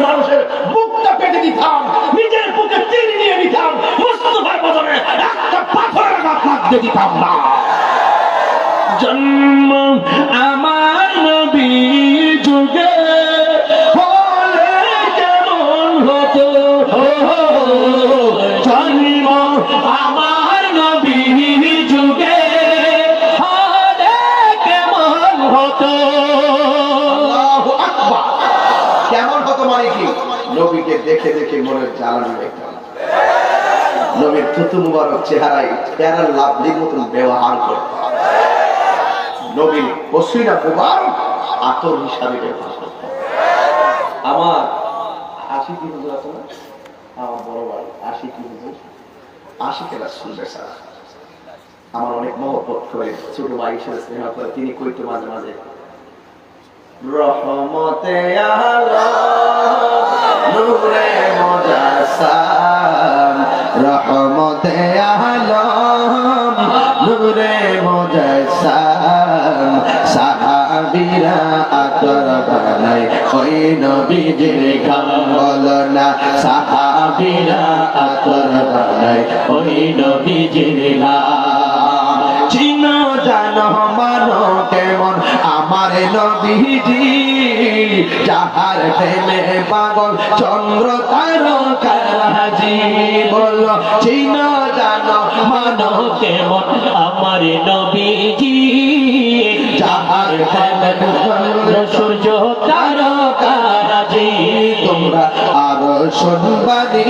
মানুষের বুকটা পেটে দিতাম নিজের বুকে তীর নিয়ে নিতাম মুস্তাফার বদলে একটা পাথরের আঘাত দিতাম না জন্ম আমার নবীর যুগে হলে কেমন হতো জন্ম আমার নবীর যুগে হলে কেমন হতো আল্লাহু আকবার কেমন হতো মানে কি নবীকে দেখে দেখে মনের জ্বালানি হইতাম নবীর থুতু মুবারক চেহারায় প্যারার লাভলির মতন ব্যবহার করতাম নবীর পসিনা মুবারক আতর হিসাবে ব্যবহার করতাম আমার আশিকি হুজুর আছে না আমার বড় ভাই আশিকি হুজুর আশিকে রাসূল বেচারা আমার অনেক মহব্বত করে ছোট ভাই হিসেবে স্নেহ করে তিনি কইতো মাঝে মাঝে রহমতে আলম নূরে মুজাসসাম রহমতে আলম নূরে মুজাসসাম সাহাবীরা আতর বানায় ওই নবীজির ঘাম বলো না সাহাবীরা আতর বানায় ওই নবীজির ঘাম চিনো জানো মানো কেমন আমার নবীজি যাহার প্রেমে পাগল চন্দ্র তারকারাজি বলো চিনো জানো মানো কেমন আমার নবীজি যাহার প্রেমে চন্দ্র সূর্য তারকারাজি তোমরা আরো শুনবানি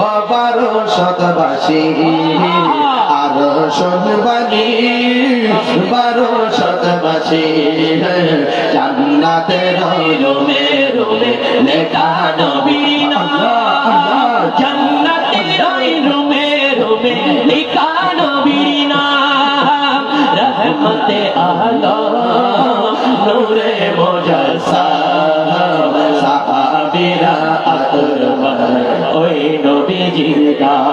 ও বারো শতবাসী আর রোশনবাণী 1200 জান্নাতের রুমে রুমে লেখা নবীর নাম জান্নাতের ওই রুমে রুমে লেখা নবীর নাম রহমতে আলম নূরে মুজাসসাম সাহাবীরা আকরাম ওই নবীজির নাম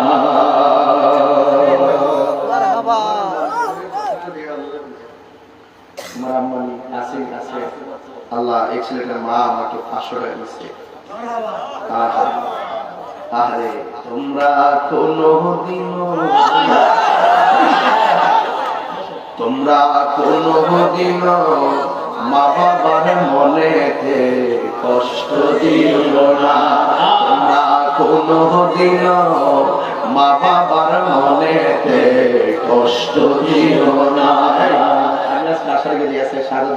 আল্লাহ এই ছেলেটার মা আমাকে 500 টাকা দিচ্ছে আরে তোমরা কোনদিন মা বাবার মনেতে কষ্ট দিও না তোমরা কোনদিন মা বাবার মনেতে কষ্ট দিও না আমি আজকে আশার গেলে আছে সারদ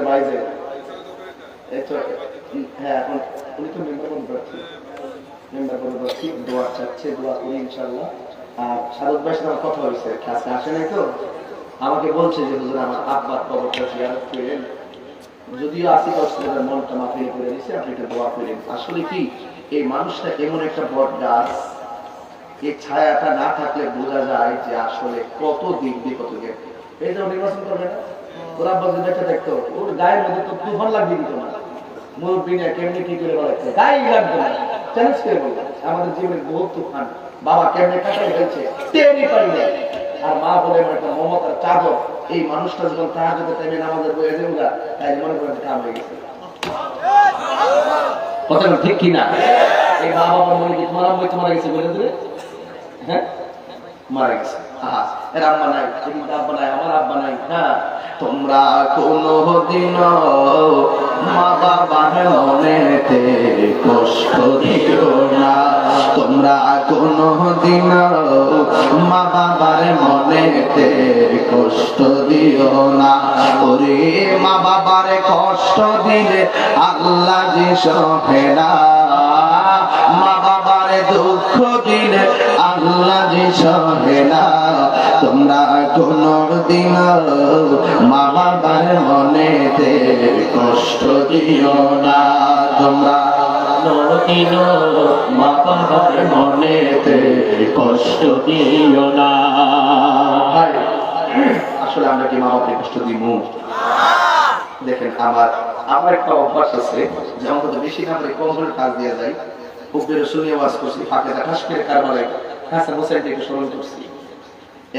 ভাই যে এই তো হ্যাঁ এখন উনি তো মেম্বার পদপ্রার্থী দোয়া চাচ্ছে দোয়া করি ইনশাআল্লাহ আর সারদ ভাইয়ের সাথে আমার কথা হয়েছে কাছে আসে নাই তো আমাকে বলছে যে হুজুর আমার আব্বার কবরটা জিয়ারত করেন যদিও আসি কষ্টের মনটা মাফিয়ে করে দিয়েছে আপনি একটু দোয়া করেন আসলে কি এই মানুষটা এমন একটা বট গাছ এই ছায়াটা না থাকলে বোঝা যায় যে আসলে কত দিক দিয়ে কত দিক এই যে নির্বাচন করবে না ওর আব্বা যদি একটা দেখতো ওর গায়ের মধ্যে তো তুফান লাগবে দিত না মুরব্বী না কেমনি কি করে বলাচ্ছে গায়ে লাগবে না চ্যালেঞ্জ করে বলবে আমাদের জীবনের বহু তুফান বাবা কেমনি কাটাই ফেলছে টেরই পারি না আর মা বলে আমার একটা মমতার চাদর এই মানুষটা যখন তাহাজ্জুদের টাইমে নামাজের বইয়ে দেউগা তাই মনে করেন কাম হয়ে গেছে কথা ঠিক কি না এই মা বাবার মনে কি তোমার আম্মা মারা গেছে বলে দিলে হ্যাঁ মারা গেছে এর আব্বা নাই আব্বা নাই আমার আব্বা নাই হ্যাঁ তোমরা কোনদিন মা বাবার মনেতে কষ্ট দিও না তোমরা কোনদিন মা বাবার মনেতে কষ্ট দিও না ওরে মা বাবার কষ্ট দিলে আল্লাহ যে সহে না মা বাবার দুঃখ দিলে আল্লাহ যে সহে না তোমরা কোনদিন মা বাবার মনেতে কষ্ট দিও না তোমরা কোনদিন মা বাবার মনেতে কষ্ট দিও না আসলে আমরা কি মা বাবাকে কষ্ট দিব দেখেন আমার একটা অভ্যাস আছে যেমন কত বেশি না কম করে কাজ দিয়ে যায় খুব বেরো শুনে ওয়াজ করছি ফাঁকে ঠাস করে কারবারে হাসান হোসেনকে একটু স্মরণ করছি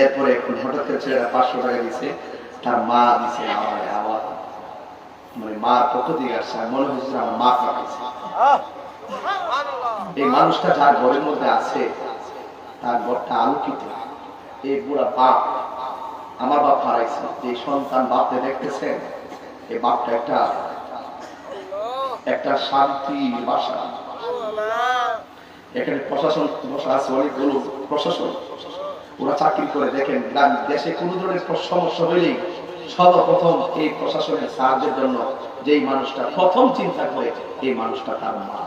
এরপরে এখন হঠাৎ করে ছেলেটা 500 টাকা দিছে তার মা দিছে আমার মানে মার পক্ষ থেকে আসছে মনে হচ্ছে আমার মা পাঠাইছে এই মানুষটা যার ঘরের মধ্যে আছে তার ঘরটা আলোকিত এই বুড়া বাপ আমার বাপ হারাইছে যে সন্তান বাপকে দেখতেছেন এই বাপটা একটা শান্তি বাসা এখানে প্রশাসন বসা আছে অনেকগুলো প্রশাসন ওরা চাকরি করে দেখেন গ্রাম দেশে কোন ধরনের সমস্যা হইলেই সর্বপ্রথম এই প্রশাসনের সাহায্যের জন্য যেই মানুষটা প্রথম চিন্তা করে এই মানুষটা তার মা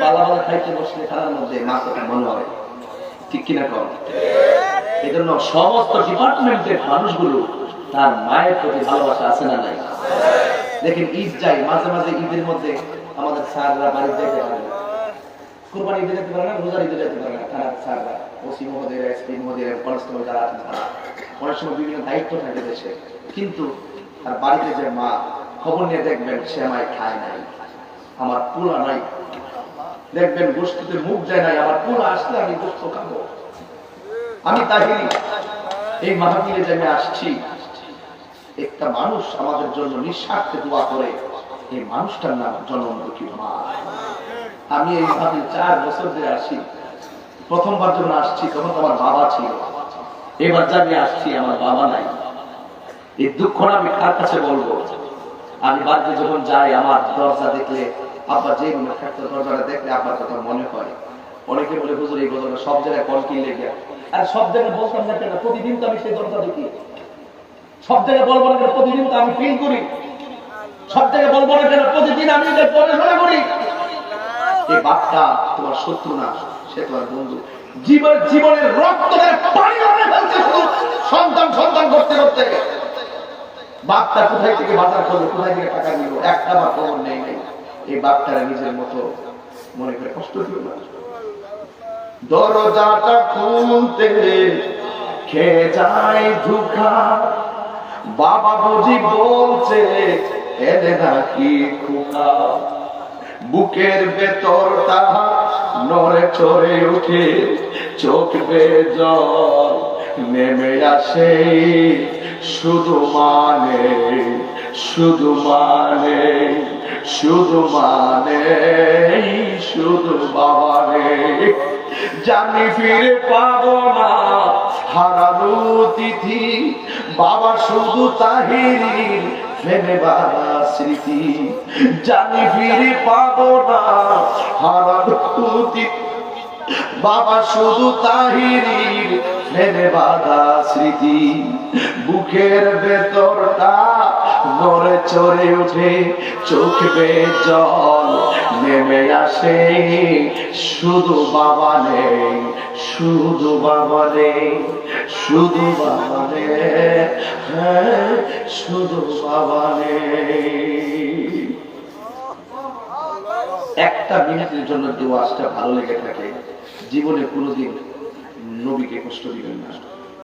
বালা বালা খাইতে বসলে খানার মধ্যে মা কথা মনে হয় ঠিক কিনা কর এই জন্য সমস্ত ডিপার্টমেন্টের মানুষগুলো তার মায়ের প্রতি ভালোবাসা আছে না নাই দেখেন ঈদ যাই মাঝে মাঝে ঈদের মধ্যে আমাদের স্যাররা বাড়ি যেতে পারে না কুরবানি ঈদে যেতে পারে না রোজার ঈদে যেতে পারে না থানার স্যাররা ওসি মহোদয় এসপি মহোদয় কনস্টেবল যারা আছেন তারা অনেক সময় বিভিন্ন দায়িত্ব থাকে দেশে কিন্তু তার বাড়িতে যে মা খবর নিয়ে দেখবেন সে আমায় খায় নাই আমার পোলা নাই দেখবেন গোষ্ঠীতে মুখ যায় নাই আমার পোলা আসলে আমি গোষ্ঠ খাবো আমি তাহিরি এই মাহফিলে যে আমি আসছি একটা মানুষ আমাদের জন্য নিঃস্বার্থে দোয়া করে এই মানুষটার নাম জনমুখী মা আমি এই মাহফিল 4 বছর ধরে আসি প্রথমবার যখন আসছি তখন আমার বাবা ছিল এবার যে আমি আসছি আমার বাবা নাই এই দুঃখটা আমি কার কাছে বলবো আমি বাড়িতে যখন যাই আমার দরজা দেখলে আব্বা যে রুমে থাকতো দরজাটা দেখলে আব্বার কথা মনে হয় অনেকে বলে হুজুর এই দরজা সব জায়গায় কলকি লেগে আর সব জায়গায় বলতাম না কেন প্রতিদিন তো আমি সেই দরজা দেখি সব জায়গায় বলবো না কেন প্রতিদিন তো আমি ফিল করি সব জায়গায় বলবো না কেন প্রতিদিন আমি পড়াশোনা করি এই বাপটা তোমার শত্রু না সে তোমার বন্ধু জীবনের রক্ত পানি বানিয়ে ফেলছে শুধু সন্তান সন্তান করতে করতে। বাপটা কোথায় থেকে বাজার করলো, কোথায় থেকে টাকা নিল, একটা বা খবর নেই নাই। এই বাপটারা নিজের মতো মনে করে কষ্ট দিল না। দরজাটা খুলতে খেয়ে যায় ধোঁকা, বাবা বুঝি বলছে এলে নাকি খোকা। বুকের ভেতরটা নড়ে চড়ে উঠে, চোখ বেয়ে জল নেমে আসে, শুধু মানে শুধু মানে শুধু মানে শুধু বাবা রে। জানি ফিরে পাবো না হারানো তিথি, বাবা শুধু তাহিরির ফেলে বাবা স্মৃতি। জানি ফিরে পাবো না হারানো তিথি, বাবা শুধু তাহিরির ফেলে বাধা স্মৃতি। বুকের ভেতরটা নড়ে চড়ে উঠে, চোখ বেয়ে জল নেমে আসে, শুধু বাবা নেই শুধু বাবা নেই শুধু বাবা নেই, হ্যাঁ শুধু বাবা নেই। একটা মিনিটের জন্য দোয়াজটা ভালো লেগে থাকে, জীবনে কোনোদিন নবীকে কষ্ট দিবেন না।